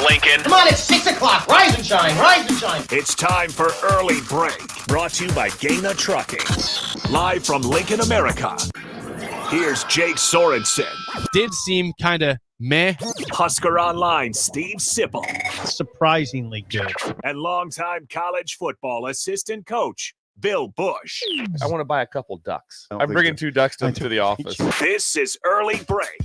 Lincoln. Come on, it's 6 o'clock. Rise and shine, rise and shine. It's time for Early Break, brought to you by Gaina Trucking. Live from Lincoln, America. Here's Jake Sorensen. Did seem kind of meh. Husker Online, Steve Sipple. Surprisingly good. And longtime college football assistant coach, Bill Busch. I want to buy a couple ducks. I'm bringing 2 ducks to the office. This is Early Break.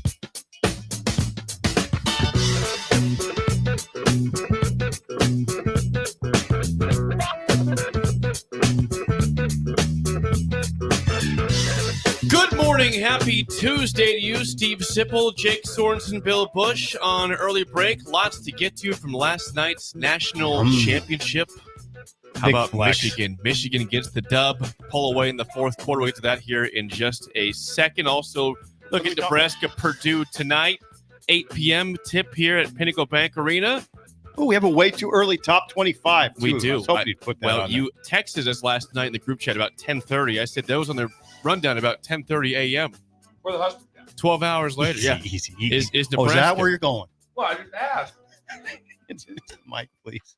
Good morning. Happy Tuesday to you, Steve Sipple, Jake Sorensen, Bill Busch on Early Break. Lots to get to from last night's national championship. How Big about flex. Michigan? Michigan gets the dub, pull away in the fourth quarter. We'll get to that here in just a second. Also, look at Nebraska, Purdue tonight, 8 p.m. tip here at Pinnacle Bank Arena. Oh, we have a way too early top 25. We too. do. I was hoping you'd put that Well, on you texted us last night in the group chat about 10:30. I said those on the rundown about 10:30 a.m. Where the Huskers? 12 hours later. Easy, Yeah. easy. Is Nebraska. Oh, is that where you're going? Well, I just asked. Into the mic, please.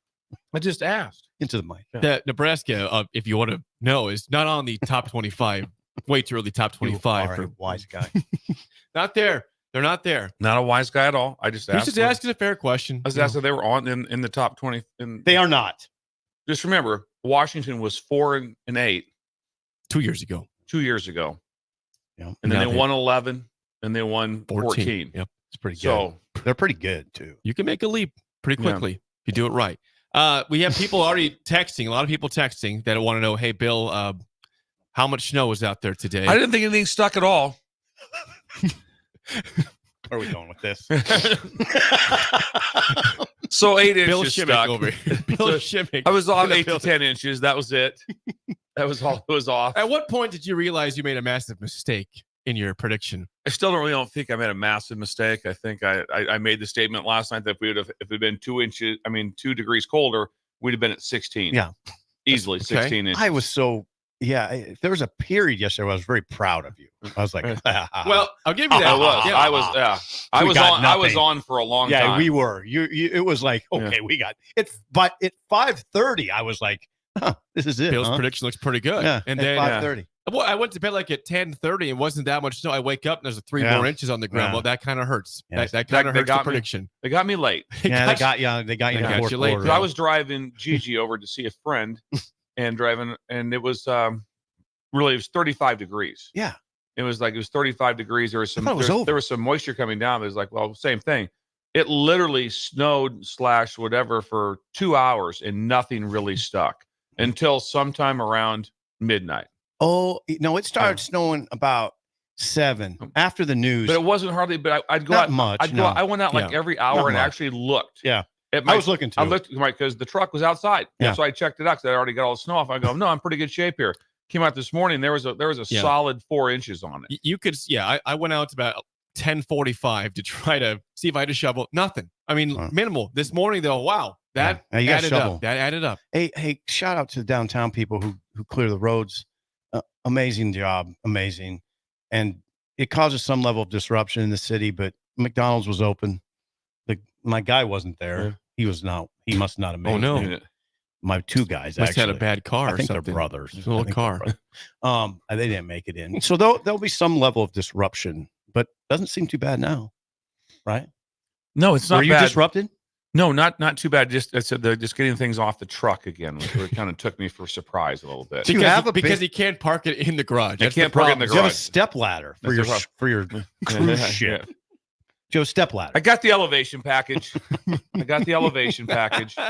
I just asked. Into the mic. The Nebraska, if you want to know, is not on the top 25. Way too early top 25. You are a wise guy. Not there. They're not there. Not a wise guy at all. I just He's asked. just asking a fair question. I was asking if they were on in the top 20. They are not. Just remember, Washington was 4-8 2 years ago. 2 years ago, Yeah. and then Now they won 11, and they won 14. Yep. It's pretty good. So They're pretty good, too. You can make a leap pretty quickly if you do it right. We have people already texting, a lot of people texting that want to know, hey, Bill, how much snow was out there today? I didn't think anything stuck at all. Where are we going with this? So 8 Bill inches Shimmick stuck. over here. Bill Shimmick. I was off in the 8 to building. 10 inches. That was it. That was all. It was off. At what point did you realize you made a massive mistake in your prediction? I still don't think I made a massive mistake. I think I made the statement last night that if it had been 2 degrees colder, we'd have been at 16. Yeah. Easily 16 inches. I was so, there was a period yesterday where I was very proud of you. I was like, Well, I'll give you that. I was. Yeah. I was. Yeah. I We was got on. I was nothing. on for a long time. yeah, we were. You, it was like, okay, we got it. But at 5:30, I was like, this is it. Bill's huh? prediction looks pretty good. Yeah, And at then 5:30. well, I went to bed like at 10:30 and wasn't that much snow. I wake up and there's 3 Yeah. more inches on the ground. Yeah. Well, that kind of hurts. Yes. That kind of They hurts the got me. prediction. They got me late. Yeah, they got you. They got you in They the got fourth you late, quarter. So I was driving Gigi over to see a friend, and it was really it was 35 degrees. Yeah. It was 35 degrees. There was some thought it was over. there was some moisture coming down. It was like, well, same thing. It literally snowed / whatever for 2 hours and nothing really stuck until sometime around midnight. Oh no, it started snowing about 7 after the news. But it wasn't hardly. But I'd go Not out. much, I'd go. no. I went out like Yeah. every hour Not and much. actually looked. Yeah. At my, I was looking too. I looked because the truck was outside. Yeah. So I checked it out because I already got all the snow off. I go, no, I'm pretty good shape here. Came out this morning. There was a Yeah. solid 4 inches on it. You could, I went out about 10:45 to try to see if I had a shovel. Nothing. I mean, Wow. minimal. This morning, though, wow, that Yeah, you got added shovel. up. That added up. Hey, shout out to the downtown people who clear the roads. Amazing job, amazing. And it causes some level of disruption in the city, but McDonald's was open. My guy wasn't there. Yeah. He was not. He must not have made Oh, no. it. My 2 guys Must actually have had a bad car I or think something. they're brothers. Just a little I think car. they're brothers. They didn't make it in. So there'll be some level of disruption, but doesn't seem too bad now, right? No, it's not Were you bad. disrupted? No, not too bad. Just I said they're just getting things off the truck again. It kind of took me for a surprise a little bit. Do you Because, have a because big- he can't park it in the garage. I That's can't the park it in problem. the Do you have a garage. step ladder for That's your the for your cruise ship? Yeah. Do you have a step ladder? I got the elevation package. I got the elevation package, so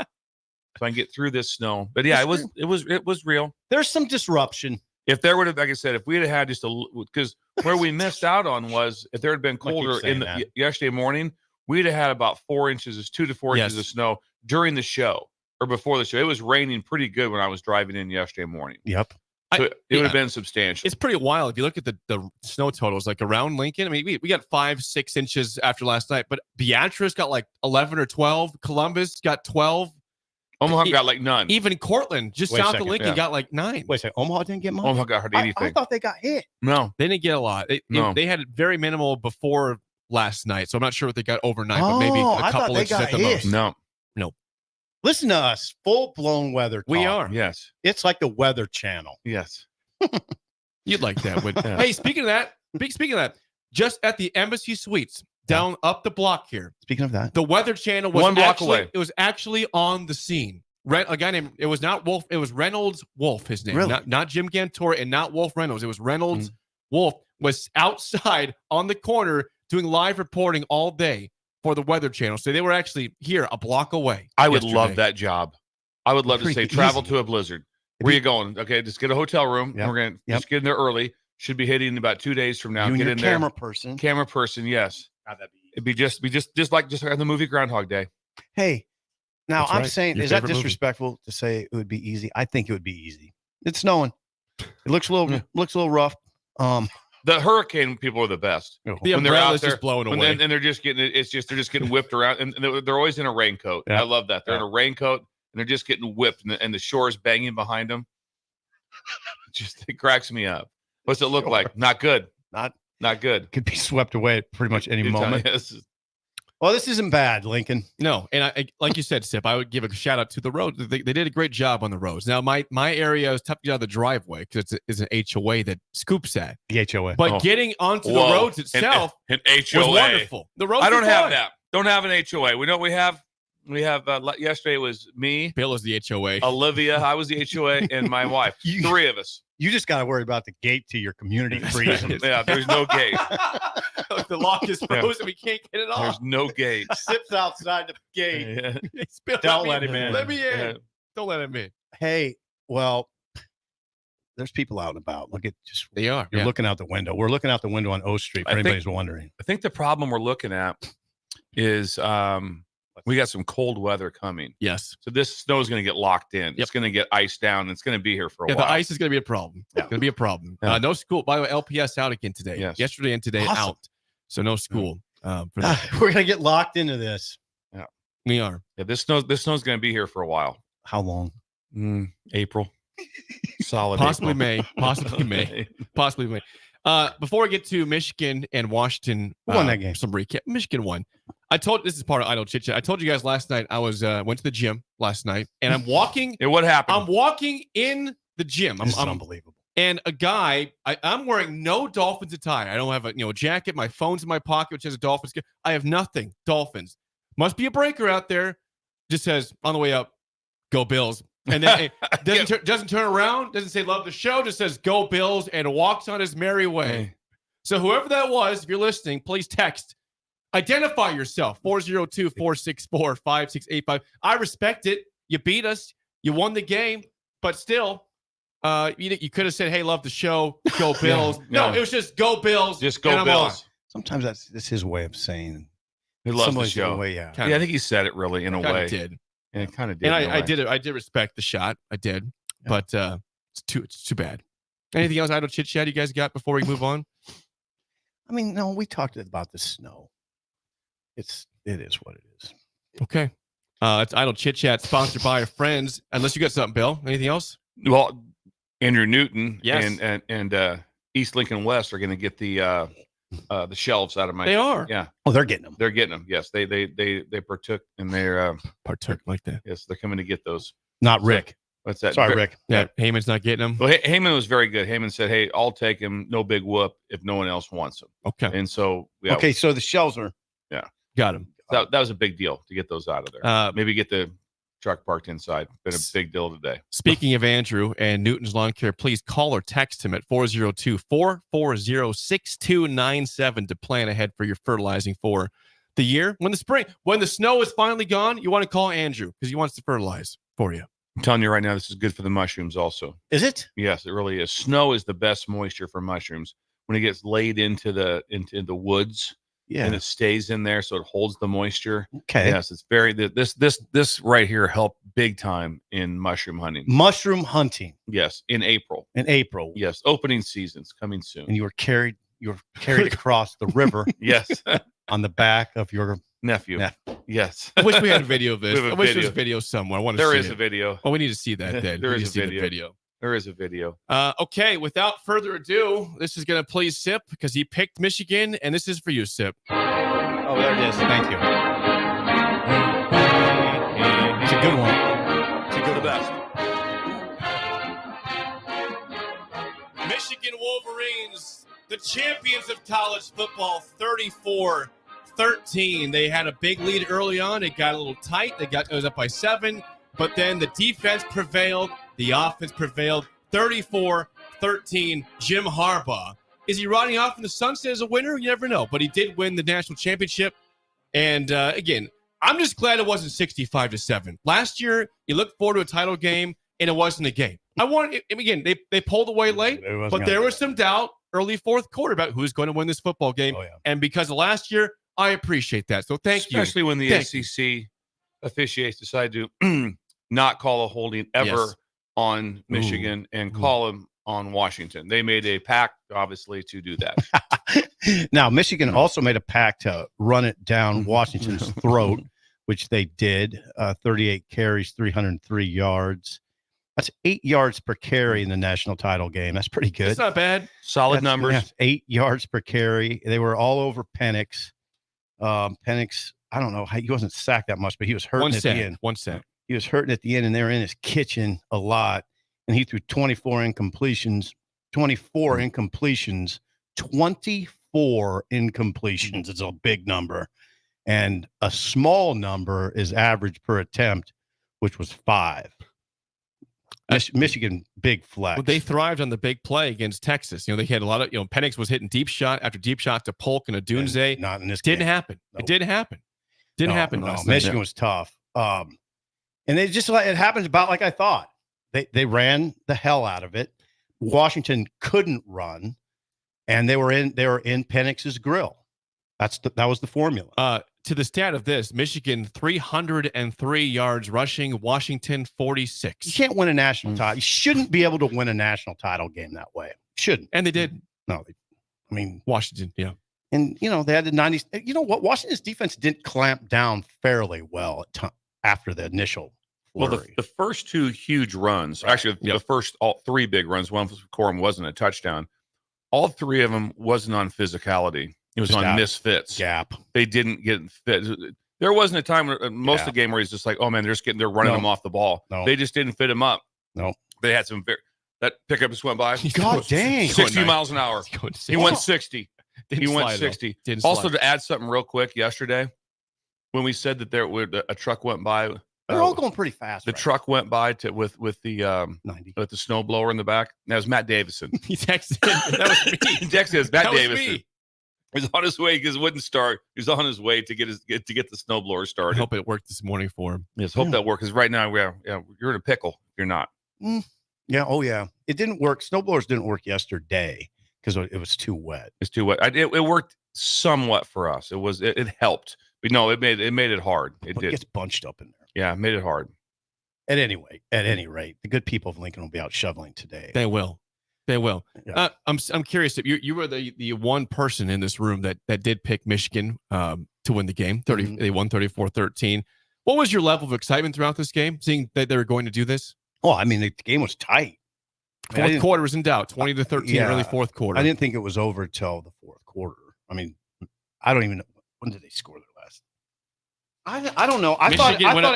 I can get through this snow. But yeah, it was real. There's some disruption. If there would have, like I said, if we had just because where we missed out on was if there had been I keep colder saying in that. yesterday morning, we'd have had about 4 inches, 2 to 4 inches Yes. of snow during the show or before the show. It was raining pretty good when I was driving in yesterday morning. Yep. So it would yeah. have been substantial. It's pretty wild. If you look at the snow totals, like around Lincoln, I mean, we got 5-6 inches after last night, but Beatrice got like 11 or 12. Columbus got 12. Omaha got like none. Even Cortland, just Wait a south second, of Lincoln, yeah. got like 9. Wait a second. Omaha didn't get much? Omaha got hardly anything. I thought they got hit. No. They didn't get a lot. No. They had very minimal before last night, so I'm not sure what they got overnight, but maybe Oh, a I thought couple they inches got at the hit. most. No. Listen to us, full-blown weather talk. We are. Yes. It's like the Weather Channel. Yes. You'd like that, would Hey, speaking of that, just at the Embassy Suites down up the block here. Speaking of that, The Weather Channel was One block actually, away. It was actually on the scene. A guy named, it was not Wolf, it was Reynolds Wolf, his name. Really? Not Jim Gantor and not Wolf Reynolds. It was Reynolds Wolf was outside on the corner doing live reporting all day for the Weather Channel. So they were actually here a block away. I would yesterday. love that job. I would love to say Pretty travel easy. to a blizzard. Where you going? Okay, just get a hotel room. Yep. And we're going to Yep. just get in there early. Should be hitting in about 2 days from now. you and Get your in camera there. person. Camera person, yes. It'd be just like the movie Groundhog Day. Hey, now That's I'm right. saying, Your is that favorite movie. disrespectful to say it would be easy? I think it would be easy. It's snowing. It looks a little rough. The hurricane people are the best. The When they're umbrella out is just there, blowing And, away. and they're just getting they're just getting whipped around, and they're always in a raincoat. Yeah. I love that. They're in a raincoat and they're just getting whipped, and the shore is banging behind them. It cracks me up. What's it look like? Not good. Not good. Could be swept away at pretty much any moment. Yes. Well, this isn't bad, Lincoln. No, and I like you said, Sip, I would give a shout out to the roads. They did a great job on the roads. Now, my area is tough to get out of the driveway because it's an HOA that scoops at. The HOA. But getting onto Whoa. the roads itself An was HOA. wonderful. The roads I don't were have fun. that. Don't have an HOA. We know what we have. We have yesterday it was me, Bill is the HOA. Olivia, I was the HOA, and my wife. You- 3 of us. You just got to worry about the gate to your community freezing. Yeah, there's no gate. The lock is frozen. We can't get it There's off. no gate. Sips outside the gate. Yeah. It's Bill, Don't let him in. Let me in. Yeah. Don't let him in. Hey, well, there's people out and about. Look at just They are. you're Yeah. looking out the window. We're looking out the window on O Street. For I think- anybody's wondering. I think the problem we're looking at is we got some cold weather coming. Yes. So this snow is going to get locked in. Yep. It's going to get iced down. And it's going to be here for a Yeah, while. the ice is going to be a problem. Yeah. Going to be a problem. Yeah. No school. By the way, LPS out again today. Yes. Yesterday and today Awesome. out. So no school. For that. We're gonna get locked into this. We are. Yeah, this snow's going to be here for a while. How long? April. Solid. Possibly April. May. Possibly May. Possibly May. Before I get to Michigan and Washington, Who won that game? Some recap. Michigan won. This is part of Idle Chit Chat. I told you guys last night I was went to the gym last night, and I'm walking. Yeah, what happened? I'm walking in the gym. This is I'm unbelievable. and a guy. I'm wearing no Dolphins attire. I don't have a jacket. My phone's in my pocket, which has a Dolphins. I have nothing. Dolphins. Must be a breaker out there. Just says on the way up, "Go Bills." And then it doesn't turn around, doesn't say love the show, just says go Bills and walks on his merry way. So whoever that was, if you're listening, please text. Identify yourself, 402-464-5685. I respect it. You beat us. You won the game. But still, you could have said, hey, love the show. Go Bills. No, it was just go Bills. Just and go I'm Bills. Sometimes that's his way of saying He loves the somebody's show. way, yeah. Kinda- Yeah, I think he said it really in a kinda way. did. And it kind of did. And in a I way. did it. I did respect the shot. I did. Yeah. But it's too bad. Anything else Idle Chit Chat you guys got before we move on? I mean, no, we talked about the snow. It is what it is. Okay. It's Idle Chit Chat sponsored by our friends. Unless you got something, Bill. Anything else? Well, Andrew Newton Yes. and East Lincoln West are going to get the shelves out of my. They are. Yeah, Oh, they're getting them. they're getting them. Yes, they partook in their. Partook like that. Yes, they're coming to get those. Not Rick. What's that? Sorry, Rick. Yeah. Heyman's not getting them. Well, Heyman was very good. Heyman said, "Hey, I'll take him. No big whoop if no one else wants him." Okay. And so, yeah, Okay, so the shelves are. Got him. that was a big deal to get those out of there. Maybe get the truck parked inside. Been a big deal today. Speaking of Andrew and Newton's Lawn Care, please call or text him at 402-440-6297 to plan ahead for your fertilizing for the year. When the snow is finally gone, you want to call Andrew because he wants to fertilize for you. I'm telling you right now, this is good for the mushrooms also. Is it? Yes, it really is. Snow is the best moisture for mushrooms. When it gets laid into the woods Yeah. and it stays in there, so it holds the moisture. Okay. Yes, it's very this right here helped big time in mushroom hunting. Mushroom hunting Yes, in April. in April. Yes, opening season's coming soon. And you were carried across the river Yes, on the back of your. nephew. Yeah. Yes, I wish we had a video of this. We have a I wish there was video. video somewhere. I want to there see is it. a video. Well, we need to see that then. There We is need a to see the video. video. There is a video. Okay, without further ado, this is going to please Sip because he picked Michigan, and this is for you, Sip. Oh, there it is. Thank you. a good one. It's a good best. Michigan Wolverines, the champions of college football, 34-13. They had a big lead early on. It got a little tight. It was up by 7, but then the defense prevailed. The offense prevailed. 34-13. Jim Harbaugh. Is he riding off in the sunset as a winner? You never know, but he did win the national championship. And again, I'm just glad it wasn't 65-7. Last year, you looked forward to a title game, and it wasn't a game. Again, they pulled away late, but there was some doubt early fourth quarter about who's going to win this football game. Oh, yeah. And because of last year, I appreciate that. So thank you. Especially when the SEC officiates decide to not call a holding ever on Michigan and call them on Washington. They made a pact, obviously, to do that. Now, Michigan also made a pact to run it down Washington's throat, which they did. 38 carries, 303 yards. That's 8 yards per carry in the national title game. That's pretty good. It's not bad. Solid numbers. Yeah, 8 yards per carry. They were all over Penix. Penix, I don't know. He wasn't sacked that much, but he was hurting at the end. 1 cent. He was hurting at the end, and they were in his kitchen a lot. And he threw 24 incompletions. 24 incompletions is a big number. And a small number is average per attempt, which was 5. Michigan, big flex. Well, they thrived on the big play against Texas. They had a lot of, Penix was hitting deep shot after deep shot to Polk and a Dunze. Not in this Didn't game. happen. Nope. It didn't happen. Didn't happen. No, Last night. Michigan was tough. And they just it happened about like I thought. They ran the hell out of it. Washington couldn't run, and they were in Penix's grill. That was the formula. To the stat of this, Michigan 303 yards rushing, Washington 46. You can't win a national title. You shouldn't be able to win a national title game that way. Shouldn't. And they did. No, Washington, yeah. And they had the 90s. You know what? Washington's defense didn't clamp down fairly well after the initial flurry. Well, the first 2 huge runs, actually the first all 3 big runs, one for Corum wasn't a touchdown. All 3 of them wasn't on physicality. It was on misfits. Gap. They didn't get fit. There wasn't a time where most of the game where he's just like, oh man, they're running him off the ball. No. They just didn't fit him up. No. They had some that pickup just went by. God dang. 60 miles an hour. He went 60. He went 60. Also, to add something real quick, yesterday, when we said that a truck went by. They're all going pretty fast. The truck went by with the 90. with the snowblower in the back. That was Matt Davison. He texted. That was me. He texted us, Matt That was Davison. me. He was on his way because it wouldn't start. He was on his way to get the snowblower I started. hope it worked this morning for him. Yes, hope that works. Because right now, you're in a pickle. If you're not. Yeah. Oh, yeah. It didn't work. Snowblowers didn't work yesterday because it was too wet. It's too wet. It worked somewhat for us. It helped, but no, it made it hard. It did. It gets bunched up in there. Yeah, it made it hard. At any rate, the good people of Lincoln will be out shoveling today. They will. Yeah. I'm curious if you were the one person in this room that did pick Michigan to win the game. They won 34-13. What was your level of excitement throughout this game, seeing that they were going to do this? Well, I mean, the game was tight. Fourth quarter was in doubt, 20-13, early fourth quarter. I didn't think it was over till the fourth quarter. I mean, I don't even know. When did they score their last? I don't know.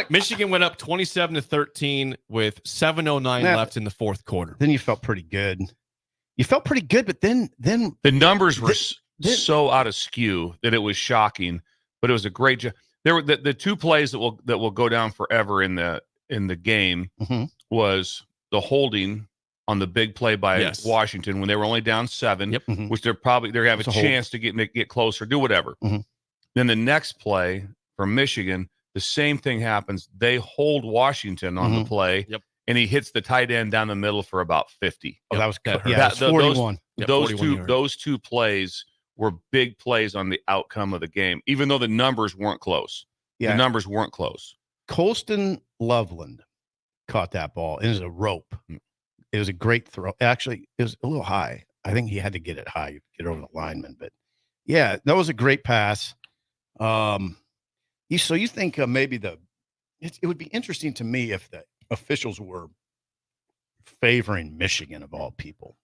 Michigan went up 27-13 with 7:09 left in the fourth quarter. Then you felt pretty good. But then the numbers were so out of skew that it was shocking. But it was a great job. There were the 2 plays that will go down forever in the game was the holding on the big play by Washington when they were only down 7, which they're going to have a chance to get closer, do whatever. Then the next play from Michigan, the same thing happens. They hold Washington on the play, and he hits the tight end down the middle for about 50. Oh, that was good. Yeah, that 41. Those two plays were big plays on the outcome of the game, even though the numbers weren't close. Yeah. The numbers weren't close. Colston Loveland caught that ball. It was a rope. It was a great throw. Actually, it was a little high. I think he had to get it high, get over the lineman. But yeah, that was a great pass. So you think maybe it would be interesting to me if the officials were favoring Michigan of all people.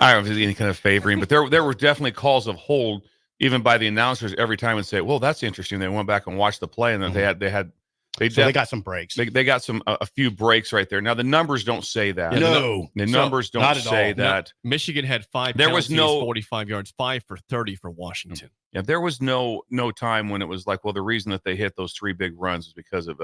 I don't know if there's any kind of favoring, but there were definitely calls of hold even by the announcers every time and say, well, that's interesting. They went back and watched the play and then they had They got some breaks. They got a few breaks right there. Now the numbers don't say that. Yeah, No, the numbers don't say that. No, Michigan had 5 There was penalties, 45 yards, 5 for 30 for Washington. Yeah, there was no time when it was like, well, the reason that they hit those 3 big runs is because of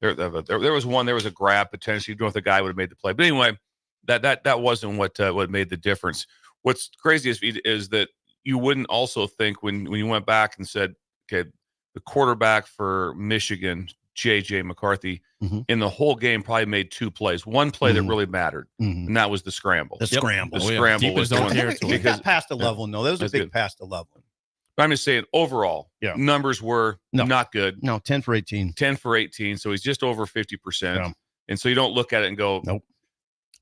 there was a grab potentially. You know, if the guy would have made the play, but anyway, that wasn't what made the difference. What's crazy is that you wouldn't also think when you went back and said, okay, the quarterback for Michigan, J.J. McCarthy, in the whole game probably made 2 plays. One play that really mattered, and that was the scramble. The scramble. The scramble Deep was in the his own one. territory. He got past 11, though. That was a That's big good. past 11. But I'm just saying, overall, numbers were not good. No, 10 for 18. 10 for 18, so he's just over 50%. Yeah. And so you don't look at it and go, nope.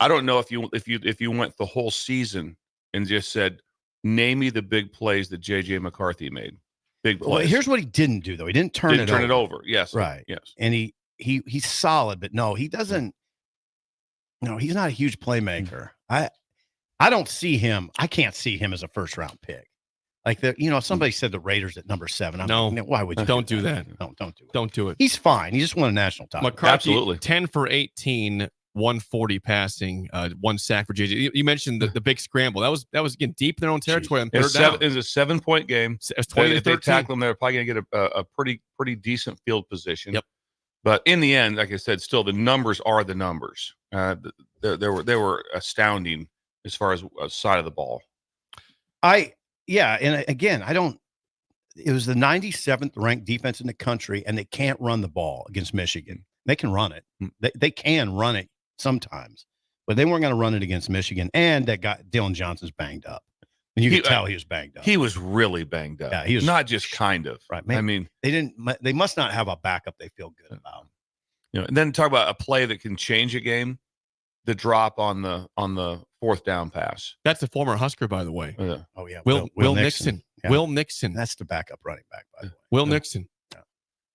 I don't know if you went the whole season and just said, name me the big plays that J.J. McCarthy made. Big plays. Well, here's what he didn't do, though. He didn't turn it over. Yes. Right. Yes. And he's solid, but no, he doesn't. No, he's not a huge playmaker. I don't see him. I can't see him as a first round pick. Like somebody said the Raiders at number 7. I'm No, like, why would you don't do that? No, don't do it. Don't do it. He's fine. He just won a national title. McCarthy, Absolutely. 10 for 18, 140 passing, 1 sack for JJ. You mentioned the big scramble. That was again deep in their own territory on third down. It was a 7-point game. It was 20 to If they 13. tackle them, they're probably going to get a pretty decent field position. Yep. But in the end, like I said, still the numbers are the numbers. They were astounding as far as side of the ball. And again, it was the 97th ranked defense in the country, and they can't run the ball against Michigan. They can run it. They can run it sometimes, but they weren't going to run it against Michigan. And that guy, Dylan Johnson's banged up. And you could tell he was banged up. He was really banged up. Yeah, he was not just kind of. Right. Man, I mean, they must not have a backup they feel good about. And then talk about a play that can change a game. The drop on the 4th down pass. That's a former Husker, by the way. Oh yeah, Will Nixon. Yeah. Will Nixon. That's the backup running back, by the way. Will Nixon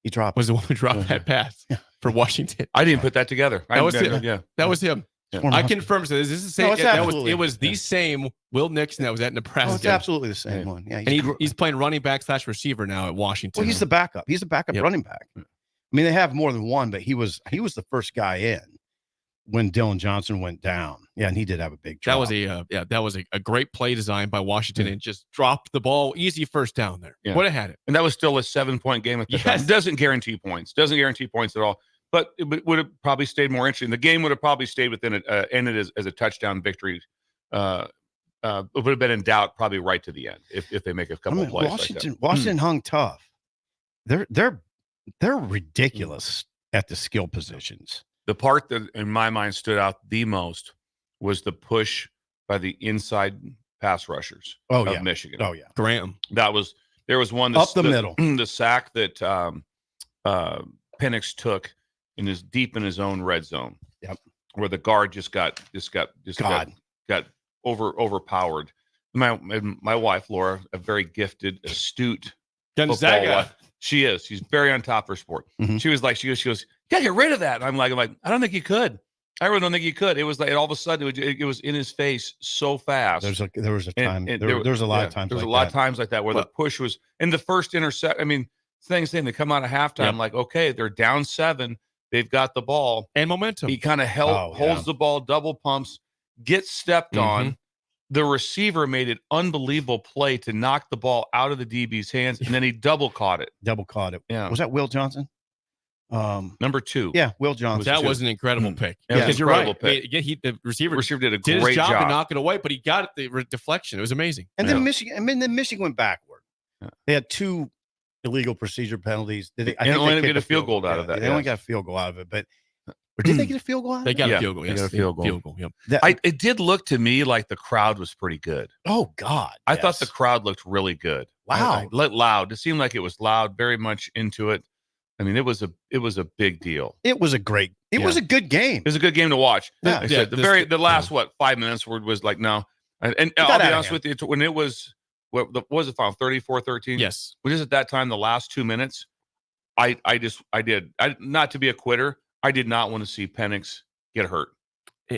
He dropped. was the one who dropped that pass for Washington. I didn't put that together. That was him. Yeah, that was him. Former I Husker. confirm. So this is the same. No, it's absolutely- it was the same Will Nixon that was at Nebraska. Oh, it's absolutely the same one. Yeah, And he's playing running back / receiver now at Washington. well, he's the backup. He's the backup Yep. running back. I mean, they have more than one, but he was the first guy in when Dylan Johnson went down. Yeah, and he did have a big drop. That was a great play design by Washington and just dropped the ball. Easy first down there. Yeah. Would have had it. and that was still a 7-point game at the Yes. time. Doesn't guarantee points. Doesn't guarantee points at all. But it would have probably stayed more interesting. The game would have probably stayed within it, ended as a touchdown victory. It would have been in doubt probably right to the end if they make a couple plays. Washington hung tough. They're ridiculous at the skill positions. The part that in my mind stood out the most was the push by the inside pass rushers of Michigan. Oh yeah, Graham. There was one Up the middle. The sack that Penix took deep in his own red zone. Yep. Where the guard just got overpowered. My wife Laura, a very gifted, astute Gonzaga. football wife. She is. She's very on top of her sport. Mm-hmm. She was like, she goes, yeah, get rid of that. And I'm like, I don't think you could. I really don't think you could. It was like all of a sudden it was in his face so fast. There was a time. And there was a lot of times. There was like a lot that. of times like that where the push was in the first intercept. I mean, same thing. They come out of halftime like, okay, they're down 7. They've got the ball and momentum. He kind of holds the ball, double pumps, gets stepped on. The receiver made an unbelievable play to knock the ball out of the DB's hands, and then he double caught it. Yeah. Was that Will Johnson? Number 2. Yeah, Will Johnson. That was an incredible pick. Yeah, Because you're right. pick. Again, the receiver did a did great his job to job. knock it away, but he got it, the deflection. It was amazing. And then Michigan went backward. They had 2 illegal procedure penalties. I think only they get kicked a field goal out of that. They only got a field goal out of it, but or did they get a field goal out of They it? got a field goal. They Yes, got a field goal. Field goal. Yep. It did look to me like the crowd was pretty good. Oh God! I thought the crowd looked really good. Wow. Loud. It seemed like it was loud, very much into it. I mean, it was a big deal. It was a great. It was a good game. It was a good game to watch. Yeah. I said the last 5 minutes was like no. And I'll be honest with you, when it was what was it final 34-13? Yes. Which is at that time the last 2 minutes. I not to be a quitter. I did not want to see Penix get hurt.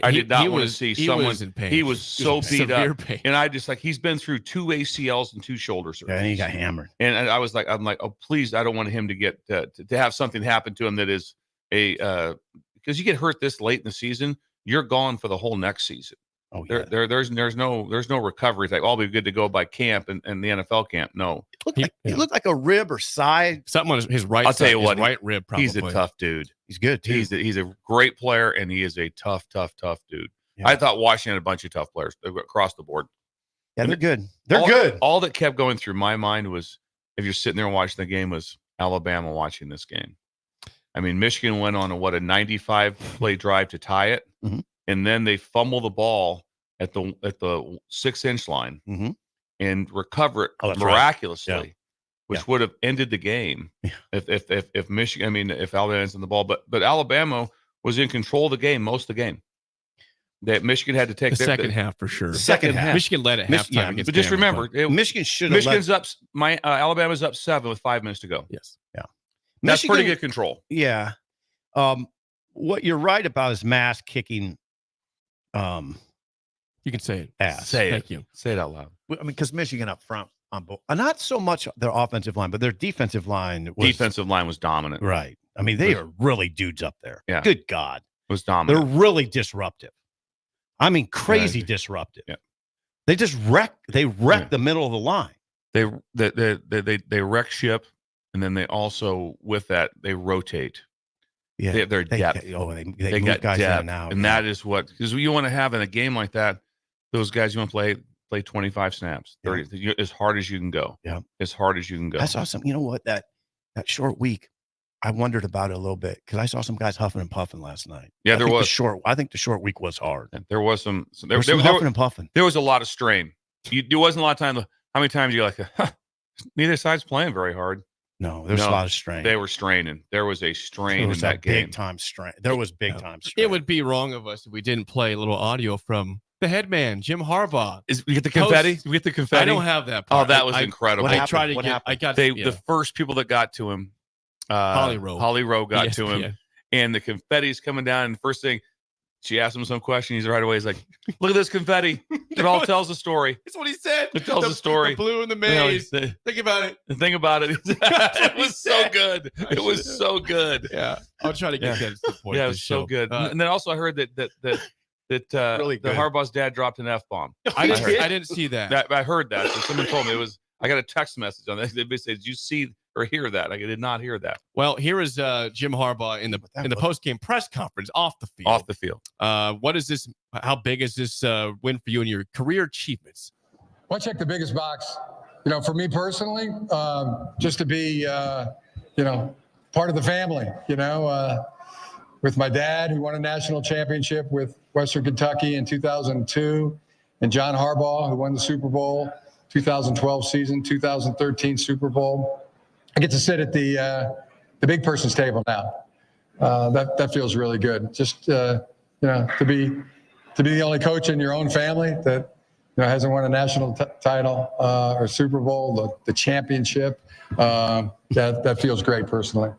I did not want to see he someone. was in pain. He was so beat severe up, pain. and I just like he's been through 2 ACLs and 2 shoulder surgeries. Yeah, and he got hammered. And I was like, oh please, I don't want him to get to have something happen to him that is a because you get hurt this late in the season, you're gone for the whole next season. Oh yeah. There's no recovery. It's like I'll be good to go by camp and the NFL camp. No, He looked like a rib or side. Something on his right. I'll tell you his what, right rib. Probably. he's a tough dude. He's good too. He's a great player, and he is a tough dude. Yeah. I thought Washington had a bunch of tough players across the board. Yeah, they're good. They're good. All that kept going through my mind was, if you're sitting there and watching the game, was Alabama watching this game. I mean, Michigan went on a 95 play drive to tie it, and then they fumble the ball at the 6-inch line and recover it miraculously, right. which would have ended the game if Michigan. I mean, if Alabama's in the ball, but Alabama was in control of the game most of the game. That Michigan had to take the second half for sure. Second half. Michigan led at halftime against. But just Bama, remember, Michigan should have. Michigan's up. Alabama's up 7 with 5 minutes to go. Yes. Yeah. That's Michigan, pretty good control. Yeah. What you're right about is mass kicking. You can say it. Ass. Thank you. Say it out loud. I mean, because Michigan up front on both. Not so much their offensive line, but their defensive line. Defensive line was dominant. Right. I mean, they are really dudes up there. Yeah. Good God. Was They're dominant. really disruptive. I mean, crazy disruptive. Yeah. They just wreck. They wreck the middle of the line. They wreck ship, and then they also with that they rotate. Yeah. They have their depth. They They move got guys depth, in and out. and that is what, because you want to have in a game like that. Those guys you want to play 25 snaps, 30 as hard as you can go. Yeah. As hard as you can go. I saw some. You know what? That short week, I wondered about it a little bit because I saw some guys huffing and puffing last night. Yeah, there was. I think the short week was hard. There was some. There was some huffing and puffing. There was a lot of strain. There wasn't a lot of time. How many times you're like, neither side's playing very hard. No, there's a lot of strain. They were straining. There was a strain in that game. Big time strain. There was big time strain. It would be wrong of us if we didn't play a little audio from the head man, Jim Harbaugh. We get the confetti. We get the confetti. I don't have that part. Oh, that was incredible. I tried to get. I got the first people that got to him. Holly Rowe got to him, and the confetti's coming down. And first thing, she asked him some question. He's right away. He's like, "Look at this confetti. It all tells a story." That's what he said. It tells a story. The blue and the maize. Think about it. Think about it. It was so good. It was so good. Yeah, I'll try to get that at the point. Yeah, it was so good. And then also I heard that really the Harbaugh's dad dropped an F-bomb. I didn't see that. I heard that. Someone told me it was. I got a text message on that. They said, "Did you see or hear that?" Like, I did not hear that. Well, here is Jim Harbaugh in the post-game press conference off the field. Off the field. What is this? How big is this win for you and your career achievements? Well, I checked the biggest box. For me personally, just to be, part of the family. With my dad, who won a national championship with Western Kentucky in 2002, and John Harbaugh, who won the Super Bowl 2012 season, 2013 Super Bowl. I get to sit at the big person's table now. That feels really good. Just to be the only coach in your own family that hasn't won a national title or Super Bowl, the championship. That feels great personally.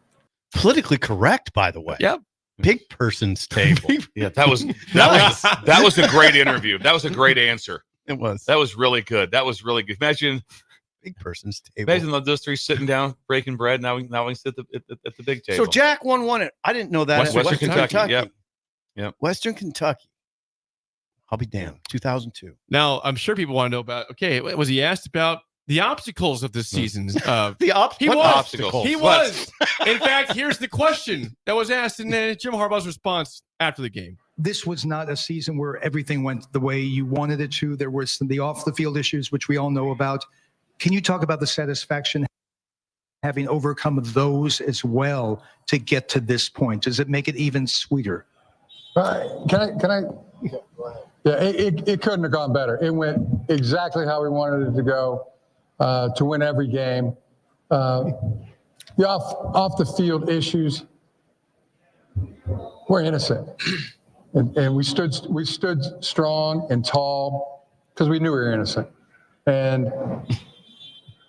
Politically correct, by the way. Yep. Big person's table. Yeah, that was a great interview. That was a great answer. It was. That was really good. That was really good. Imagine big person's table. Imagine those three sitting down, breaking bread. Now we can sit at the big table. So Jack won it. I didn't know that. Western Kentucky. Yep. Western Kentucky. I'll be damned. 2002. Now, I'm sure people want to know about, okay, was he asked about the obstacles of this season? He was. Obstacles? He was. In fact, here's the question that was asked in Jim Harbaugh's response after the game. This was not a season where everything went the way you wanted it to. There were the off-the-field issues, which we all know about. Can you talk about the satisfaction having overcome those as well to get to this point? Does it make it even sweeter? Can I? Yeah, it couldn't have gone better. It went exactly how we wanted it to go, to win every game. The off the field issues, we're innocent, and we stood strong and tall because we knew we were innocent. And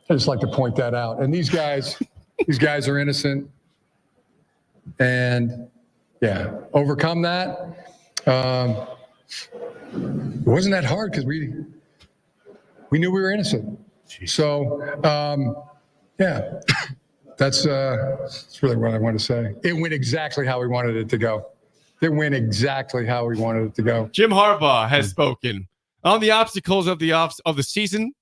I just like to point that out. And these guys are innocent, and yeah, overcome that. It wasn't that hard because we knew we were innocent. So, yeah, that's really what I want to say. It went exactly how we wanted it to go. It went exactly how we wanted it to go. Jim Harbaugh has spoken on the obstacles of the season.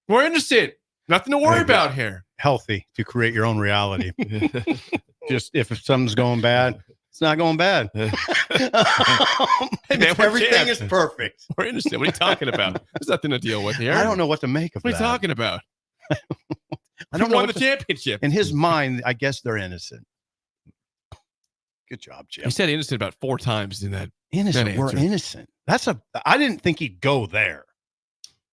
We're innocent. Nothing to worry about here. Healthy to create your own reality. Just if something's going bad, it's not going bad. Hey, man, Everything is perfect. We're innocent. What are you talking about? There's nothing to deal with here. I don't know what to make of What are that. you talking about? I don't Who know won what the to- championship. In his mind, I guess they're innocent. Good job, Jim. He said innocent about 4 times in that. Innocent. That We're answer. innocent. I didn't think he'd go there.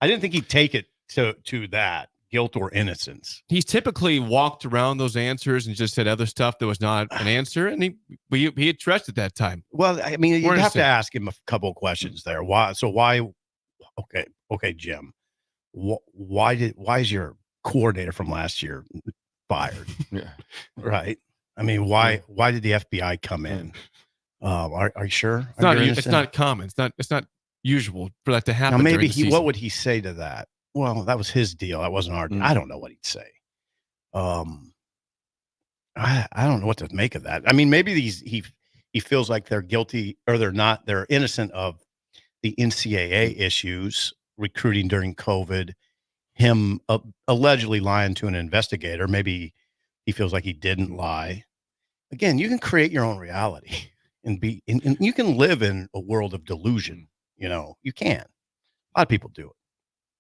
I didn't think he'd take it to that guilt or innocence. He's typically walked around those answers and just said other stuff that was not an answer, and he addressed it that time. Well, I mean, you'd We're have to innocent. ask him a couple of questions there. Why? So why? Okay, Jim. Why is your coordinator from last year fired? Yeah. Right. I mean, why did the FBI come in? Are you sure? It's not common. It's not usual for that to happen. Now, maybe during the season. what would he say to that? Well, that was his deal. That wasn't our deal. I don't know what he'd say. I don't know what to make of that. I mean, maybe he feels like they're guilty or they're not. They're innocent of the NCAA issues, recruiting during COVID, him allegedly lying to an investigator. Maybe he feels like he didn't lie. Again, you can create your own reality and you can live in a world of delusion. You know, you can. A lot of people do it.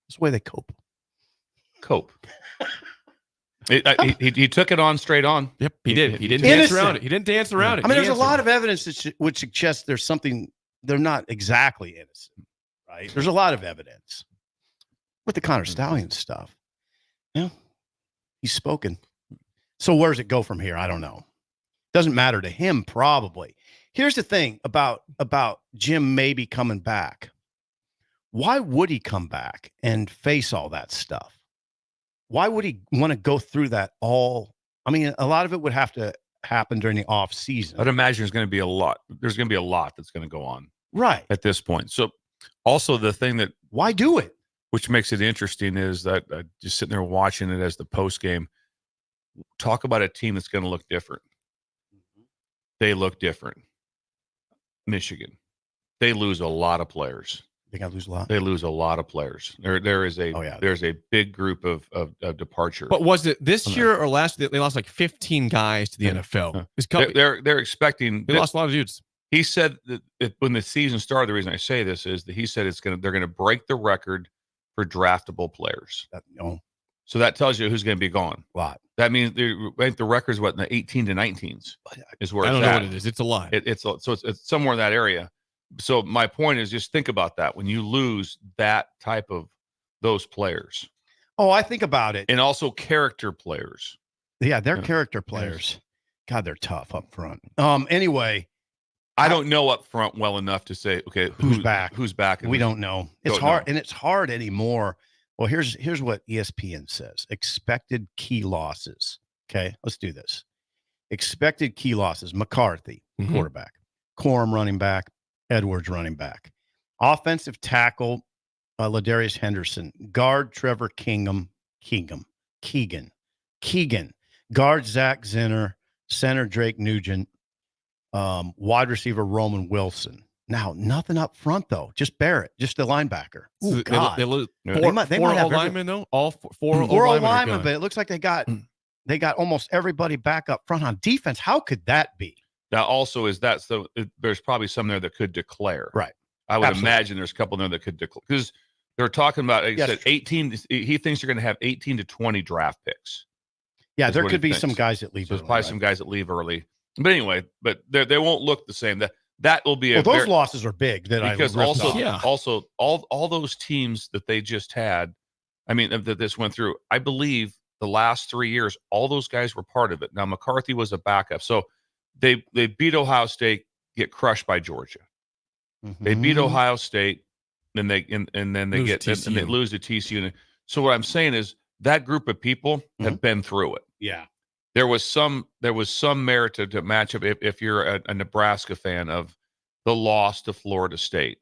It's the way they cope. He took it on straight on. Yep, he did. He didn't Innocent. dance around it. He didn't dance around it. I mean, He there's a answered. lot of evidence that would suggest there's something, they're not exactly innocent, right? There's a lot of evidence with the Connor Stallion stuff. Yeah, he's spoken. So where does it go from here? I don't know. Doesn't matter to him, probably. Here's the thing about Jim maybe coming back. Why would he come back and face all that stuff? Why would he want to go through that all? I mean, a lot of it would have to happen during the off season. I'd imagine there's going to be a lot. There's going to be a lot that's going to go on Right. at this point. So also the thing that Why do it? which makes it interesting is that just sitting there watching it as the post game, talk about a team that's going to look different. They look different. Michigan, they lose a lot of players. They got to lose a lot. They lose a lot of players. There is a there's a big group of departure. But was it this year or last? They lost like 15 guys to the NFL. They're expecting. They lost a lot of dudes. He said that when the season started, the reason I say this is that he said they're going to break the record for draftable players. So that tells you who's going to be gone. A lot. That means the record's what in the 18 to 19s is where I it's don't know at. what it is. It's a lot. It's somewhere in that area. So my point is just think about that when you lose that type of those players. Oh, I think about it. And also character players. Yeah, they're character players. God, they're tough up front. Anyway, I don't know up front well enough to say, okay, who's back? Who's back? We don't know. It's hard, and it's hard anymore. Well, here's what ESPN says: expected key losses. Okay, let's do this. Expected key losses: McCarthy, quarterback; Corum, running back; Edwards, running back; offensive tackle, Ladarius Henderson; guard, Trevor Keegan; guard, Zach Zinner; center, Drake Nugent; wide receiver, Roman Wilson. Now, nothing up front, though. Just Barrett, just a linebacker. Oh, So God. they lose They might have linemen, though? All four linemen, are but it looks like they got almost everybody back up front on defense. How could that be? That also is that. So there's probably some there that could declare. Right. I would Absolutely. imagine there's a couple there that could declare because they're talking about. Like I said 18. He thinks you're going to have 18 to 20 draft picks. Yeah, is there what could he be thinks. some guys that leave. So there's early, probably right? some guys that leave early. But anyway, but they won't look the same. That will be Well, those losses are big. because ripped also off. also all those teams that they just had. I mean, that this went through. I believe the last 3 years, all those guys were part of it. Now McCarthy was a backup, so they beat Ohio State, get crushed by Georgia. They beat Ohio State, then they and then they Lose get to TCU. and they lose to TCU. So what I'm saying is that group of people have been through it. Yeah. There was some merit to match up if you're a Nebraska fan of the loss to Florida State,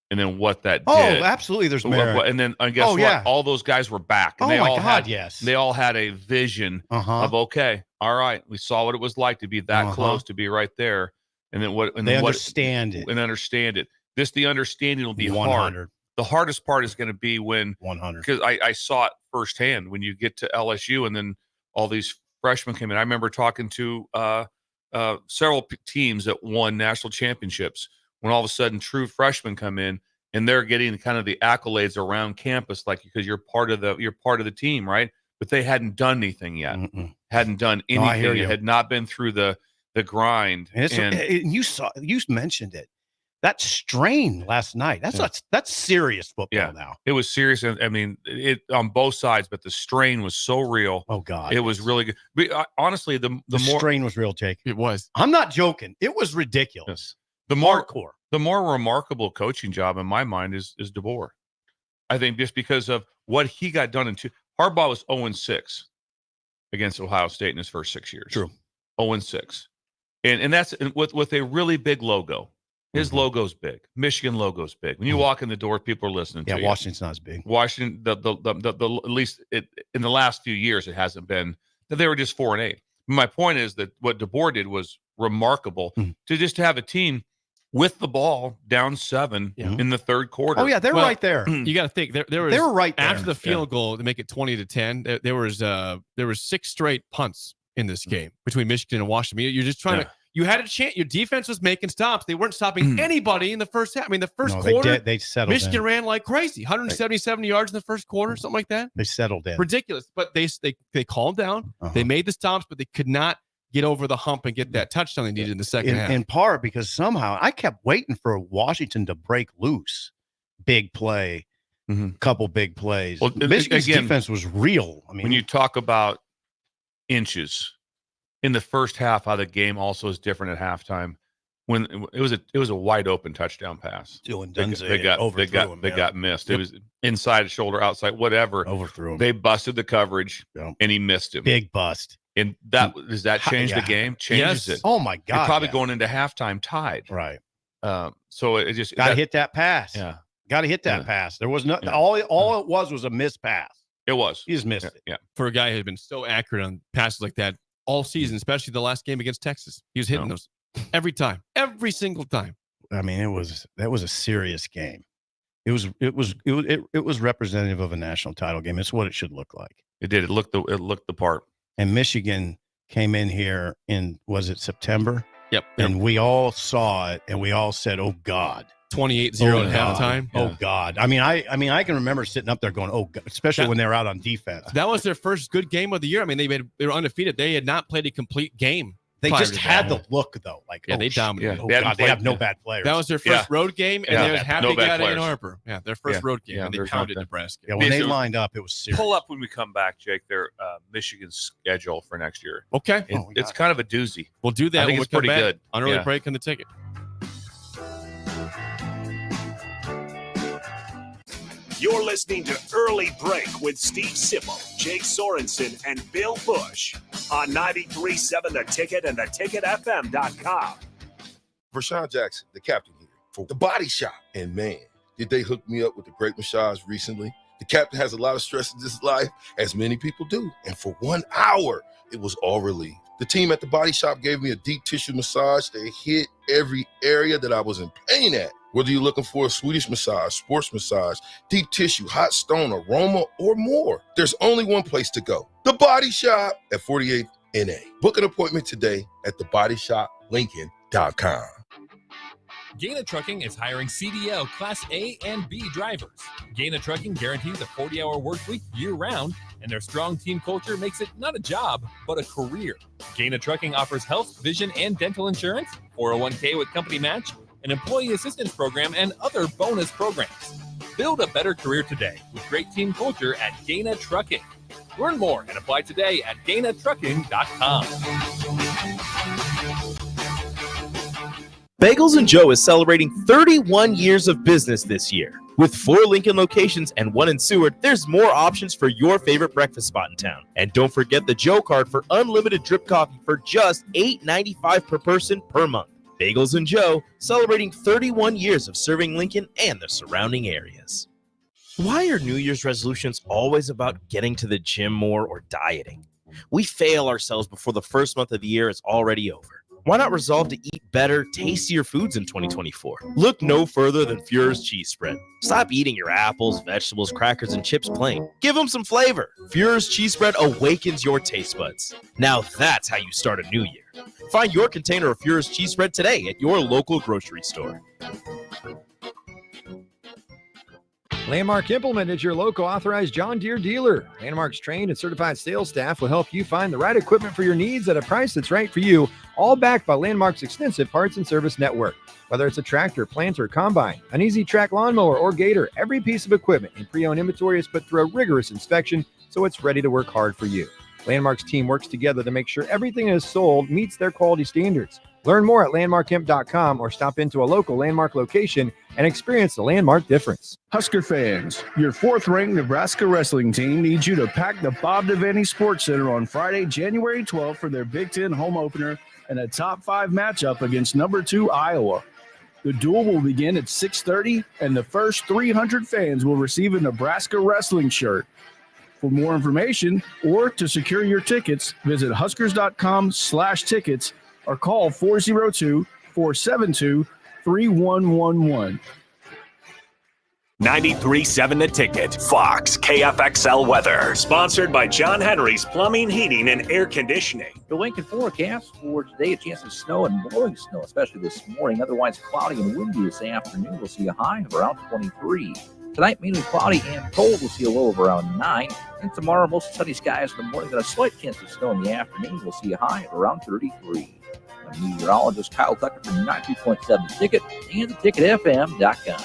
and then what that Oh, did. absolutely. There's merit. And then guess what? Yeah. All those guys were back. And Oh they my all God, had, yes. They all had a vision of, okay, all right, we saw what it was like to be that close, to be right there. And then what? And they then understand it. And understand it. The understanding will be 100. hard. The hardest part is going to be when 100. Because I saw it firsthand when you get to LSU and then all these freshmen came in. I remember talking to several teams that won national championships when all of a sudden true freshmen come in and they're getting kind of the accolades around campus, like because you're part of the team, right? But they hadn't done anything yet. Hadn't done anything. I hear you. It had not been through the grind. And you mentioned it. That strain last night. That's serious football now. It was serious. I mean, it on both sides, but the strain was so real. Oh God, it was really good. But honestly, the more strain was real, Jake. It was. I'm not joking. It was ridiculous. The more hardcore. The more remarkable coaching job in my mind is DeBoer. I think just because of what he got done Harbaugh was 0-6 against Ohio State in his first 6 years. True. 0-6. And that's with a really big logo. His logo's big. Michigan logo's big. When you walk in the door, people are listening to you. Yeah, Washington's not as big. Washington, the at least in the last few years, it hasn't been. They were just 4-8. My point is that what DeBoer did was remarkable to just have a team with the ball down 7 in the third quarter. Oh yeah, they're right there. You got to think they were right there. After the field goal to make it 20-10. There was 6 straight punts in this game between Michigan and Washington. You're just trying to. You had a chance. Your defense was making stops. They weren't stopping anybody in the first half. I mean, the first quarter, they settled. Michigan ran like crazy, 177 yards in the first quarter, something like that. They settled in. Ridiculous. But they calmed down. They made the stops, but they could not get over the hump and get that touchdown they needed in the second half. In part because somehow I kept waiting for Washington to break loose. Big play, couple big plays. Well, Michigan's defense was real. I mean, when you talk about inches in the first half, how the game also is different at halftime. When it was a wide open touchdown pass. They got missed. It was inside shoulder, outside, whatever. Overthrew him. They busted the coverage, and he missed him. Big bust. And does that change the game? Changes it. Oh my God! You're probably going into halftime tied. Right. So it just got to hit that pass. Yeah. Got to hit that pass. There was no all it was a missed pass. It was. He just missed it. Yeah. For a guy who had been so accurate on passes like that all season, especially the last game against Texas, he was hitting those every time, every single time. I mean, that was a serious game. It was representative of a national title game. It's what it should look like. It did. It looked the part. And Michigan came in here was it September? Yep. And we all saw it and we all said, "Oh God." 28-0 at halftime. Oh God. I mean, I can remember sitting up there going, "Oh God," especially when they were out on defense. That was their first good game of the year. I mean, they were undefeated. They had not played a complete game. They just had the look though. Like, they dominated. Oh God, they have no bad players. That was their first road game, and they was happy to get out of Ann Arbor. Yeah, their first road game, and they pounded Nebraska. Yeah, when they lined up, it was serious. Pull up when we come back, Jake, their Michigan schedule for next year. Okay. It's kind of a doozy. We'll do that. I think it's pretty good. On early break on the ticket. You're listening to Early Break with Steve Sipple, Jake Sorensen, and Bill Busch on 93.7 The Ticket and theticketfm.com. Vershawn Jackson, the captain here for The Body Shop. And man, did they hook me up with a great massage recently. The captain has a lot of stress in his life, as many people do. And for 1 hour, it was all relief. The team at The Body Shop gave me a deep tissue massage that hit every area that I was in pain at. Whether you're looking for a Swedish massage, sports massage, deep tissue, hot stone, aroma, or more, there's only one place to go. The Body Shop at 48th NA. Book an appointment today at thebodyshoplincoln.com. Gaina Trucking is hiring CDL Class A and B drivers. Gaina Trucking guarantees a 40-hour work week year-round, and their strong team culture makes it not a job, but a career. Gaina Trucking offers health, vision, and dental insurance, 401k with company match, an employee assistance program, and other bonus programs. Build a better career today with great team culture at Gaina Trucking. Learn more and apply today at GainaTrucking.com. Bagels & Joe is celebrating 31 years of business this year. With 4 Lincoln locations and 1 in Seward, there's more options for your favorite breakfast spot in town. And don't forget the Joe card for unlimited drip coffee for just $8.95 per person per month. Bagels and Joe, celebrating 31 years of serving Lincoln and the surrounding areas. Why are New Year's resolutions always about getting to the gym more or dieting? We fail ourselves before the first month of the year is already over. Why not resolve to eat better, tastier foods in 2024? Look no further than Fuhrer's Cheese Spread. Stop eating your apples, vegetables, crackers, and chips plain. Give them some flavor. Fuhrer's Cheese Spread awakens your taste buds. Now that's how you start a new year. Find your container of Fuhrer's Cheese Spread today at your local grocery store. Landmark Implement is your local authorized John Deere dealer. Landmark's trained and certified sales staff will help you find the right equipment for your needs at a price that's right for you, all backed by Landmark's extensive parts and service network. Whether it's a tractor, planter, combine, an easy track lawnmower, or gator, every piece of equipment in pre-owned inventory is put through a rigorous inspection so it's ready to work hard for you. Landmark's team works together to make sure everything is sold meets their quality standards. Learn more at landmarkimp.com or stop into a local Landmark location and experience the Landmark difference. Husker fans, your fourth-ranked Nebraska wrestling team needs you to pack the Bob Devaney Sports Center on Friday, January 12th for their Big Ten home opener and a top 5 matchup against number 2 Iowa. The duel will begin at 6:30, and the first 300 fans will receive a Nebraska wrestling shirt. For more information or to secure your tickets, visit huskers.com/tickets or call 402-472-3111. 93.7 The Ticket, Fox, KFXL weather. Sponsored by John Henry's Plumbing, Heating, and Air Conditioning. The Lincoln forecast for today, a chance of snow and blowing snow, especially this morning. Otherwise cloudy and windy this afternoon. We'll see a high of around 23. Tonight, mainly cloudy and cold. We'll see a low of around 9. And tomorrow, most sunny skies in the morning. Got a slight chance of snow in the afternoon. We'll see a high of around 33. Meteorologist Kyle Tucker from 92.7 The Ticket and theticketfm.com.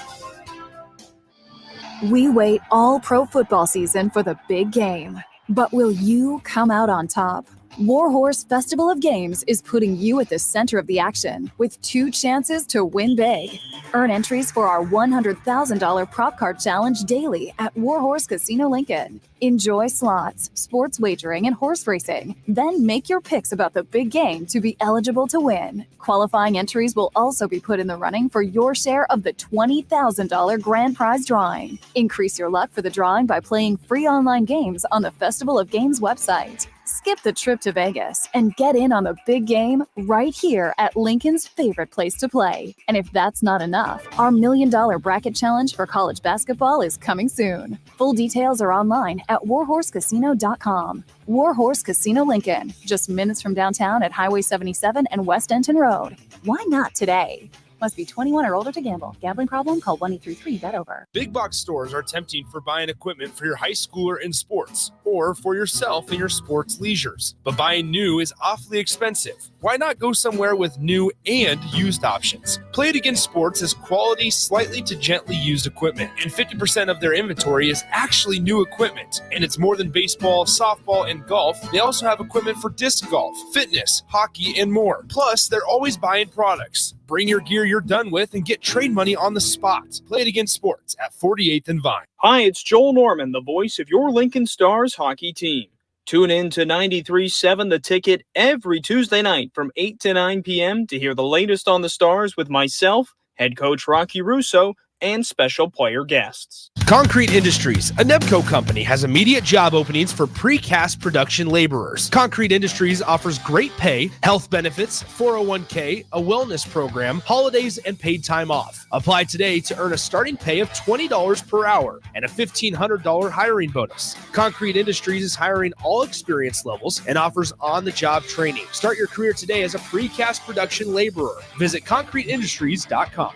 We wait all pro football season for the big game. But will you come out on top? Warhorse Festival of Games is putting you at the center of the action with 2 chances to win big. Earn entries for our $100,000 prop card challenge daily at Warhorse Casino Lincoln. Enjoy slots, sports wagering, and horse racing. Then make your picks about the big game to be eligible to win. Qualifying entries will also be put in the running for your share of the $20,000 grand prize drawing. Increase your luck for the drawing by playing free online games on the Festival of Games website. Skip the trip to Vegas and get in on the big game right here at Lincoln's favorite place to play. And if that's not enough, our $1 Million Bracket Challenge for college basketball is coming soon. Full details are online at warhorsecasino.com. Warhorse Casino Lincoln, just minutes from downtown at Highway 77 and West Denton Road. Why not today? Must be 21 or older to gamble. Gambling problem? Call 1-833-BET-OVER. Big box stores are tempting for buying equipment for your high schooler in sports or for yourself in your sports leisures. But buying new is awfully expensive. Why not go somewhere with new and used options? Play It Again Sports is quality, slightly to gently used equipment, and 50% of their inventory is actually new equipment. And it's more than baseball, softball, and golf. They also have equipment for disc golf, fitness, hockey, and more. Plus, they're always buying products. Bring your gear you're done with and get trade money on the spot. Play It Again Sports at 48th and Vine. Hi, it's Joel Norman, the voice of your Lincoln Stars hockey team. Tune in to 93.7 The Ticket every Tuesday night from 8 to 9 p.m. to hear the latest on the Stars with myself, head coach Rocky Russo, and special player guests. Concrete Industries, a Nebco company, has immediate job openings for precast production laborers. Concrete Industries offers great pay, health benefits, 401k, a wellness program, holidays, and paid time off. Apply today to earn a starting pay of $20 per hour and a $1,500 hiring bonus. Concrete Industries is hiring all experience levels and offers on-the-job training. Start your career today as a precast production laborer. Visit concreteindustries.com.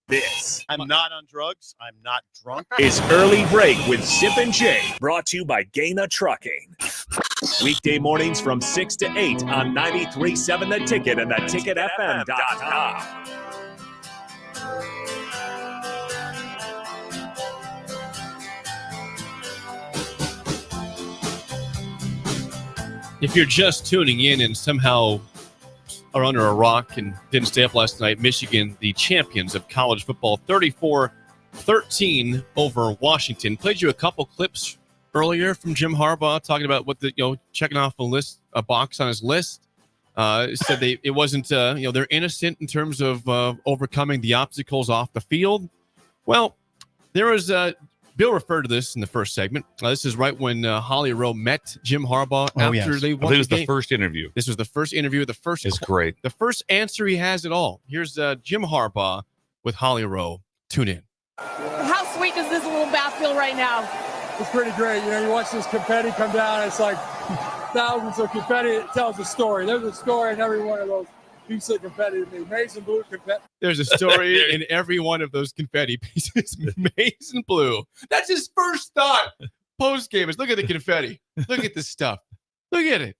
This I'm not on drugs. I'm not drunk. is Early Break with Sip and Jay, brought to you by Gaina Trucking. Weekday mornings from 6 to 8 on 93.7 The Ticket and theticketfm.com. If you're just tuning in and somehow are under a rock and didn't stay up last night, Michigan, the champions of college football, 34-13 over Washington. Played you a couple clips earlier from Jim Harbaugh talking about what checking off a box on his list. said it wasn't, they're innocent in terms of overcoming the obstacles off the field. Well, there was, Bill referred to this in the first segment. This is right when Holly Rowe met Jim Harbaugh after they won it was the the game. first interview. This was the first interview. It's great. The first answer he has at all. Here's Jim Harbaugh with Holly Rowe. Tune in. How sweet does this little bath feel right now? It's pretty great. You know, you watch this confetti come down. It's like thousands of confetti. It tells a story. There's a story in every one of those pieces of confetti to me. Maize and blue confetti. There's a story in every one of those confetti pieces. Maize and blue. That's his first thought post game. Is look at the confetti. Look at this stuff. Look at it.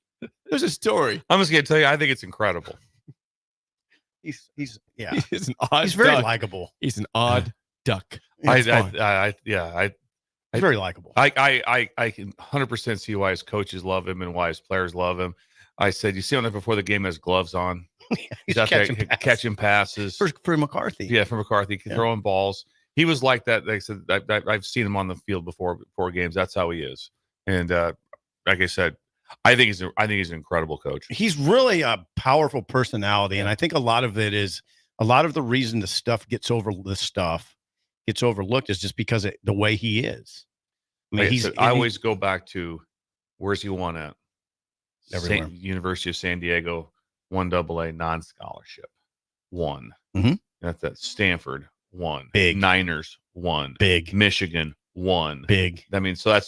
There's a story. I'm just gonna tell you, I think it's incredible. He's an odd. He's very duck. likable. He's an odd duck. He's very likable. I can 100% see why his coaches love him and why his players love him. I said, you see him before the game has gloves on. He's out there catching passes for McCarthy. Yeah, for McCarthy, throwing balls. He was like that. Like I said, I've seen him on the field before games. That's how he is. And like I said, I think he's an incredible coach. He's really a powerful personality, and I think a lot of it is a lot of the reason the stuff gets overlooked is just because of the way he is. I mean, I always go back to where's he won at? Everywhere. University of San Diego, 1AA non-scholarship, won. Mm-hmm. That's at Stanford, won. Big. Niners, won. Big. Michigan, won. Big. I mean, so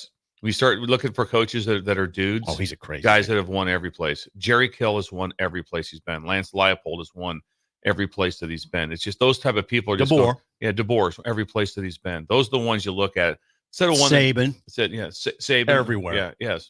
we start looking for coaches that are dudes. Oh, he's a crazy guys that have won every place. Jerry Kill has won every place he's been. Lance Leipold has won every place that he's been. It's just those type of people. DeBoer, every place that he's been. Those are the ones you look at. Instead of one Saban. Saban. Everywhere. Yeah, yes.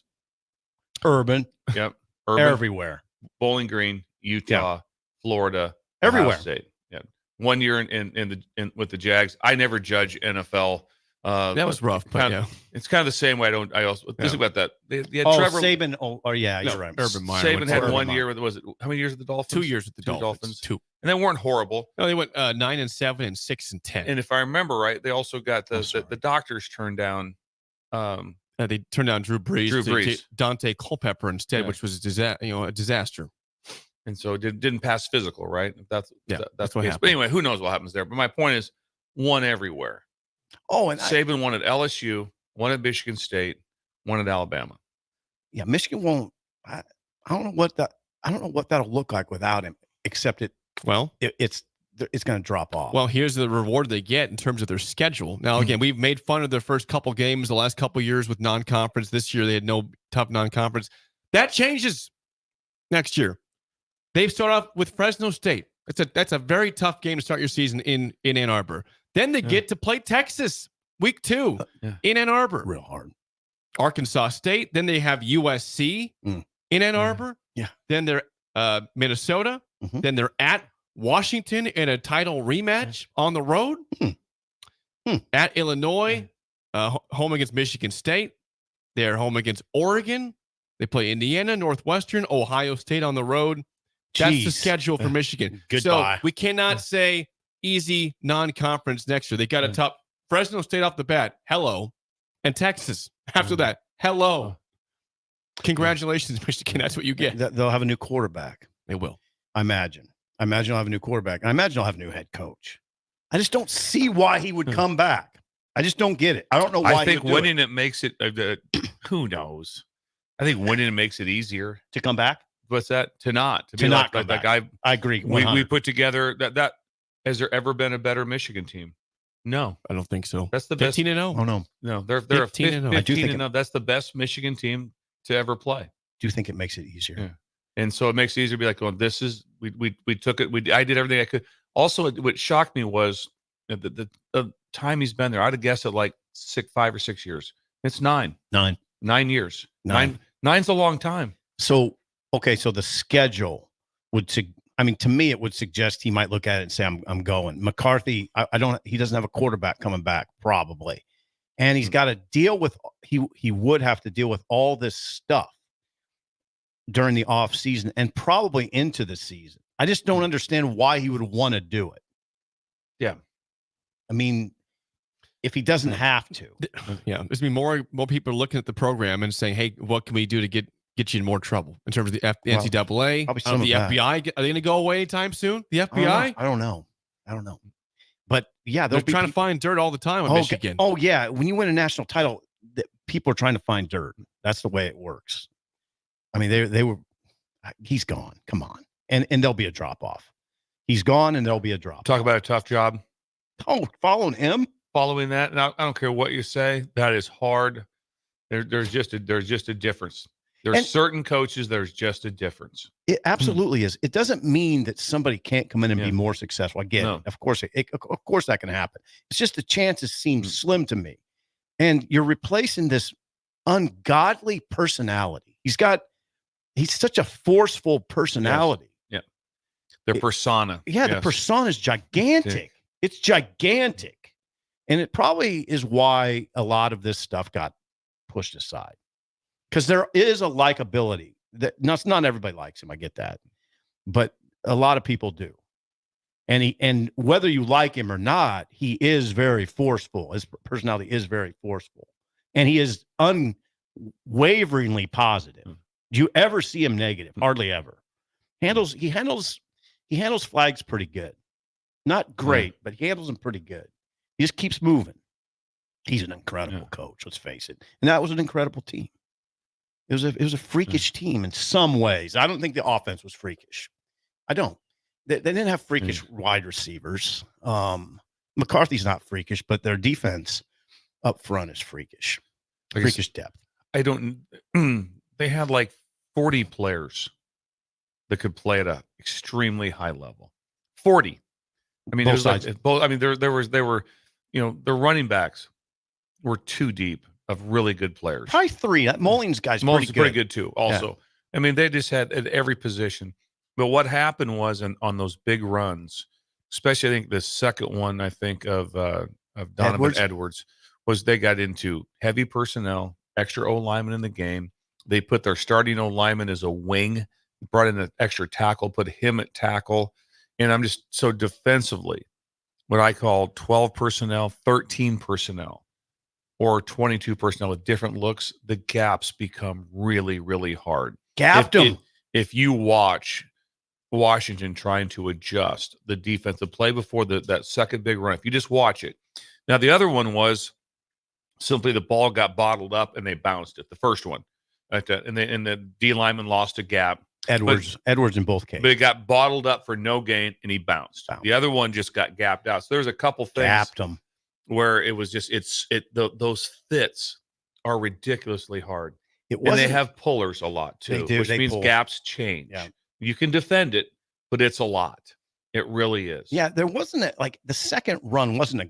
Urban. Yep. Urban. Everywhere. Bowling Green, Utah, Florida, everywhere. Ohio State. Yeah. 1 year in with the Jags. I never judge NFL. That was rough, but it's kind of the same way. I also think about that. They had Trevor Saban. You're right. Urban Meyer. Saban had 1 year with how many years with the Dolphins? 2 years with the Dolphins. Two. And they weren't horrible. No, they went 9-7 and 6-10. And if I remember right, they also got the doctors turned down. They turned down Drew Brees. Drew to Brees. take Dante Culpepper instead, which was a disaster. And so it didn't pass physical, right? That's what happened. But anyway, who knows what happens there? But my point is, won everywhere. Oh, and Saban won at LSU, won at Michigan State, won at Alabama. Yeah, Michigan won't. I don't know what that'll look like without him. Except it's going to drop off. Well, here's the reward they get in terms of their schedule. Now, again, we've made fun of their first couple games the last couple years with non-conference. This year, they had no tough non-conference. That changes next year. They start off with Fresno State. That's a very tough game to start your season in Ann Arbor. Then they get to play Texas week 2 in Ann Arbor. Real hard. Arkansas State. Then they have USC in Ann Arbor. Yeah. Then they're Minnesota. Mm-hmm. Then they're at Washington in a title rematch on the road. At Illinois, home against Michigan State. They're home against Oregon. They play Indiana, Northwestern, Ohio State on the road. That's the schedule for Michigan. Goodbye. So we cannot say easy non-conference next year. They got a top Fresno State off the bat. Hello. And Texas after that. Hello. Congratulations, Michigan. That's what you get. They'll have a new quarterback. They will. I imagine they'll have a new quarterback. And I imagine they'll have a new head coach. I just don't see why he would come back. I just don't get it. I don't know why. I think winning it makes it. Who knows? I think winning it makes it easier to come back. What's that? To not come back. I agree. We put together that. Has there ever been a better Michigan team? No, I don't think so. That's the best. 15-0. Oh no, they're 15-0. I do think 15-0. That's the best Michigan team to ever play. Do you think it makes it easier? Yeah. And so it makes it easier to be like, going, this is we took it. I did everything I could. Also, what shocked me was the time he's been there. I'd have guessed it like 5 or 6 years. It's 9 years. 9's a long time. So okay, so the schedule would to me, it would suggest he might look at it and say, I'm going. McCarthy, he doesn't have a quarterback coming back, probably. And he's got to deal with, he would have to deal with all this stuff during the off season and probably into the season. I just don't understand why he would want to do it. Yeah. I mean, if he doesn't have to. Yeah. There's going to be more people looking at the program and saying, hey, what can we do to get get you in more trouble in terms of the Well, NCAA. probably some The of that. FBI, are they going to go away anytime soon? The FBI? I don't know. But yeah, They're they'll be trying to find dirt all the time in Michigan. Oh yeah, when you win a national title, people are trying to find dirt. That's the way it works. I mean, they were. He's gone. Come on, and there'll be a drop off. He's gone, and there'll be a drop. Talk about a tough job. Oh, following him, following that. And I don't care what you say. That is hard. There's just a difference. There's certain coaches. There's just a difference. It absolutely is. It doesn't mean that somebody can't come in and be more successful. I get it. Of course, of course that can happen. It's just the chances seem slim to me. And you're replacing this ungodly personality. He's such a forceful personality. Yes. Yeah. The persona. The persona is gigantic. It's gigantic. And it probably is why a lot of this stuff got pushed aside. Because there is a likability that not everybody likes him. I get that, but a lot of people do. And whether you like him or not, he is very forceful. His personality is very forceful, and he is unwaveringly positive. Do you ever see him negative? Hardly ever. He handles flags pretty good. Not great, but he handles them pretty good. He just keeps moving. He's an incredible coach. Let's face it. And that was an incredible team. It was a freakish team in some ways. I don't think the offense was freakish. I don't. They didn't have freakish wide receivers. McCarthy's not freakish, but their defense up front is freakish. Freakish depth. I don't. They had like 40 players that could play at an extremely high level. 40. I mean, Both it was sides. like both. I mean, they were, the running backs were too deep of really good players. Probably three. That Mullins guy's pretty good too. Also, I mean, they just had at every position. But what happened was on those big runs, especially I think the second one of Donovan Edwards was they got into heavy personnel, extra O lineman in the game. They put their starting O lineman as a wing, brought in an extra tackle, put him at tackle, and I'm just so defensively, what I call 12 personnel, 13 personnel, or 22 personnel with different looks. The gaps become really, really hard. Gapped them. If you watch Washington trying to adjust the defensive play before that second big run, if you just watch it. Now, the other one was simply the ball got bottled up and they bounced it. The first one, and the D lineman lost a gap. Edwards in both cases. But it got bottled up for no gain and he bounced. The other one just got gapped out. So there's a couple things gapped them where it was just those fits are ridiculously hard. And they have pullers a lot too, which means gaps change. Yeah. You can defend it, but it's a lot. It really is. Yeah, there wasn't like the second run wasn't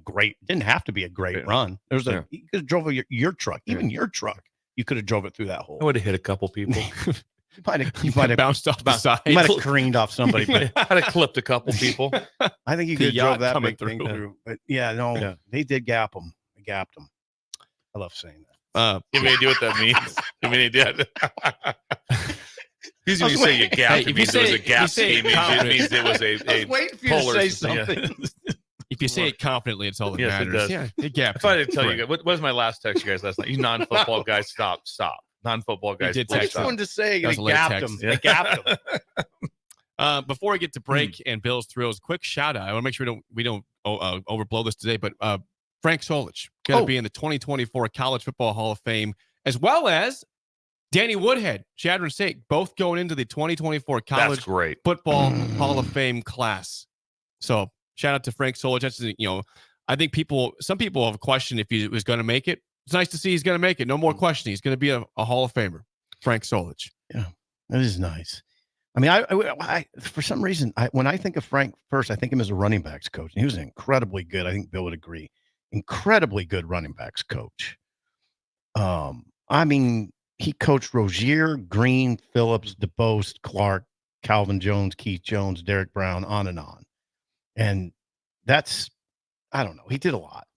didn't have to be a great run. There was you could have drove your truck, even your truck. You could have drove it through that hole. I would have hit a couple people. You might have bounced off the side. You might have careened off somebody. But I'd have clipped a couple people. I think you could have drove that big thing through. But they did gap them. They gapped them. I love saying that. You have any idea what that means? I mean, he did. Usually when you say you gapped, it means it was a gap scheme. It means it was a waiting for you to say something. Yeah. If you say it confidently, it's all that matters. It does. Yeah, it gapped. If I did tell you guys, what was my last text you guys last night? You non-football guys, stop. Non-football guys. I just wanted to say they gapped them. They gapped them. Before I get to break and Bill's thrills, quick shout out. I want to make sure we don't overblow this today, but Frank Solich going to be in the 2024 College Football Hall of Fame, as well as Danny Woodhead, Chadron State, both going into the 2024 College Football Hall of Fame class. So shout out to Frank Solich. That's, I think some people have questioned if he was going to make it. It's nice to see he's going to make it. No more questioning. He's going to be a Hall of Famer, Frank Solich. Yeah, that is nice. I mean, I for some reason, when I think of Frank first, I think of him as a running backs coach. And he was incredibly good. I think Bill would agree. Incredibly good running backs coach. I mean, he coached Rozier, Green, Phillips, DeBost, Clark, Calvin Jones, Keith Jones, Derek Brown, on and on. And that's, I don't know. He did a lot.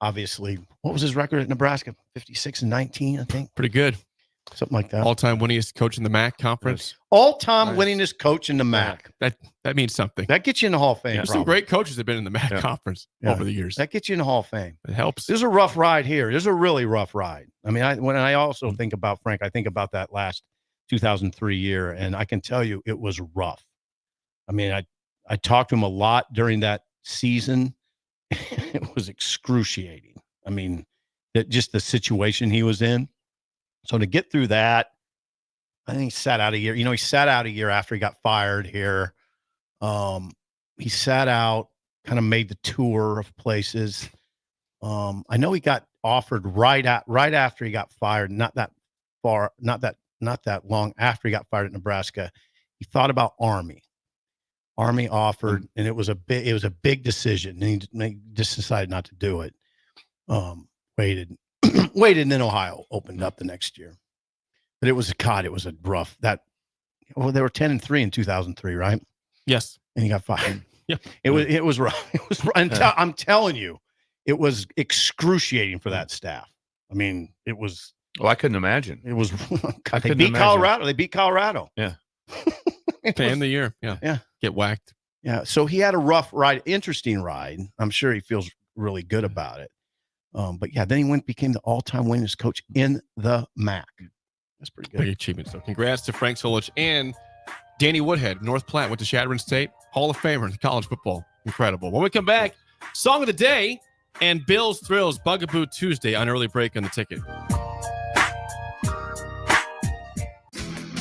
Obviously, what was his record at Nebraska? 56-19, I think. Pretty good. something like that. All-time winningest coach in the MAC conference. All-time winningest coach in the MAC. That means something. That gets you in the Hall of Fame. There's some great coaches that have been in the MAC conference over the years. That gets you in the Hall of Fame. It helps. This is a rough ride here. This is a really rough ride. I mean, when I also think about Frank, I think about that last 2003 year, and I can tell you it was rough. I mean, I talked to him a lot during that season. It was excruciating. I mean, that just the situation he was in. So to get through that, I think he sat out a year. He sat out a year after he got fired here. He sat out, kind of made the tour of places. I know he got offered right after he got fired, not that long after he got fired at Nebraska. He thought about Army. Army offered, and it was a big decision, and he just decided not to do it. Waited, and then Ohio opened up the next year. But it was a rough they were 10-3 in 2003, right? Yes. And he got fired. Yeah. It was rough. It was rough. I'm telling you, it was excrucianating for that staff. I mean, it was. Well, I couldn't imagine. It was. God, they beat Colorado. They beat Colorado. Yeah. Fan of the year. Yeah. Yeah. Get whacked. Yeah. So he had a rough ride, interesting ride. I'm sure he feels really good about it. But yeah, then he became the all-time winningest coach in the MAC. That's pretty good. Big achievement. So congrats to Frank Solich and Danny Woodhead. North Platte went to Shadron State. Hall of Famer in college football. Incredible. When we come back, song of the day and Bill's Thrills Bugaboo Tuesday on Early Break on the Ticket.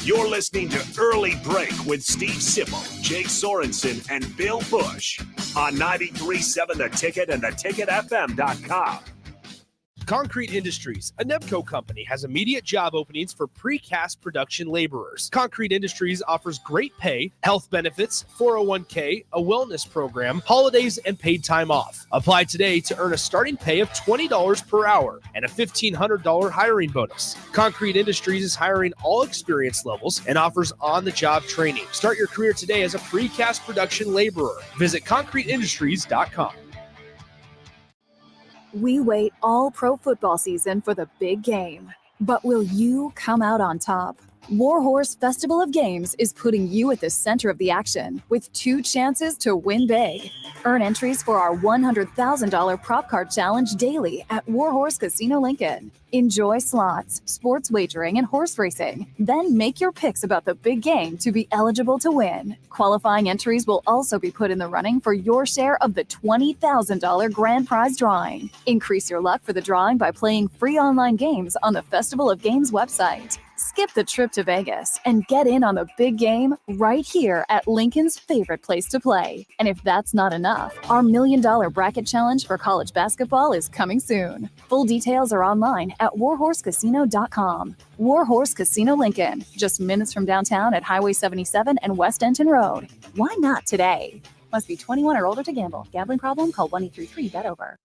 You're listening to Early Break with Steve Sipple, Jake Sorensen, and Bill Busch on 93.7 The Ticket and theticketfm.com. Concrete Industries, a Nebco company, has immediate job openings for precast production laborers. Concrete Industries offers great pay, health benefits, 401k, a wellness program, holidays, and paid time off. Apply today to earn a starting pay of $20 per hour and a $1,500 hiring bonus. Concrete Industries is hiring all experience levels and offers on-the-job training. Start your career today as a precast production laborer. Visit concreteindustries.com. We wait all pro football season for the big game. But will you come out on top? Warhorse Festival of Games is putting you at the center of the action with 2 chances to win big. Earn entries for our $100,000 prop card challenge daily at Warhorse Casino Lincoln. Enjoy slots, sports wagering, and horse racing. Then make your picks about the big game to be eligible to win. Qualifying entries will also be put in the running for your share of the $20,000 grand prize drawing. Increase your luck for the drawing by playing free online games on the Festival of Games website. Skip the trip to Vegas and get in on the big game right here at Lincoln's favorite place to play. And if that's not enough, our $1 Million Bracket Challenge for college basketball is coming soon. Full details are online at warhorsecasino.com. Warhorse Casino Lincoln, just minutes from downtown at Highway 77 and West Denton Road. Why not today? Must be 21 or older to gamble. Gambling problem? Call 1-833-BET-OVER.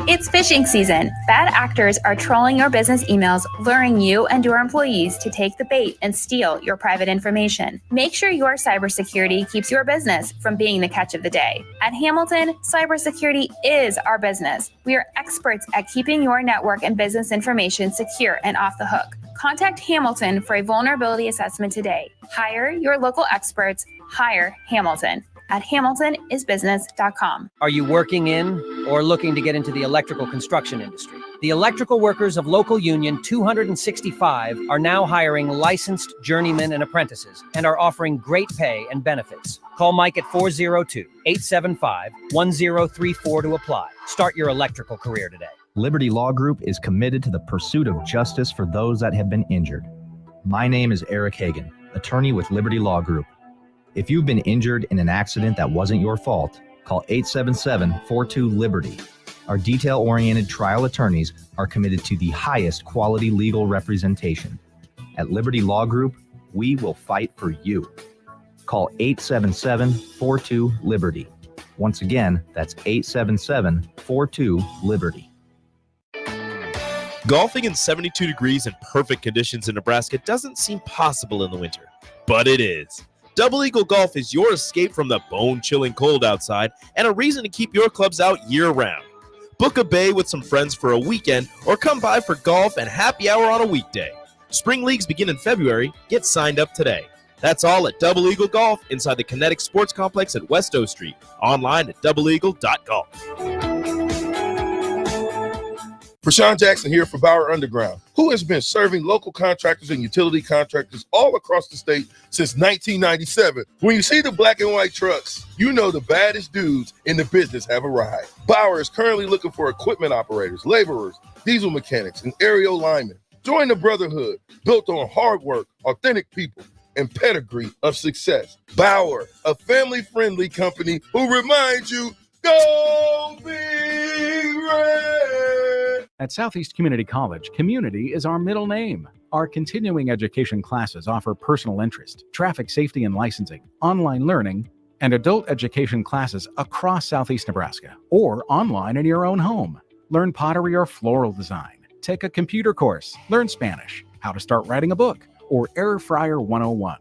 It's phishing season. Bad actors are trolling your business emails, luring you and your employees to take the bait and steal your private information. Make sure your cybersecurity keeps your business from being the catch of the day. At Hamilton, cybersecurity is our business. We are experts at keeping your network and business information secure and off the hook. Contact Hamilton for a vulnerability assessment today. Hire your local experts. Hire Hamilton at hamiltonisbusiness.com. Are you working in or looking to get into the electrical construction industry? The electrical workers of Local Union 265 are now hiring licensed journeymen and apprentices and are offering great pay and benefits. Call Mike at 402-875-1034 to apply. Start your electrical career today. Liberty Law Group is committed to the pursuit of justice for those that have been injured. My name is Eric Hagan, attorney with Liberty Law Group. If you've been injured in an accident that wasn't your fault, call 877-42-LIBERTY. Our detail-oriented trial attorneys are committed to the highest quality legal representation. At Liberty Law Group, we will fight for you. Call 877-42-LIBERTY. Once again, that's 877-42-LIBERTY. Golfing in 72 degrees and perfect conditions in Nebraska doesn't seem possible in the winter, but it is. Double Eagle Golf is your escape from the bone-chilling cold outside and a reason to keep your clubs out year-round. Book a bay with some friends for a weekend, or come by for golf and happy hour on a weekday. Spring leagues begin in February. Get signed up today. That's all at Double Eagle Golf inside the Kinetic Sports Complex at West O Street. Online at doubleeagle.golf. Rashawn Jackson here for Bauer Underground, who has been serving local contractors and utility contractors all across the state since 1997. When you see the black and white trucks, you know the baddest dudes in the business have arrived. Bauer is currently looking for equipment operators, laborers, diesel mechanics, and aerial linemen. Join the brotherhood built on hard work, authentic people, and pedigree of success. Bauer, a family-friendly company who reminds you, go Big Red! At Southeast Community College, community is our middle name. Our continuing education classes offer personal interest, traffic safety and licensing, online learning, and adult education classes across Southeast Nebraska, or online in your own home. Learn pottery or floral design, take a computer course, learn Spanish, how to start writing a book, or Air Fryer 101.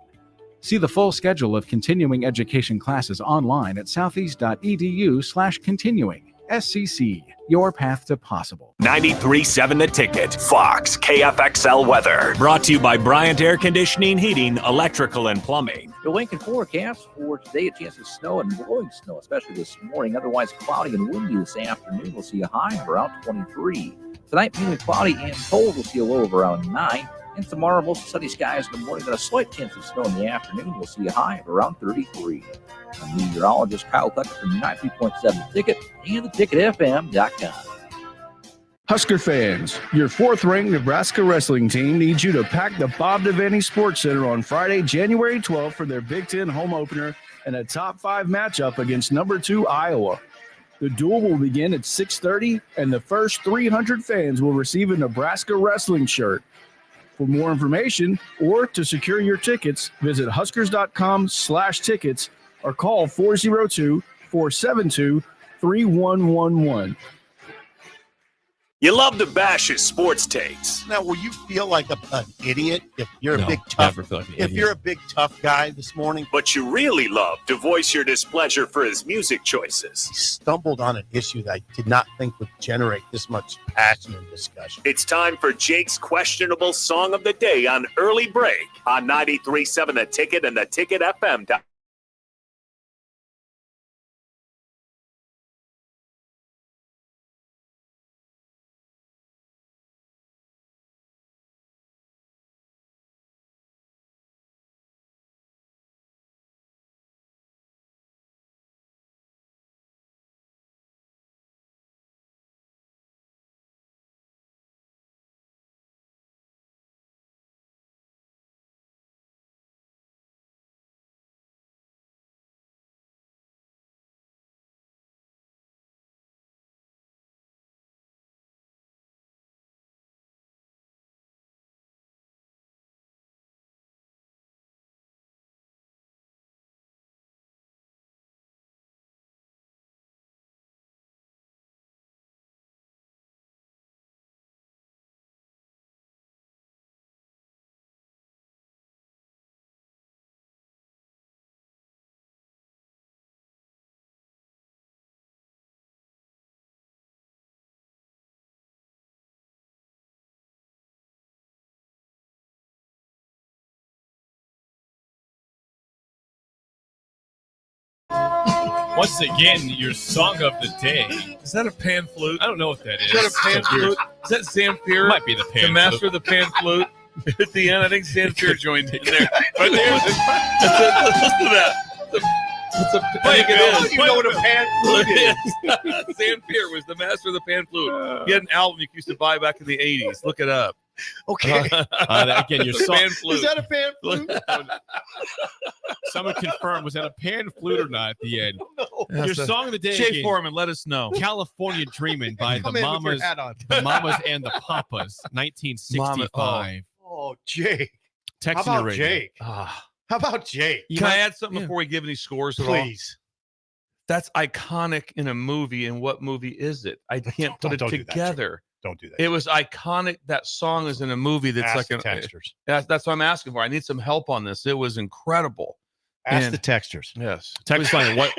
See the full schedule of continuing education classes online at southeast.edu/continuing. SCC, your path to possible. 93.7 The Ticket, Fox, KFXL weather. Brought to you by Bryant Air Conditioning, Heating, Electrical, and Plumbing. The Lincoln forecast for today, a chance of snow and blowing snow, especially this morning. Otherwise cloudy and windy this afternoon. We'll see a high of around 23. Tonight, mainly cloudy and cold. We'll see a low of around 9. And tomorrow, mostly sunny skies in the morning, then a slight chance of snow in the afternoon. We'll see a high of around 33. I'm meteorologist Kyle Tucker from 93.7 The Ticket and theticketfm.com. Husker fans, your fourth-ranked Nebraska wrestling team needs you to pack the Bob Devaney Sports Center on Friday, January 12th for their Big Ten home opener and a top 5 matchup against number 2 Iowa. The duel will begin at 6:30, and the first 300 fans will receive a Nebraska wrestling shirt. For more information or to secure your tickets, visit huskers.com/tickets or call 402-472-3111. You love to bash his sports takes. Now, will you feel like an idiot if you're a big tough? If you're a big tough guy this morning, But you really love to voice your displeasure for his music choices. stumbled on an issue that I did not think would generate this much passion and discussion. It's time for Jake's questionable song of the day on Early Break on 93.7 The Ticket and theticketfm.com. Once again, your song of the day. Is that a pan flute? I don't know what that is. Is that a pan flute? Is that Zamfir? Might be the pan The master flute. of the pan flute. At the end, I think Zamfir joined in there. Right there. Listen to that. I think it is. You know what a pan flute is. Zamfir was the master of the pan flute. He had an album you used to buy back in the 80s. Look it up. Okay. Again, your song. Pan flute. Is that a pan flute? Someone confirm, was that a pan flute or not at the end? No. Your song of the day. Jay again, Foreman, let us know. California Dreamin' by the Come in with your Mamas, hat on. the Mamas and the Papas, 1965. Oh, Jake. Text How in about the radio. Jake? How about Jake? Can I add something before we give any scores at all? Please. That's iconic in a movie. And what movie is it? I can't put it Don't do that, together. Don't do that. It was iconic. That song is in a movie that's Ask like the texters. That's what I'm asking for. I need some help on this. It was incredible. Ask the texters. Yes. Text line. What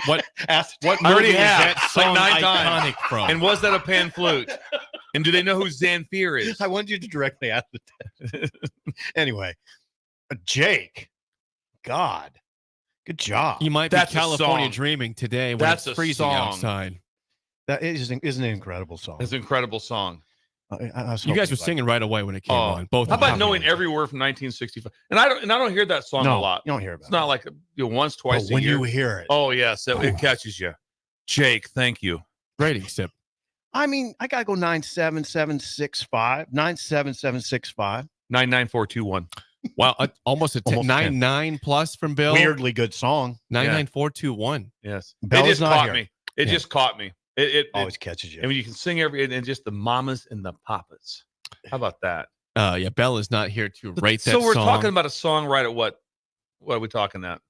Ask what I already movie is have that song like 9 iconic times. from? And was that a pan flute? And do they know who Zanfir is? I want you to directly ask the texters. Anyway, Jake, God, good job. You might That's be a California song. dreaming today when That's it's a freezing song. outside. That isn't an incredible song. It's an incredible song. I was You guys hoping were singing right away when it came on. Both. How of them. about knowing every word from 1965? And I don't hear that song a No, lot. you don't hear about It's not like once, twice But a when year. you hear it. Oh yes, it catches you. Jake, thank you. Rating sip. I mean, I gotta go 97765. 97765. 99421. Wow, almost a 10. Almost 10. 9 plus from Bill. Weirdly good song. 99421. Yes. Bella's it just not caught here. me. It Yeah. just caught me. It Always catches you. I mean, you can sing and just the mamas and the papas. How about that? Yeah, Bella's not here to rate that So we're song. talking about a song right at what are we talking at?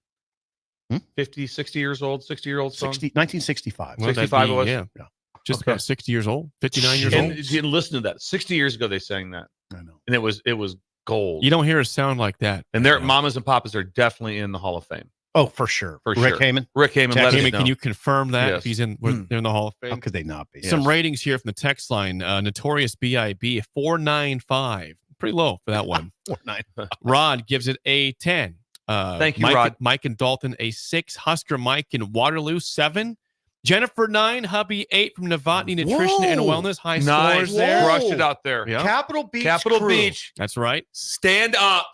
Hmm? 50, 60 years old, 60-year-old song? 1965. Well, that'd 65 be, it was? yeah. Yeah. Just Okay. about 60 years old, 59 years And old. you listen to that. 60 years ago they sang that. I know. And it was gold. You don't hear a sound like that. And their mamas and papas are definitely in the Hall of Fame. Oh, for sure. For Rick sure. Heyman. Rick Heyman, let us Heyman, know. can you confirm that Yes. if he's in they're in the Hall of Fame? How could they not be? Some ratings here from the text line. Notorious B.I.B. 495. Pretty low for that one. 495. Rod gives it a 10. Thank you, Mike, Rod. Mike and Dalton a 6. Husker Mike in Waterloo 7. Jennifer 9. Hubby 8 from Novotny Nutrition and Whoa. Wellness. High Nice. scores there. Crushed it out there. Yeah. Capitol Beach. Capitol crew. Beach. That's right. Stand up.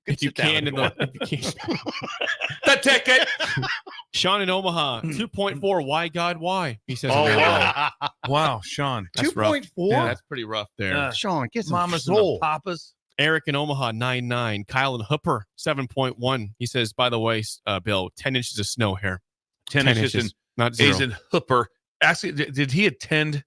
If you sit down can, and if you can. The ticket. Sean in Omaha 2.4. Why God? Why? He says. Oh, in there. wow. Wow, Sean. That's rough. 2.4? Yeah, that's pretty rough there. Sean, get some Mamas and soul. the papas. Eric in Omaha 9.9. Kyle and Hooper 7.1. He says, by the way, Bill, 10 inches of snow here. 10 inches in not 0. He's in Hooper. Actually, did he attend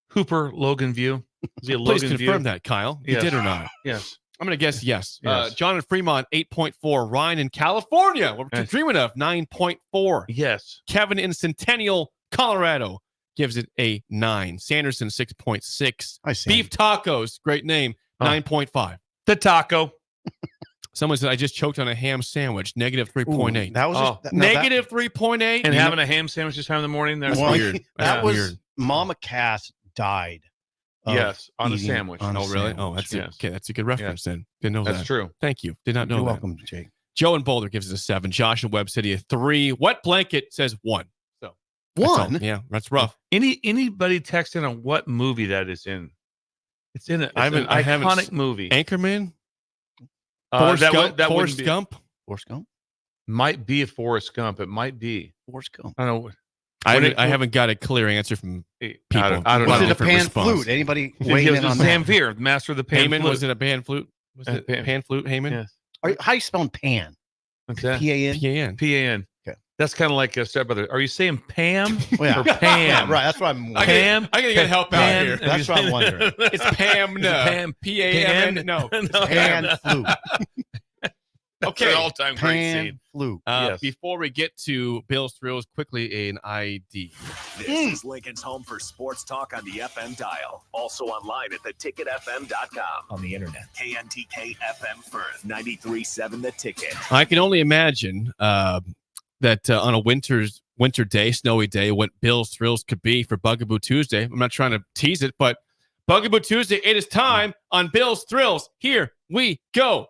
Hooper Logan View? Was he a Please Logan confirm View? that, Kyle. You Yes. did or not? Yes. I'm going to guess yes. Yes. John in Fremont 8.4. Ryan in California, what we're Yes. dreaming of, 9.4. Yes. Kevin in Centennial, Colorado gives it a 9. Sanderson 6.6. I see. Beef Tacos, great name, 9.5. The taco. Someone said I just choked on a ham sandwich, negative 3.8. That was Oh. Negative 3.8. And having a ham sandwich this time in the morning. That's Well, weird. That Yeah. was weird. Mama Cass died. of Yes, on a eating sandwich. on a Oh, really? sandwich. Oh, that's Yes. okay. That's a good reference then. Didn't know That's that. true. Thank you. Did not know You're that. welcome, Jake. Joe in Boulder gives it a 7. Josh in Webb City a 3. Wet Blanket says 1. So that's all. One? Yeah, that's rough. Anybody text in on what movie that is in? It's in an I haven't iconic movie. Anchorman? Forrest Forrest Gump. Gump? Forrest be, Gump? Forrest Gump? might be a Forrest Gump. It might be. Forrest Gump. I don't know. I haven't got a clear answer from people. I don't A lot know. of Was it a different pan response. flute? Anybody It weighing was in on that? Zamfir, the master of the pan Heyman, flute. was it a pan flute? Was it pan flute, Heyman? Yes. How you spelling pan? What's that? P-A-N? P-A-N. P-A-N. Okay. That's kind of like a stepbrother. Are you saying Pam Yeah. or Pam? Right, that's what I'm I wondering. gotta- I gotta get help out Pan- here. That's what I'm wondering. It's Pam. No. Pam. P-A-M-N. No. Pan flute. That's Okay. an all-time great Pan scene. flute. Yes. Before we get to Bill's Thrills, quickly an ID. This is Lincoln's home for sports talk on the FM dial. Also online at theticketfm.com. On the internet. KNTK FM Firth, 93.7 The Ticket. I can only imagine that on a winter day, snowy day, what Bill's Thrills could be for Bugaboo Tuesday. I'm not trying to tease it, but Bugaboo Tuesday, it is time on Bill's Thrills. Here we go.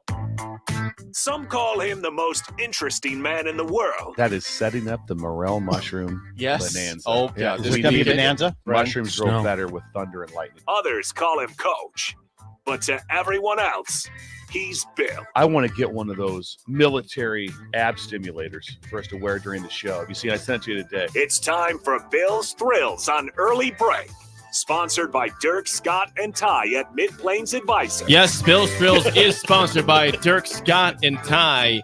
Some call him the most interesting man in the world. That is setting up the morel mushroom bonanza. Oh, yeah. God. We Is it gonna be need it. bonanza? Mushrooms grow Snow. better with thunder and lightning. Others call him Coach. But to everyone else, he's Bill. I want to get one of those military ab stimulators for us to wear during the show. Have you seen? I sent it to you today. It's time for Bill's Thrills on Early Break. Sponsored by Dirk, Scott, and Ty at Mid-Plains Advisors. Yes, Bill's Thrills is sponsored by Dirk, Scott, and Ty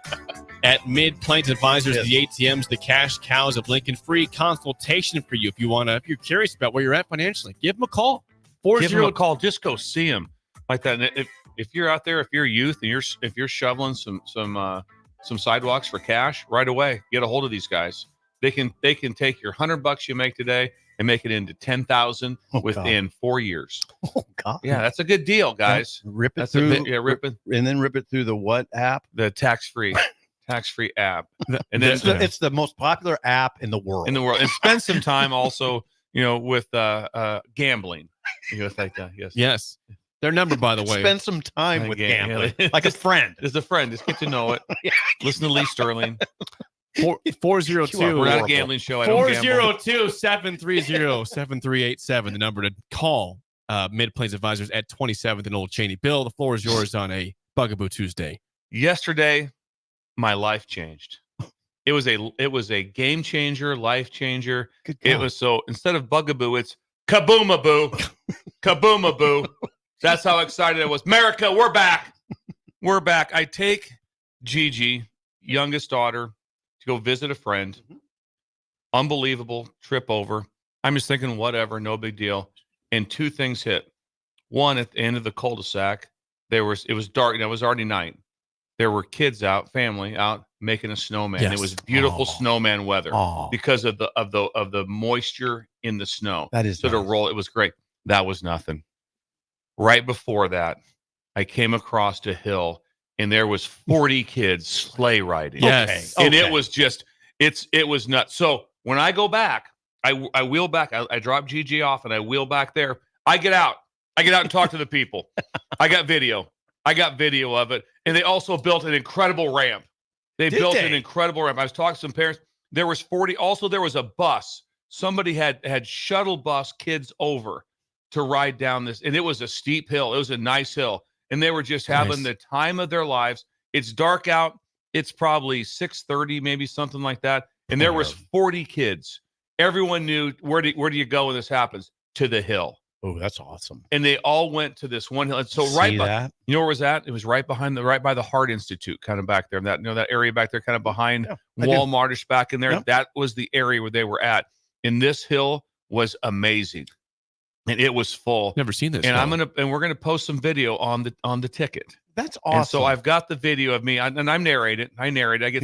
at Mid-Plains Advisors, the ATMs, the cash cows of Lincoln. Free consultation for you if you're curious about where you're at financially. Give them a call. Give him a call. Just go see him like that. And if you're out there, if you're youth and if you're shoveling some sidewalks for cash, right away, get a hold of these guys. They can take your $100 you make today and make it into 10,000 within 4 years. Oh God! Yeah, that's a good deal, guys. Rip it That's through. rip it, and then rip it through the what app? the tax free. tax-free app. And then it's the most popular app in the world. And spend some time also, with gambling. Yes. Yes. Their number, by the way. Spend some time with gambling. Like a friend. As a friend. Just get to know it. Listen to Lee Sterling. 402. We're not a gambling show. I don't gamble. 402-730-7387. The number to call Mid-Plains Advisors at 27th and Old Cheney. Bill, the floor is yours on a Bugaboo Tuesday. Yesterday, my life changed. It was a game changer, life changer. It was so instead of Bugaboo, it's kaboomaboo. Kaboomaboo. That's how excited I was. America, we're back. We're back. I take Gigi, youngest daughter, to go visit a friend. Unbelievable trip over. I'm just thinking, whatever, no big deal. And two things hit. One, at the end of the cul-de-sac, it was dark and it was already night. There were kids out, family out making a snowman. Yes. It was beautiful snowman weather because of the moisture in the snow. That is so to roll. It was great. That was nothing. Right before that, I came across a hill and there was 40 kids sleigh riding. Yes. Okay. And it was just it was nuts. So when I go back, I wheel back. I drop Gigi off and I wheel back there. I get out and talk to the people. I got video of it. And they also built an incredible ramp. They built an incredible ramp. I was talking to some parents. There was 40. Also, there was a bus. Somebody had shuttle bus kids over to ride down this. And it was a steep hill. It was a nice hill. And they were just having the time of their lives. It's dark out. It's probably 6:30, maybe something like that. And there was 40 kids. Everyone knew where do you go when this happens? To the hill. Oh, that's awesome. And they all went to this one hill. And so you know where was that? It was right by the Heart Institute, kind of back there. That that area back there, kind of behind Walmartish back in there. Yep. That was the area where they were at. And this hill was amazing. And it was full. Never seen this. And we're gonna post some video on the ticket. That's awesome. And so I've got the video of me, and I'm narrating. I get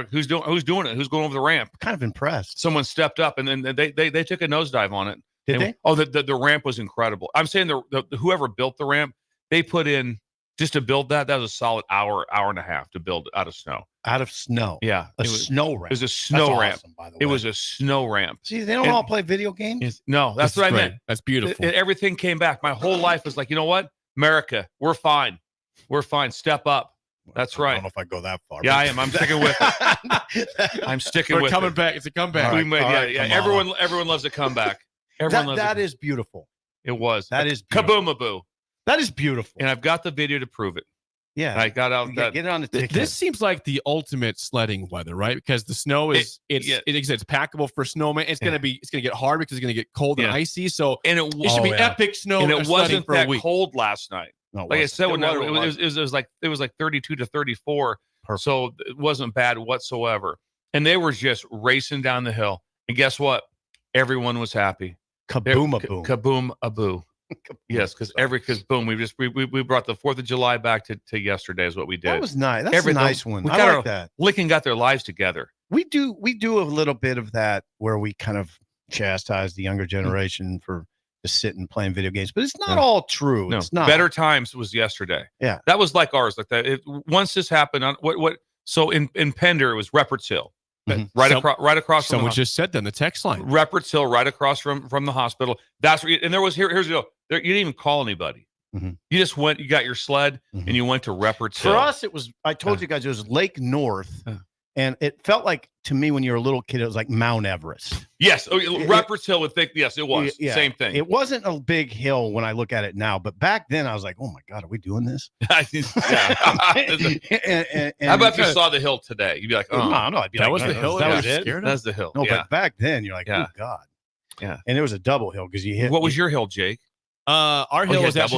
who's doing it? Who's going over the ramp? I'm kind of impressed. Someone stepped up, and then they took a nosedive on it. Did they? Oh, the ramp was incredible. I'm saying the whoever built the ramp, they put in just to build that was a solid hour and a half to build out of snow. Out of snow. Yeah, a snow ramp. It was a snow ramp. Awesome, by the way. It was a snow ramp. See, they don't all play video games. No, that's what I meant. That's beautiful. Everything came back. My whole life was like, you know what, America, we're fine. We're fine. Step up. That's right. I don't know if I go that far. Yeah, I am. I'm sticking with it. I'm sticking with it. We're coming back. It's a comeback. Everyone loves a comeback. That is beautiful. It was. That is beautiful. Kaboomaboo. That is beautiful. And I've got the video to prove it. Yeah. And I got out get it on the ticket. This seems like the ultimate sledding weather, right? Because the snow is it's packable for snowmen. It's gonna get hard because it's gonna get cold and icy. So it should be epic snow. And it wasn't for that a week. cold last night. No, like I said, it was like 32 to 34. Perfect. So it wasn't bad whatsoever. And they were just racing down the hill. And guess what? Everyone was happy. Kaboom-a-boom. Kaboom-a-boo. Yes, because boom, we brought the 4th of July back to yesterday is what we did. That was nice. That's a nice one. I like that. Lincoln got their lives together. We do a little bit of that where we kind of chastise the younger generation for just sitting playing video games, but it's not all true. No, it's not. Better Times was yesterday. Yeah, that was like ours. Like that. Once this happened on what? So in Pender, it was Repparts Hill. Right across. Someone just said that in the text line. Repparts Hill, right across from the hospital. That's where and there was here's the deal. You didn't even call anybody. You just went. You got your sled and you went to Repparts Hill. For us, it was. I told you guys it was Lake North, and it felt like to me when you were a little kid, it was like Mount Everest. Yes, Repparts Hill would think. Yes, it was. Yeah. Same thing. It wasn't a big hill when I look at it now, but back then I was like, oh my god, are we doing this? How about if you saw the hill today? You'd be like, oh no, I'd be that like, was the hill. That was it. That's the hill. No, but back then you're like, oh god. Yeah, and it was a double hill because you hit. What was your hill, Jake? Our hill was at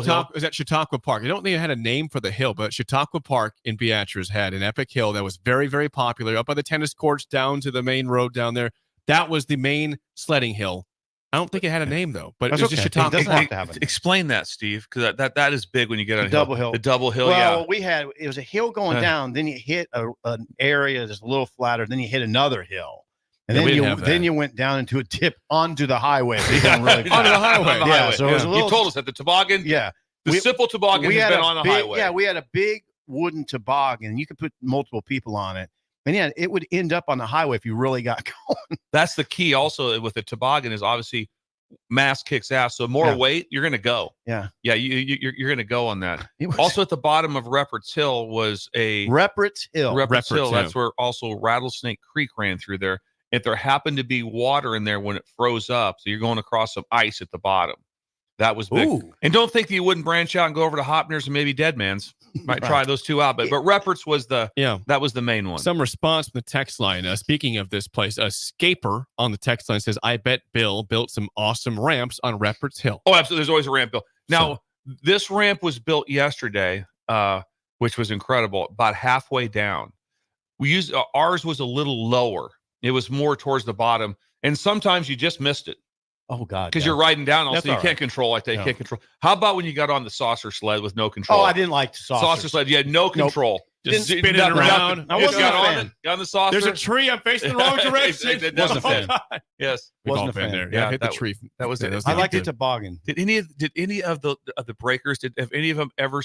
Chautauqua Park. I don't think it had a name for the hill, but Chautauqua Park in Beatrice had an epic hill that was very, very popular up by the tennis courts down to the main road down there. That was the main sledding hill. I don't think it had a name though, but it was just Chautauqua Park. Explain that, Steve, because that is big when you get on the double hill. The double hill. Well, it was a hill going down, then you hit an area that's a little flatter, then you hit another hill. And then you went down into a dip onto the highway. So really onto the highway. Yeah. So it was a little. You told us that the toboggan. Yeah. The simple toboggan has been on the highway. Yeah, we had a big wooden toboggan. You could put multiple people on it, And yeah, it would end up on the highway if you really got going. That's the key also with the toboggan is obviously mass kicks ass. So more weight, you're going to go. Yeah. Yeah. You're going to go on that. Also at the bottom of Reppert's Hill was a Reppert's Hill. Reppert's Hill. That's where also Rattlesnake Creek ran through there. If there happened to be water in there when it froze up, so you're going across some ice at the bottom. That was big. Ooh. And don't think that you wouldn't branch out and go over to Hopner's and maybe Deadman's. Might try those two out, but Reppert's was that was the main one. Some response from the text line. Speaking of this place, a Scaper on the text line says, "I bet Bill built some awesome ramps on Reppert's Hill." Oh, absolutely. There's always a ramp built. Now, this ramp was built yesterday, which was incredible. About halfway down, we used ours was a little lower. It was more towards the bottom, and sometimes you just missed it. Oh God! Because you're riding down, also you can't control like that. You can't control. How about when you got on the saucer sled with no control? Oh, I didn't like the saucer sled. You had no control. Just spin it around. I wasn't got on it. Got on the saucer. There's a tree. I'm facing the wrong direction. Wasn't a fan. Yes, wasn't a fan there. Yeah, hit the tree. That was it. I liked the toboggan. Did any of the breakers? Have any of them ever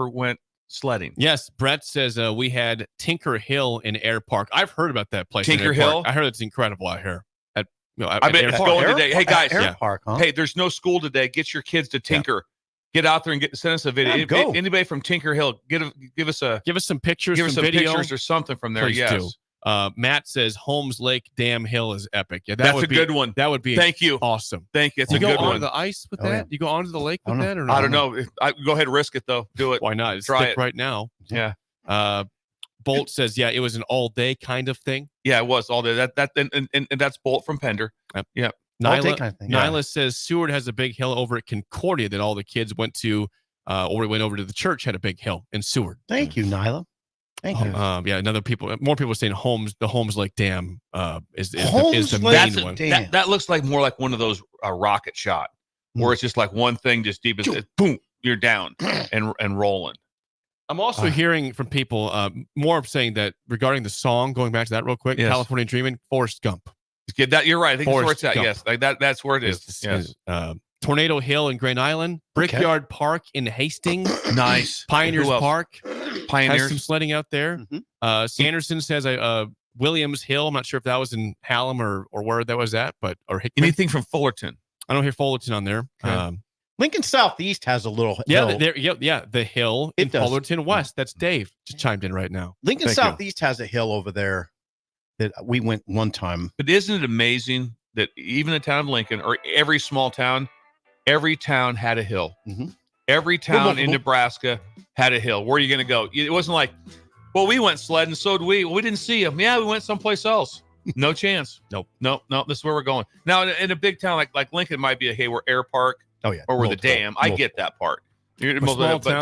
went sledding? Yes, Brett says we had Tinker Hill in Air Park. I've heard about that place. Tinker Hill. I heard it's incredible out here. I bet it's going today. Hey guys, Park, huh? Hey, there's no school today. Get your kids to Tinker. Get out there and send us a video. Anybody from Tinker Hill, give us some pictures, give us some video. pictures or something from there. Please yes. do. Matt says Holmes Lake Dam Hill is epic. Yeah, that's a good one. That would be awesome. Thank you. It's you a go good onto one. the ice with that? You go onto the lake with that, or not? I don't know. Go ahead, risk it though. Do it. Why not? Try it right now. Yeah. Bolt says, yeah, it was an all day kind of thing. Yeah, it was all day. And that's Bolt from Pender. Yep. Nyla says Seward has a big hill over at Concordia that all the kids went to, or we went over to the church, had a big hill in Seward. Thank you, Nyla. Thank you. Yeah, more people saying the Holmes Lake Dam is the main one. That looks like more like one of those rocket shot, where it's just like one thing just deep as boom, you're down and rolling. I'm also hearing from people more saying that regarding the song, going back to that real quick, California Dreamin', Forrest Gump. You're right. I think Forrest that's where it's at. Yes, like that's where it is. Yes. Tornado Hill in Grand Island, Brickyard Park in Hastings, nice. Pioneers Park, Pioneers, has some sledding out there. Sanderson says Williams Hill. I'm not sure if that was in Hallam or where that was at, or Hickman. Anything from Fullerton? I don't hear Fullerton on there. Okay. Lincoln Southeast has a little hill. Hill. The hill in Fullerton West. That's Dave just chimed in right now. Lincoln Southeast has a hill over there that we went one time. But isn't it amazing that even the town of Lincoln, or every small town, every town had a hill. Mm-hmm. Every town in Nebraska had a hill. Where are you going to go? It wasn't like, well, we went sledding, so did we. Well, we didn't see them. Yeah, we went someplace else. No chance. Nope. This is where we're going. Now, in a big town like Lincoln, might be we're Air Park. Oh yeah, or we're the dam. I get that part. But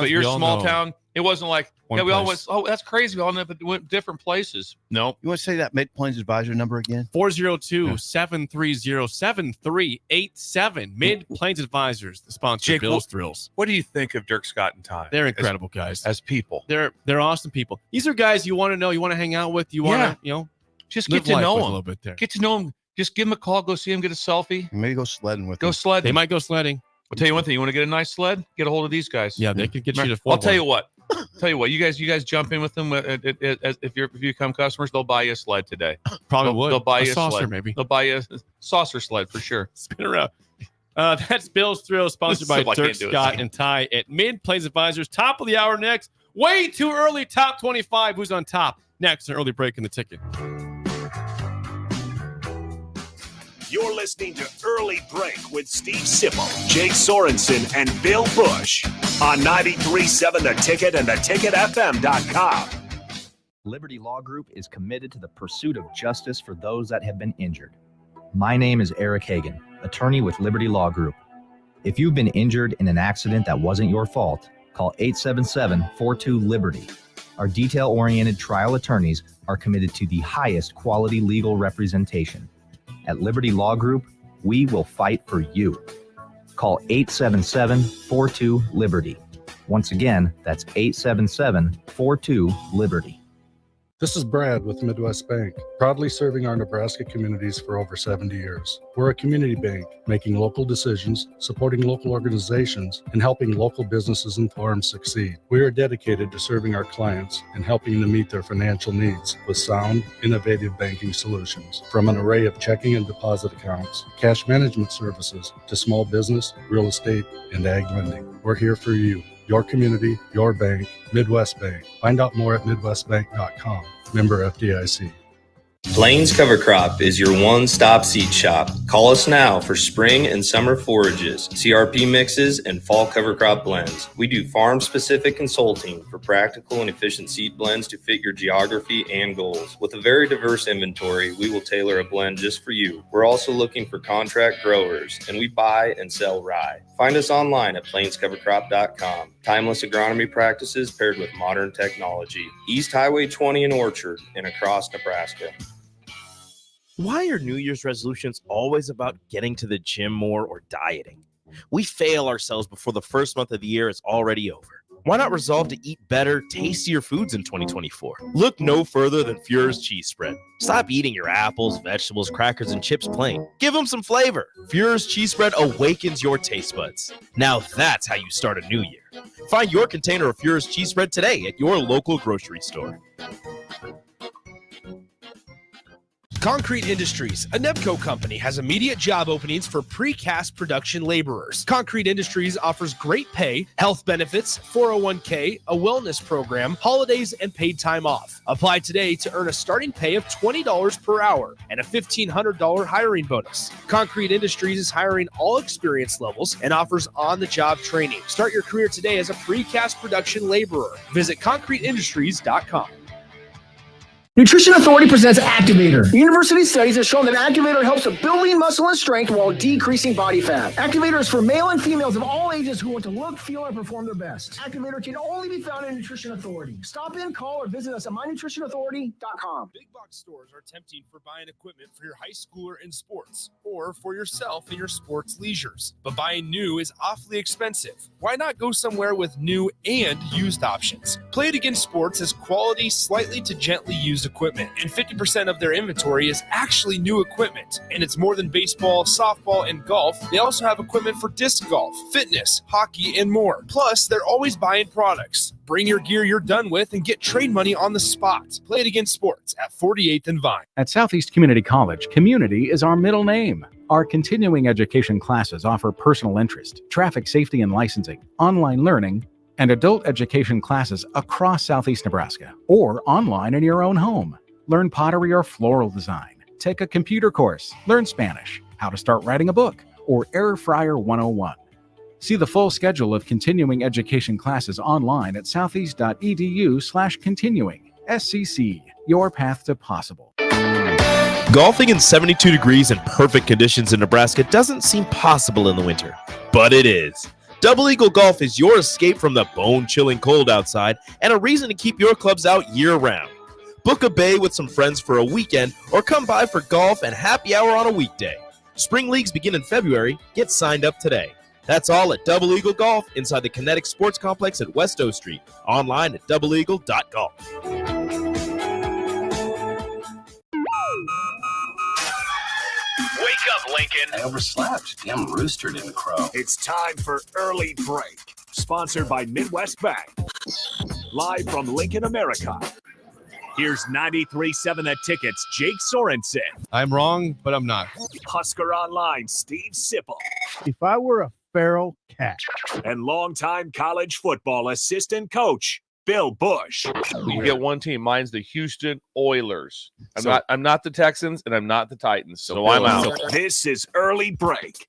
you're a small town. It wasn't like we all went. Oh, that's crazy. We all went different places. No. You want to say that Mid Plains Advisor number again? 402-730-7387. Mid Plains Advisors, the sponsor of Bill's Thrills. What do you think of Dirk Scott and Ty? They're incredible guys as people. They're awesome people. These are guys you want to know. You want to hang out with. You want to just get to know them a little bit there. Get to know them. Just give them a call. Go see them. Get a selfie. Maybe go sledding with them. Go sledding. They might go sledding. I'll tell you one thing. You want to get a nice sled? Get a hold of these guys. Yeah, they could get you to. I'll tell you what. You guys jump in with them. If you become customers, they'll buy you a sled today. Probably would. They'll buy you a saucer, sled. maybe. They'll buy you a saucer sled for sure. Spin around. That's Bill's Thrill, sponsored by Dirk Scott and Ty at Mid Plains Advisors. Top of the hour next. Way too early. Top 25. Who's on top? Next, an early break in the ticket. You're listening to Early Break with Steve Sipple, Jake Sorensen, and Bill Busch on 93.7 The Ticket and theticketfm.com. Liberty Law Group is committed to the pursuit of justice for those that have been injured. My name is Eric Hagan, attorney with Liberty Law Group. If you've been injured in an accident that wasn't your fault, call 877-42-LIBERTY. Our detail-oriented trial attorneys are committed to the highest quality legal representation. At Liberty Law Group, we will fight for you. Call 877-42-LIBERTY. Once again, that's 877-42-LIBERTY. This is Brad with Midwest Bank, proudly serving our Nebraska communities for over 70 years. We're a community bank, making local decisions, supporting local organizations, and helping local businesses and farms succeed. We are dedicated to serving our clients and helping them meet their financial needs with sound, innovative banking solutions. From an array of checking and deposit accounts, cash management services, to small business, real estate, and ag lending. We're here for you. Your community, your bank, Midwest Bank. Find out more at midwestbank.com. Member FDIC. Plains Cover Crop is your one-stop seed shop. Call us now for spring and summer forages, CRP mixes, and fall cover crop blends. We do farm-specific consulting for practical and efficient seed blends to fit your geography and goals. With a very diverse inventory, we will tailor a blend just for you. We're also looking for contract growers, and we buy and sell rye. Find us online at plainscovercrop.com. Timeless agronomy practices paired with modern technology. East Highway 20 in Orchard and across Nebraska. Why are New Year's resolutions always about getting to the gym more or dieting? We fail ourselves before the first month of the year is already over. Why not resolve to eat better, tastier foods in 2024? Look no further than Fuhrer's Cheese Spread. Stop eating your apples, vegetables, crackers, and chips plain. Give them some flavor. Fuhrer's Cheese Spread awakens your taste buds. Now that's how you start a new year. Find your container of Fuhrer's Cheese Spread today at your local grocery store. Concrete Industries, a Nebco company, has immediate job openings for precast production laborers. Concrete Industries offers great pay, health benefits, 401k, a wellness program, holidays, and paid time off. Apply today to earn a starting pay of $20 per hour and a $1,500 hiring bonus. Concrete Industries is hiring all experience levels and offers on-the-job training. Start your career today as a precast production laborer. Visit concreteindustries.com. Nutrition Authority presents Activator. University studies have shown that Activator helps with building muscle and strength while decreasing body fat. Activator is for male and females of all ages who want to look, feel, and perform their best. Activator can only be found in Nutrition Authority. Stop in, call, or visit us at mynutritionauthority.com. Big box stores are tempting for buying equipment for your high schooler in sports or for yourself in your sports leisures. But buying new is awfully expensive. Why not go somewhere with new and used options? Play It Again Sports has quality, slightly to gently used equipment, and 50% of their inventory is actually new equipment. And it's more than baseball, softball, and golf. They also have equipment for disc golf, fitness, hockey, and more. Plus, they're always buying products. Bring your gear you're done with and get trade money on the spot. Play It Again Sports at 48th and Vine. At Southeast Community College, community is our middle name. Our continuing education classes offer personal interest, traffic safety and licensing, online learning, and adult education classes across Southeast Nebraska, or online in your own home. Learn pottery or floral design, take a computer course, learn Spanish, how to start writing a book, or Air Fryer 101. See the full schedule of continuing education classes online at southeast.edu/continuing. SCC, your path to possible. Golfing in 72 degrees and perfect conditions in Nebraska doesn't seem possible in the winter, but it is. Double Eagle Golf is your escape from the bone-chilling cold outside and a reason to keep your clubs out year-round. Book a bay with some friends for a weekend or come by for golf and happy hour on a weekday. Spring leagues begin in February. Get signed up today. That's all at Double Eagle Golf inside the Kinetic Sports Complex at West O Street. Online at doubleeagle.golf. Wake up, Lincoln. I overslept. Damn rooster didn't crow. It's time for Early Break, sponsored by Midwest Bank. Live from Lincoln, America. Here's 93.7 The Ticket's Jake Sorensen. I'm wrong, but I'm not. Husker Online, Steve Sipple. If I were a feral cat. And longtime college football assistant coach, Bill Busch. You get one team. Mine's the Houston Oilers. I'm not the Texans, and I'm not the Titans, so I'm out. This is Early Break.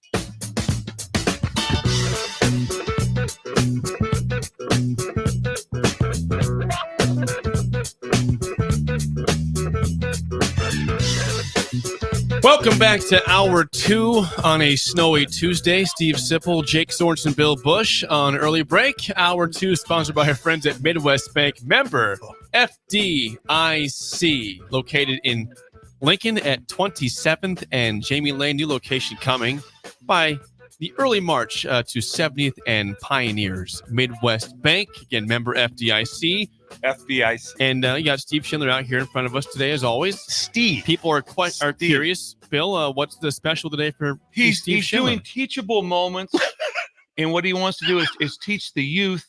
Welcome back to Hour 2 on a snowy Tuesday. Steve Sipple, Jake Sorensen, Bill Busch on Early Break. Hour 2 sponsored by our friends at Midwest Bank, member FDIC, located in Lincoln at 27th and Jamie Lane. New location coming by the early March to 70th and Pioneers. Midwest Bank, again, member FDIC. FDIC. And you got Steve Schindler out here in front of us today, as always. Steve. People are curious. Bill, what's the special today for He's Steve Schindler? doing teachable moments. And what he wants to do is teach the youth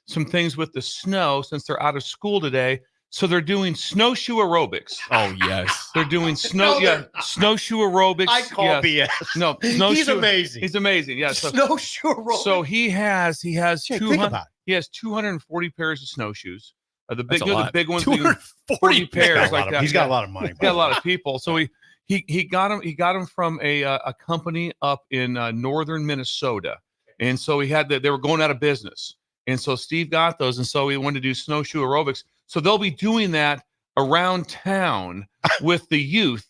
some things with the snow since they're out of school today. So they're doing snowshoe aerobics. Oh, yes. They're doing snowshoe aerobics. I call BS. No, he's amazing. He's amazing. Yeah. So, snowshoe aerobics. So he has think 200. about it. He has 240 pairs of snowshoes. The That's big, the big ones. 240 pairs like that. He's got a lot of money. He's got a lot of people. So he got him. He got him from a company up in northern Minnesota, and so they were going out of business. And so Steve got those, and so he wanted to do snowshoe aerobics. So they'll be doing that around town with the youth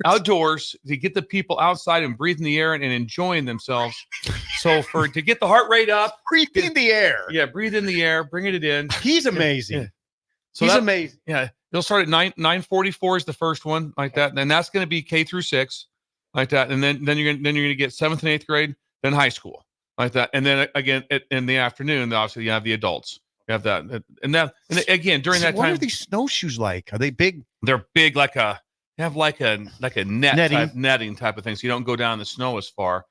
outdoors to get the people outside and breathing the air and enjoying themselves. So to get the heart rate up, breathe in the air. Yeah, breathe in the air, bring it in. He's amazing. Yeah. So he's amazing. Yeah, they'll start at 9:44 is the first one like that. And that's going to be K through 6 like that. And then you're going to get 7th and 8th grade, then high school like that. And then again in the afternoon, obviously you have the adults. You have that, and again during that time. What are these snowshoes like? Are they big? They're big, they have like a netting type of thing, so you don't go down the snow as far.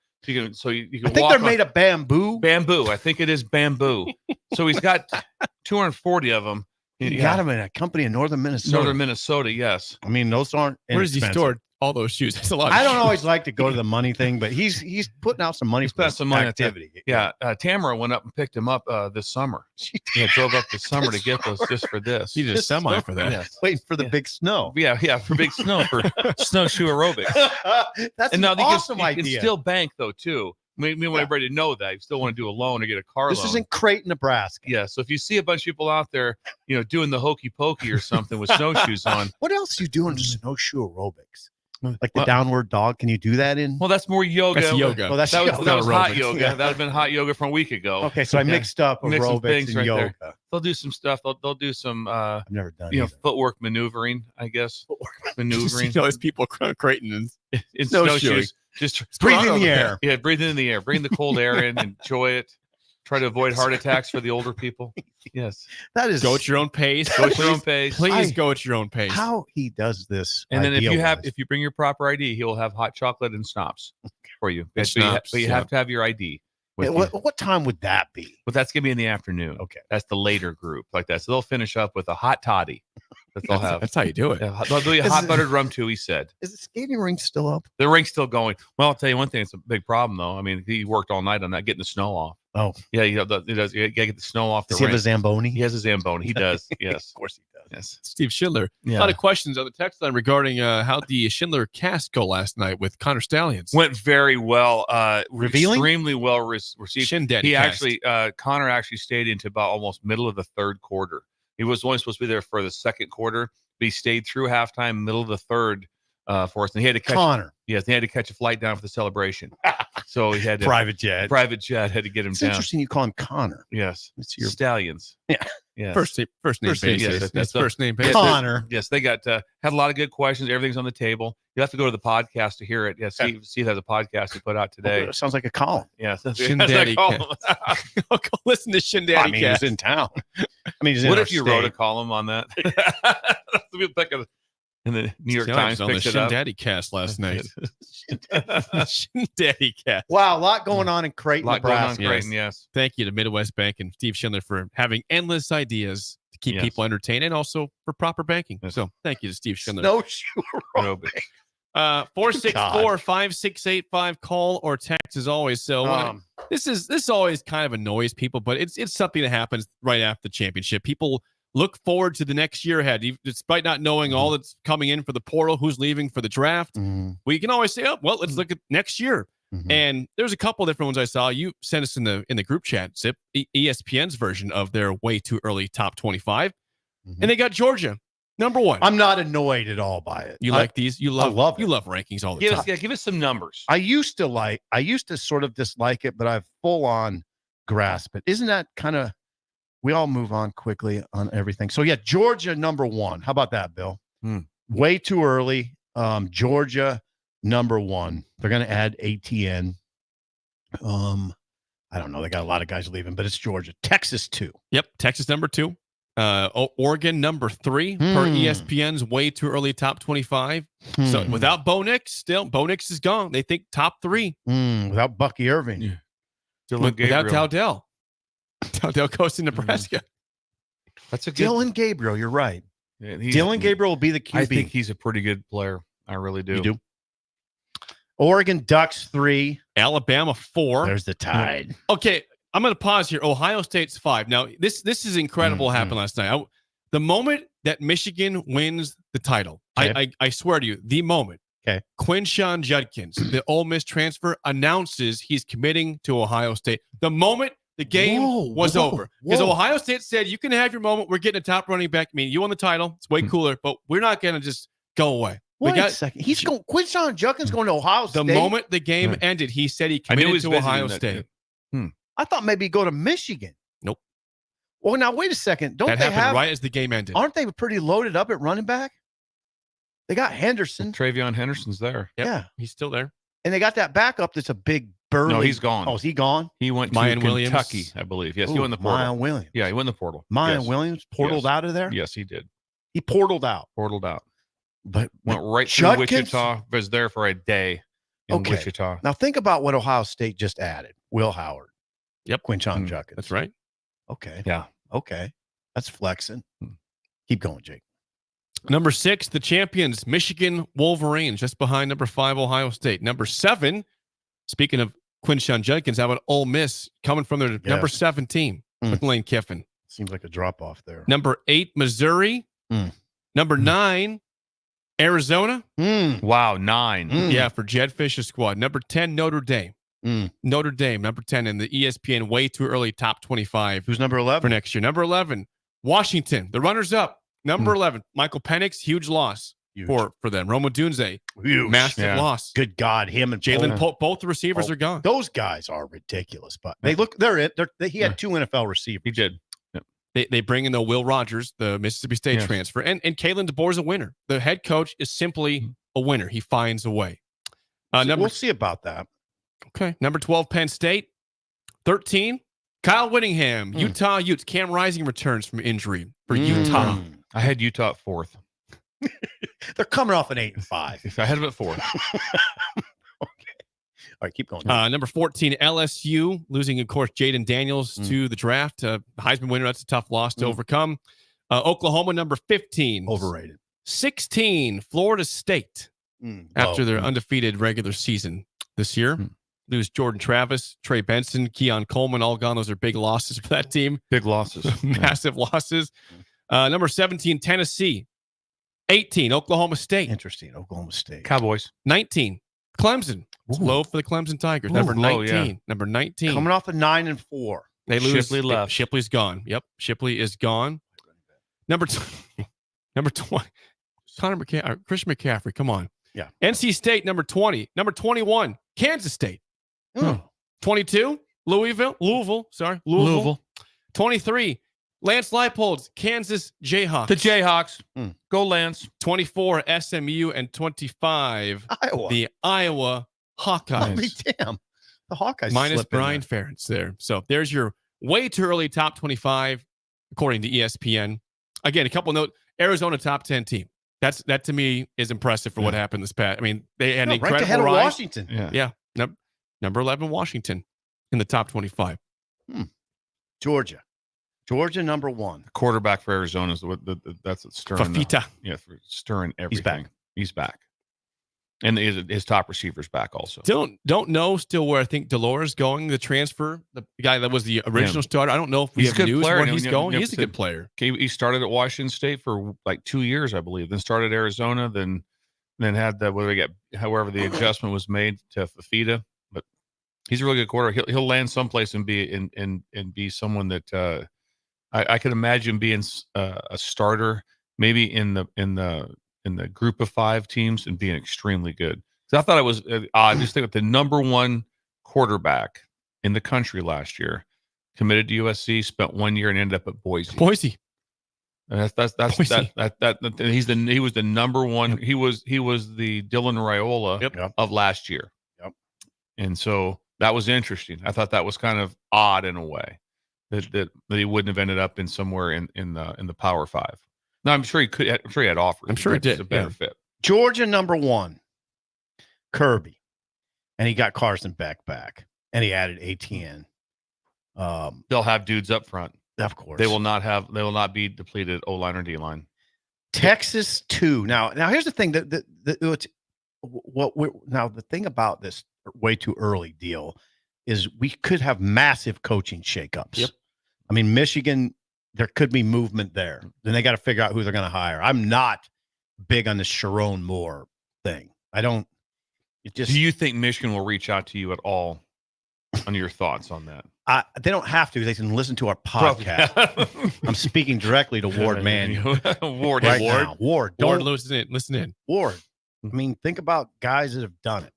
So you can. I think they're made of bamboo. Bamboo, I think it is bamboo. So he's got 240 of them. He got them in a company in northern Minnesota. Northern Minnesota, yes. I mean, those aren't. Where does he store all those shoes? That's a lot. I don't always like to go to the money thing, but he's putting out some money for some activity. Yeah, Tamara went up and picked him up this summer. Yeah, drove up this summer to get those just for this. He did a semi for that. Yes. Waiting for the big snow. Yeah, for big snow for snowshoe aerobics. That's and now an awesome idea. You idea. can still bank though too. We want everybody to know that you still want to do a loan or get a car loan. This is in Creighton, Nebraska. Yeah. So if you see a bunch of people out there, doing the hokey pokey or something with snowshoes on. What else are you doing to snowshoe aerobics? Like the downward dog? Can you do that in? Well, that's more yoga. That's yoga. Oh, that was hot yoga. Yeah. That would have been hot yoga from a week ago. Okay, so I mixed up aerobics and right yoga. There. They'll do some stuff. They'll do some. I've never done. Footwork maneuvering. I guess maneuvering. Those people Creighton in snowshoes. Just breathe in the air. Yeah, breathe in the air. Bring the cold air in. Enjoy it. Try to avoid heart attacks for the older people. Yes, that is. Go at your own pace. Go at your own pace. Please go at your own pace. How he does this? And then if you bring your proper ID, he will have hot chocolate and schnapps for you. But you have to have your ID. What time would that be? Well, that's gonna be in the afternoon. Okay, that's the later group like that. So they'll finish up with a hot toddy. They'll have. That's how you do it. Yeah, they'll do a hot buttered rum too. He said. Is the skating rink still up? The rink's still going. Well, I'll tell you one thing. It's a big problem though. I mean, he worked all night on that, getting the snow off. Oh, yeah. He does. You gotta get the snow off. Does he have a Zamboni? He has a Zamboni. He does. Yes, of course he does. Yes. Steve Schindler. Yeah. A lot of questions on the text line regarding how the Schindler cast go last night with Connor Stallions. Went very well. Revealing? Extremely well received. Shin-Daddy he cast. Connor actually stayed into about almost middle of the third quarter. He was only supposed to be there for the second quarter, but he stayed through halftime, middle of the third for us. And he had to catch Connor. Yes, they had to catch a flight down for the celebration. So he had to private jet had to get him it's down. Interesting you call him Connor. Yes. It's your Stallions. Yeah. Yes. First name basis. Yes, That's first name basis. Connor. Yes, they got had a lot of good questions. Everything's on the table. You have to go to the podcast to hear it. Yeah, Steve has a podcast he put out today. It sounds like a column. Yes, Shin-Daddy cast. Go listen to Shin-Daddy I mean, cast. he's in town. I mean, he's what in if you wrote a column on that? And the New York Times on the picked it up. Shin-Daddy cast last night. Shin-Daddy cast. Wow, a lot going on in Creighton, A lot going on in Nebraska. Creighton, yes. Thank you to Midwest Bank and Steve Schindler for having endless ideas to keep Yes. people entertained and also for proper banking. So thank you to Steve Schindler. Snowshoe aerobics. 464-5685, call or text as always. So this always kind of annoys people, but it's something that happens right after the championship. People look forward to the next year ahead, despite not knowing all that's coming in for the portal, who's leaving for the draft. We can always say, "Oh, well, let's look at next year." And there's a couple different ones I saw. You sent us in the group chat, Zip, ESPN's version of their way too early top 25, and they got Georgia number 1. I'm not annoyed at all by it. You like these? You love love it. you love rankings all the time. Give us some numbers. I used to sort of dislike it, but I've full on grasp it. Isn't that kind of, we all move on quickly on everything. So yeah, Georgia number 1. How about that, Bill? Way too early. Georgia number 1. They're going to add ATN. I don't know. They got a lot of guys leaving, but it's Georgia. Texas 2. Yep, Texas number 2. Oregon number 3 per ESPN's way too early top 25. So without Bo Nix, Bo Nix is gone. They think top 3. Without Bucky Irving. Without Dowdell. Dowdell goes to Nebraska. That's a good Dylan Gabriel. You're right. Yeah, Dylan Gabriel will be the QB. I think he's a pretty good player. I really do. You do? Oregon Ducks 3. Alabama 4. There's the Tide. Okay, I'm going to pause here. Ohio State's 5. Now, this is incredible what happened last night. The moment that Michigan wins the title, Okay. I swear to you, the moment Quinshon Judkins, the Ole Miss transfer, announces he's committing to Ohio State. The moment the game was over. Because Ohio State said, you can have your moment. We're getting a top running back. I mean, you won the title. It's way cooler, but we're not going to just go away. Wait a second. He's going. Quinshon Judkins going to Ohio State. The moment the game ended, he said he committed to Ohio State. I thought maybe he'd go to Michigan. Nope. Well, now wait a second. Don't that they happened have? Right as the game ended. Aren't they pretty loaded up at running back? They got Henderson. Travion Henderson's there. Yep. Yeah, he's still there. And they got that backup that's a big burly. No, he's gone. Oh, is he gone? He went Mayan to Williams. Kentucky, I believe. Yes, he Ooh, went in the portal. Mayan Williams. Yeah, he went in the portal. Mayan Yes. Williams portaled out of there? Yes, he did. He portaled out. Portaled out. But Went right to Judkins? Wichita. Was there for a day in Wichita. Now think about what Ohio State just added. Will Howard. Yep. Quinshon Judkins. That's right. Okay. Yeah. Okay. That's flexing. Keep going, Jake. Number 6, the champions, Michigan Wolverines, just behind number 5, Ohio State. Number 7, speaking of Quinshon Judkins, how about Ole Miss coming from their number 7 team with Lane Kiffin? Seems like a drop off there. Number 8, Missouri. Number 9, Arizona. Wow, 9. Yeah, for Jed Fisher's squad. Number 10, Notre Dame. Notre Dame, number 10 in the ESPN way too early top 25. Who's number 11? For next year. Number 11, Washington, the runners up. Number 11, Michael Penix, huge loss for them. Roma Dunze, massive loss. Good God, him and Jalen Pope, both the receivers are gone. Those guys are ridiculous, but they look. He had 2 NFL receivers. He did. They bring in the Will Rogers, the Mississippi State transfer, and Kalen DeBoer is a winner. The head coach is simply a winner. He finds a way. We'll see about that. Okay, number 12, Penn State. 13, Kyle Whittingham, Utah Utes. Cam Rising returns from injury for Utah. I had Utah at 4th. They're coming off an 8-5. I had them at 4th. All right, keep going. Number 14, LSU, losing, of course, Jaden Daniels to the draft. Heisman winner, that's a tough loss to overcome. Oklahoma, number 15. Overrated. 16, Florida State. After their undefeated regular season this year. Lose Jordan Travis, Trey Benson, Keon Coleman, all gone. Those are big losses for that team. Big losses. Massive losses. Number 17, Tennessee. 18, Oklahoma State. Interesting. Oklahoma State. Cowboys. 19, Clemson. It's low for the Clemson Tigers. Number 19. Number 19. Coming off a 9-4. They lose. Shipley left. Shipley's gone. Yep. Shipley is gone. Number 20. Christian McCaffrey. Come on. Yeah. NC State, number 20. Number 21, Kansas State. 22, Louisville. 23, Lance Leipold's Kansas Jayhawks. The Jayhawks. Go Lance. 24, SMU, and 25, Iowa. the Iowa Hawkeyes. Damn. The Hawkeyes Minus slip in Brian Ferentz there. So there's your way too early top 25, according to ESPN. Again, a couple notes. Arizona top 10 team. That to me is impressive for what happened this past. I mean, they had an incredible ranked ahead of rise. Washington. Yeah. Number 11, Washington in the top 25. Georgia, number 1. Quarterback for Arizona is that's what's stirring. Fafita. Stirring everything. He's back. And his top receiver's back also. Don't know still where I think Delores going, the transfer, the guy that was the original starter. I don't know if we have news where he's going. He's a good player. He started at Washington State for like 2 years, I believe. Then started Arizona, then had however the adjustment was made to Fafita. But he's a really good quarterback. He'll land someplace and be someone that I could imagine being a starter, maybe in the group of 5 teams and being extremely good. So I thought it was odd. Just think of the number 1 quarterback in the country last year, committed to USC, spent 1 year and ended up at Boise. And that's he was the number 1. He was the Dylan Raiola of last year. Yep. And so that was interesting. I thought that was kind of odd in a way. that he wouldn't have ended up in somewhere in the Power Five. No, I'm sure he could. I'm sure he had offers. I'm sure he did. It's a better fit. Georgia #1, Kirby, and he got Carson Beck back, and he added ATN. They'll have dudes up front. Of course, they will not be depleted O-line or D-line. Texas 2. Now here's the thing the thing about this way too early deal is we could have massive coaching shakeups. Yep. I mean, Michigan, there could be movement there. Then they got to figure out who they're going to hire. I'm not big on the Sharon Moore thing. I don't. Do you think Michigan will reach out to you at all on your thoughts on that? They don't have to. They can listen to our podcast. I'm speaking directly to Ward Manuel. Ward, right Ward, now. Ward, listen in. Ward. I mean, think about guys that have done it.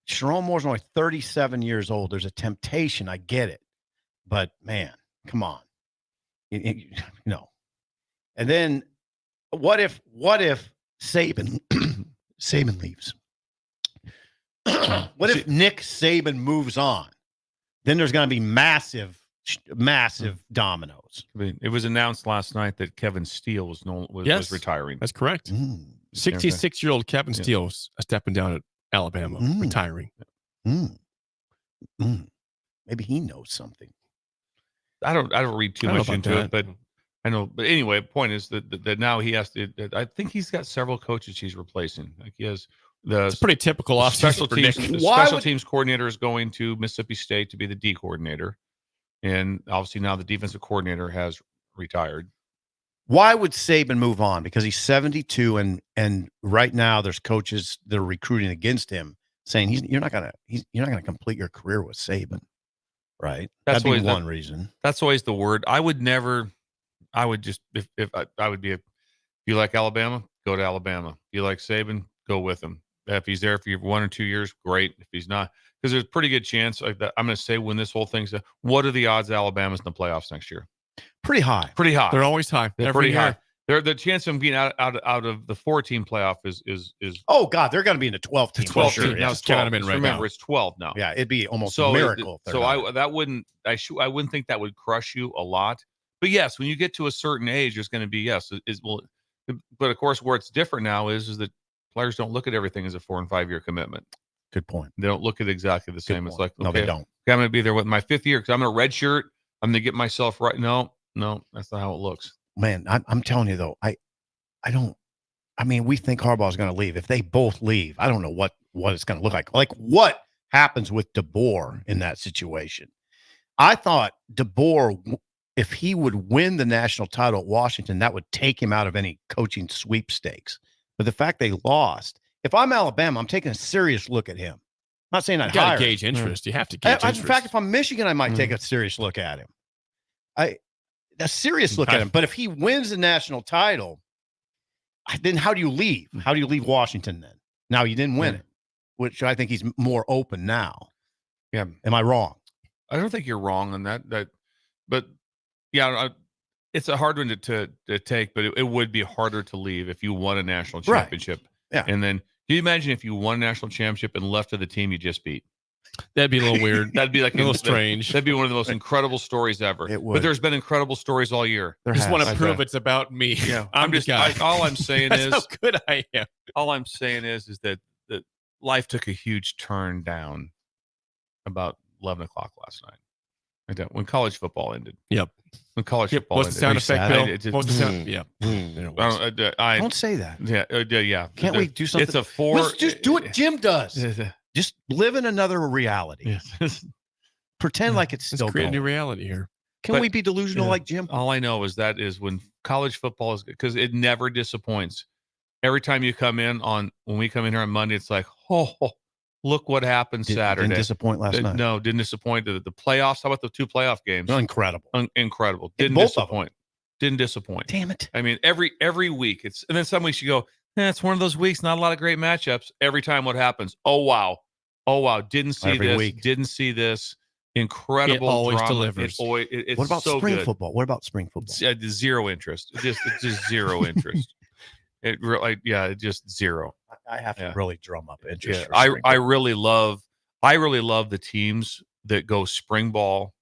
Sharon Moore's only 37 years old. There's a temptation. I get it, but man, come on, no. And then, what if Saban leaves? What if Nick Saban moves on? Then there's going to be massive dominoes. I mean, it was announced last night that Kevin Steele was retiring. That's correct. 66-year-old Kevin Steele stepping down at Alabama, retiring. Maybe he knows something. I don't read too much into it, but I know. But anyway, point is that now he has to. I think he's got several coaches he's replacing. Like he has it's pretty typical off special teams. The special teams coordinator is going to Mississippi State to be the D coordinator, and obviously now the defensive coordinator has retired. Why would Saban move on? Because he's 72, and right now there's coaches that are recruiting against him, saying you're not gonna complete your career with Saban, right? That's That'd be one reason. That's always the word. I would just if I would be if you like Alabama, go to Alabama. If you like Saban, go with him. If he's there for 1 or 2 years, great. If he's not, because there's a pretty good chance. I'm going to say when this whole thing's, what are the odds Alabama's in the playoffs next year? Pretty high. Pretty high. They're always high. They're pretty high. The chance of them being out of the 4-team playoff is. Oh God, they're going to be in the 12 team. 12 sure. Now it's 12. Remember, it's 12 now. Yeah, it'd be almost a miracle. I wouldn't think that would crush you a lot. But yes, when you get to a certain age, there's going to be But of course, where it's different now is that players don't look at everything as a 4 and 5 year commitment. Good point. They don't look at it exactly the same. It's like, no, they don't. Okay, I'm going to be there with my 5th year because I'm in a red shirt. I'm going to get myself right. No, that's not how it looks. Man, I'm telling you though, I mean, we think Harbaugh's going to leave. If they both leave, I don't know what it's going to look like. Like what happens with DeBoer in that situation? I thought DeBoer, if he would win the national title at Washington, that would take him out of any coaching sweepstakes. But the fact they lost, if I'm Alabama, I'm taking a serious look at him. I'm not saying I'd hire him. Gauge interest. You have to gauge interest. In fact, if I'm Michigan, I might take a serious look at him. A serious look at him. But if he wins the national title, then how do you leave? How do you leave Washington then? Now you didn't win it, which I think he's more open now. Yeah. Am I wrong? I don't think you're wrong on that. But yeah, it's a hard one to take, but it would be harder to leave if you won a national championship. Right. Yeah. And then can you imagine if you won a national championship and left to the team you just beat? That'd be a little weird. That'd be like a little strange. That'd be one of the most incredible stories ever. It would. But there's been incredible stories all year. Just want to prove it's about me. Yeah, I'm just guy. All I'm saying That's is how good I am. All I'm saying is that life took a huge turn down about 11 o'clock last night. When college football ended. Yep. When college football ended. What's the sound effect, Bill? What's the sound? Yeah. Don't say that. Yeah. Can't we do something? It's a 4. Let's just do what Jim does. Just live in another reality. Yes. Pretend like it's still create going. a new reality here. Can we be delusional like Jim? All I know is when college football is, because it never disappoints. Every time you come in when we come in here on Monday, it's like, look what happened Saturday. Didn't disappoint last night. No, didn't disappoint. The playoffs, how about the 2 playoff games? Incredible. Incredible. Didn't disappoint. Didn't disappoint. Damn it. I mean, every week and then some weeks you go, it's one of those weeks, not a lot of great matchups. Every time what happens? Oh wow. Didn't see every this. Week. Didn't see this. Incredible. It always drama. delivers. It's what about so spring good. football? What about spring football? Zero interest. It's just zero interest. It just zero. I have to really drum up interest. Yeah, I really love the teams that go spring ball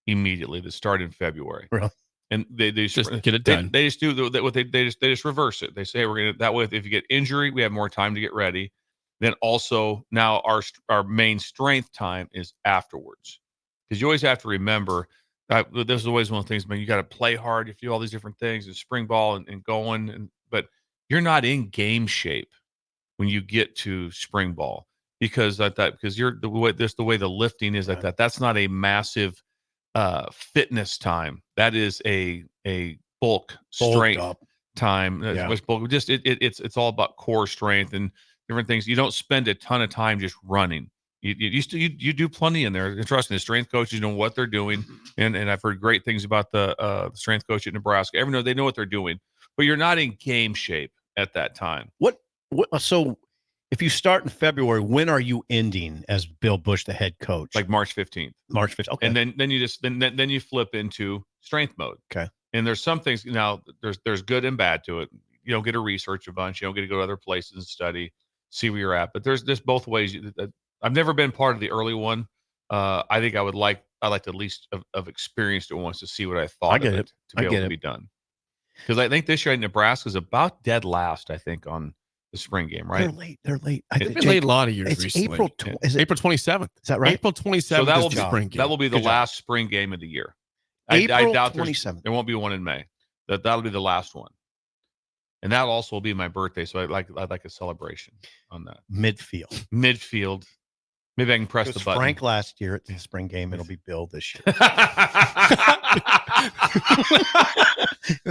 immediately that start in February. Really? And they just get it done. They just do what they just reverse it. They say, hey, we're gonna that way. If you get injury, we have more time to get ready. Then also now our main strength time is afterwards, because you always have to remember this is always one of the things. Man, you got to play hard. You have to do all these different things and spring ball and going, but you're not in game shape when you get to spring ball because you're the way the lifting is that's not a massive fitness time. That is a bulk strength up time. It's all about core strength and different things. You don't spend a ton of time just running. You do plenty in there. And trust me, the strength coaches know what they're doing, and I've heard great things about the strength coach at Nebraska. They know what they're doing, but you're not in game shape at that time. What so if you start in February, when are you ending as Bill Busch, the head coach? Like March 15th. March 15th. Okay. And then you just then you flip into strength mode. Okay. And there's some things now. There's good and bad to it. You don't get to research a bunch. You don't get to go to other places and study, see where you're at. But there's both ways. I've never been part of the early one. I think I'd like to at least have experienced it once to see what I thought of it to be able to be done. Because I think this year Nebraska is about dead last. I think on the spring game, right? They're late. They've been late a lot of years it's recently. April 27th. Is that right? April 27th So that is will the be spring game. That will be the Good last spring game of the year. April I doubt 27th. there won't be one in May. That'll be the last one. And that also will be my birthday, so I'd like a celebration on that. Midfield. Maybe I can press the button. Frank last year at the spring game. It'll be Bill this year.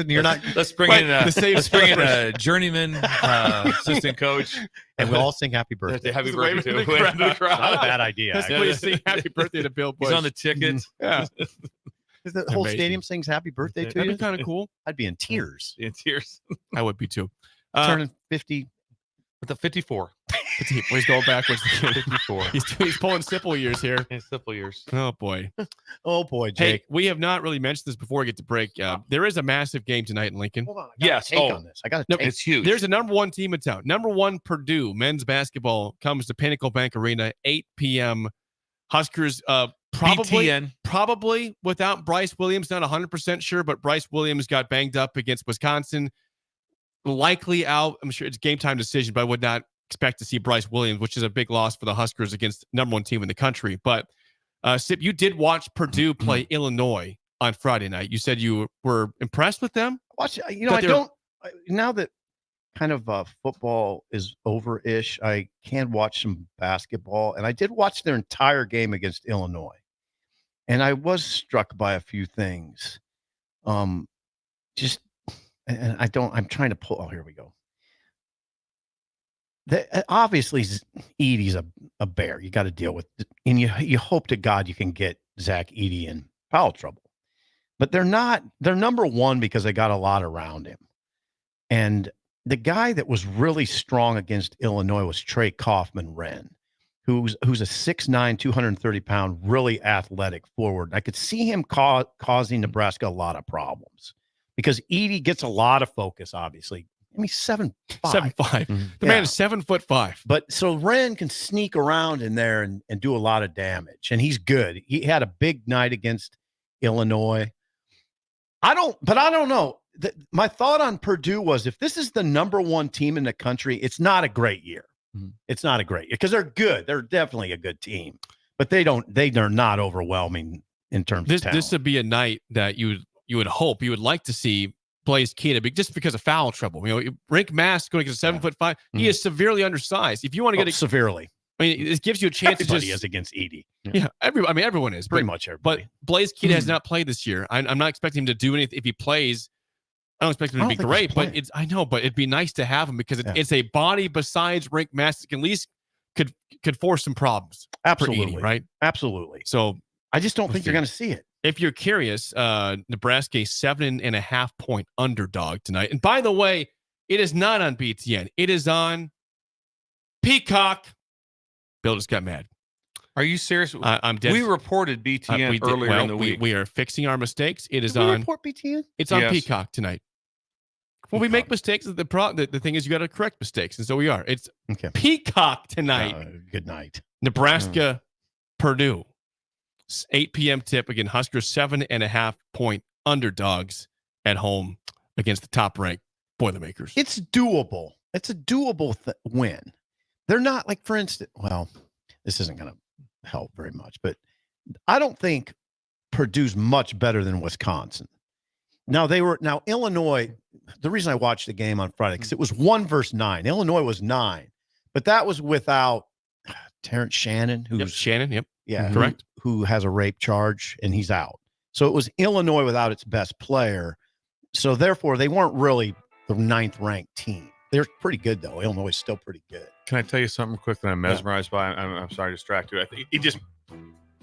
You're not. Let's bring in a journeyman assistant coach, and we'll all sing happy birthday. Happy birthday to Not a bad idea. Let's please sing happy birthday to Bill Busch. He's on the ticket. Yeah. Is the whole stadium sings happy birthday to you? That'd be kind of cool. I'd be in tears. In tears. I would be too. Turning 50. With the 54. He's going backwards. 54. He's pulling Sipple years here. Simple years. Oh boy. Oh boy, Jake. Hey, we have not really mentioned this before we get to break. There is a massive game tonight in Lincoln. Hold on. Yes. On this. I got to take. It's huge. There's a number one team in town. Number one Purdue men's basketball comes to Pinnacle Bank Arena, 8 p.m. Huskers probably without Bryce Williams. Not 100% sure, but Bryce Williams got banged up against Wisconsin. Likely out. I'm sure it's game time decision, but I would not expect to see Bryce Williams, which is a big loss for the Huskers against number one team in the country. But Sip, you did watch Purdue play Illinois on Friday night. You said you were impressed with them. Now that kind of football is over-ish, I can watch some basketball, and I did watch their entire game against Illinois, and I was struck by a few things. I'm trying to pull. Oh, here we go. Obviously, Edey's a bear. You got to deal with, and you hope to God you can get Zach Edey in foul trouble, but they're not. They're number one because they got a lot around him. And the guy that was really strong against Illinois was Trey Kaufman-Renn, who's a 6'9", 230-pound, really athletic forward. I could see him causing Nebraska a lot of problems. Because Edey gets a lot of focus, obviously. I mean, 7'5". 7'5". The man is 7'5". But so Wren can sneak around in there and do a lot of damage. And he's good. He had a big night against Illinois. I don't know. My thought on Purdue was if this is the number one team in the country, it's not a great year. It's not a great year because they're good. They're definitely a good team. But they're not overwhelming in terms of talent. This would be a night that you would hope, you would like to see Blaise Keita, just because of foul trouble. Rick Mass going against 7'5", he is severely undersized. If you want to get severely, I mean, it gives you a chance Everybody to just is against Edey. Yeah, everyone is pretty much everybody. But Blaise Keita has not played this year. I'm not expecting him to do anything. If he plays, I don't expect him to be great. But it'd be nice to have him because it's a body besides Rick Mass that can at least could force some problems. Absolutely, for Edey, right? Absolutely. So I just don't think you're going to see it. If you're curious, Nebraska 7.5 point underdog tonight. And by the way, it is not on BTN. It is on Peacock. Bill just got mad. Are you serious? I'm dead. We reported BTN earlier in the week. We are fixing our mistakes. It is Did we on. report BTN? It's on Peacock tonight. When we make mistakes, the thing is you got to correct mistakes, and so we are. It's Peacock tonight. Good night. Nebraska, Purdue. 8 p.m. tip. Again, Huskers 7.5-point underdogs at home against the top-ranked Boilermakers. It's doable. It's a doable win. They're not like, for instance, well, this isn't going to help very much, but I don't think Purdue's much better than Wisconsin. Now Illinois, the reason I watched the game on Friday, because it was 1 versus 9. Illinois was 9, but that was without Terrence Shannon, Correct. Who has a rape charge and he's out. So it was Illinois without its best player. So therefore they weren't really the 9th ranked team. They're pretty good though. Illinois is still pretty good. Can I tell you something quick that I'm mesmerized by? I'm sorry to distract you. I think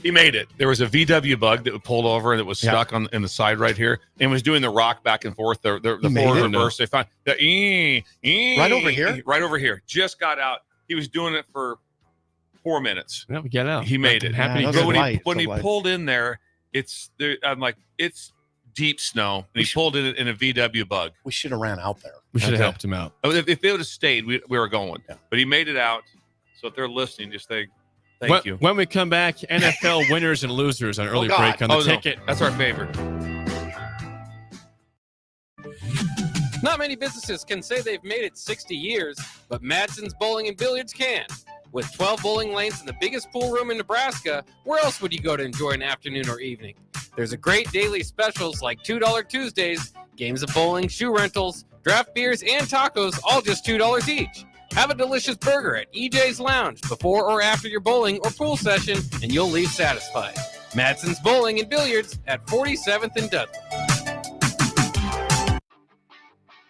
he made it. There was a VW bug that pulled over and it was stuck in the side right here and was doing the rock back and forth. The forward reverse. They found the right over here. Right over here. Just got out. He was doing it for 4 minutes. Yeah, we get out. He made it. Happy. When he pulled in there, I'm like, it's deep snow. And he pulled in a VW bug. We should have ran out there. We should have helped him out. If they would have stayed, we were going. Yeah. But he made it out. So if they're listening, just think. Thank you. When we come back, NFL winners and losers on early break on the ticket. No. That's our favorite. Not many businesses can say they've made it 60 years, but Madsen's Bowling and Billiards can. With 12 bowling lanes and the biggest pool room in Nebraska, where else would you go to enjoy an afternoon or evening? There's a great daily specials like $2 Tuesdays, games of bowling, shoe rentals, draft beers, and tacos, all just $2 each. Have a delicious burger at EJ's Lounge before or after your bowling or pool session, and you'll leave satisfied. Madsen's Bowling and Billiards at 47th and Dudley.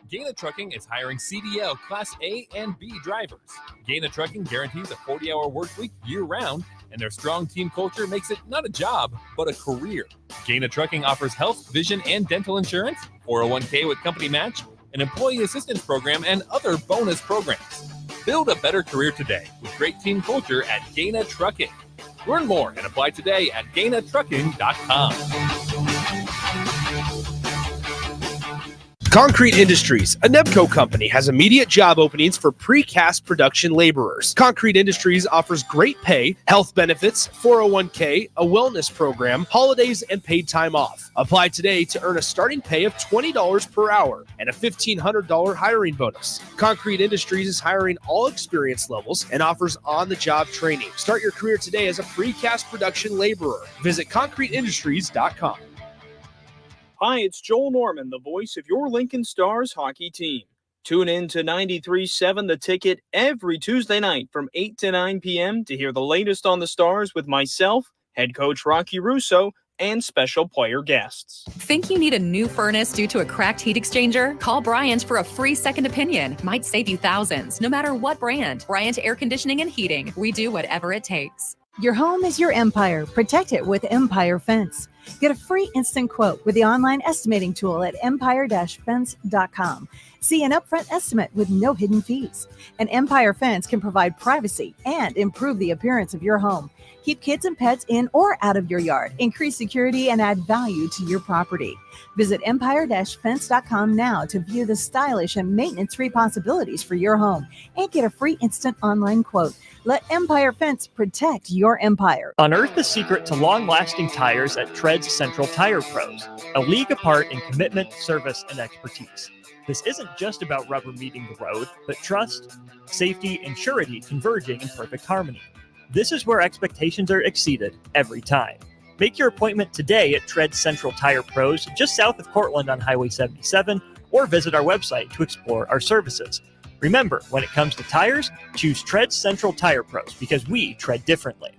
Gaina Trucking is hiring CDL Class A and B drivers. Gaina Trucking guarantees a 40-hour work week year-round, and their strong team culture makes it not a job, but a career. Gaina Trucking offers health, vision, and dental insurance, 401k with company match, an employee assistance program, and other bonus programs. Build a better career today with great team culture at Gaina Trucking. Learn more and apply today at GainaTrucking.com. Concrete Industries, a Nebco company, has immediate job openings for precast production laborers. Concrete Industries offers great pay, health benefits, 401k, a wellness program, holidays, and paid time off. Apply today to earn a starting pay of $20 per hour and a $1,500 hiring bonus. Concrete Industries is hiring all experience levels and offers on-the-job training. Start your career today as a precast production laborer. Visit concreteindustries.com. Hi, it's Joel Norman, the voice of your Lincoln Stars hockey team. Tune in to 93.7 The Ticket every Tuesday night from 8 to 9 p.m. to hear the latest on the Stars with myself, head coach Rocky Russo, and special player guests. Think you need a new furnace due to a cracked heat exchanger? Call Bryant for a free second opinion. Might save you thousands, no matter what brand. Bryant Air Conditioning and Heating. We do whatever it takes. Your home is your empire. Protect it with Empire Fence. Get a free instant quote with the online estimating tool at empire-fence.com. See an upfront estimate with no hidden fees. An Empire Fence can provide privacy and improve the appearance of your home. Keep kids and pets in or out of your yard. Increase security and add value to your property. Visit empire-fence.com now to view the stylish and maintenance-free possibilities for your home and get a free instant online quote. Let Empire Fence protect your empire. Unearth the secret to long-lasting tires at Tread's Central Tire Pros, a league apart in commitment, service, and expertise. This isn't just about rubber meeting the road, but trust, safety, and surety converging in perfect harmony. This is where expectations are exceeded every time. Make your appointment today at Tread Central Tire Pros, just south of Cortland on Highway 77, or visit our website to explore our services. Remember, when it comes to tires, choose Tread Central Tire Pros because we tread differently.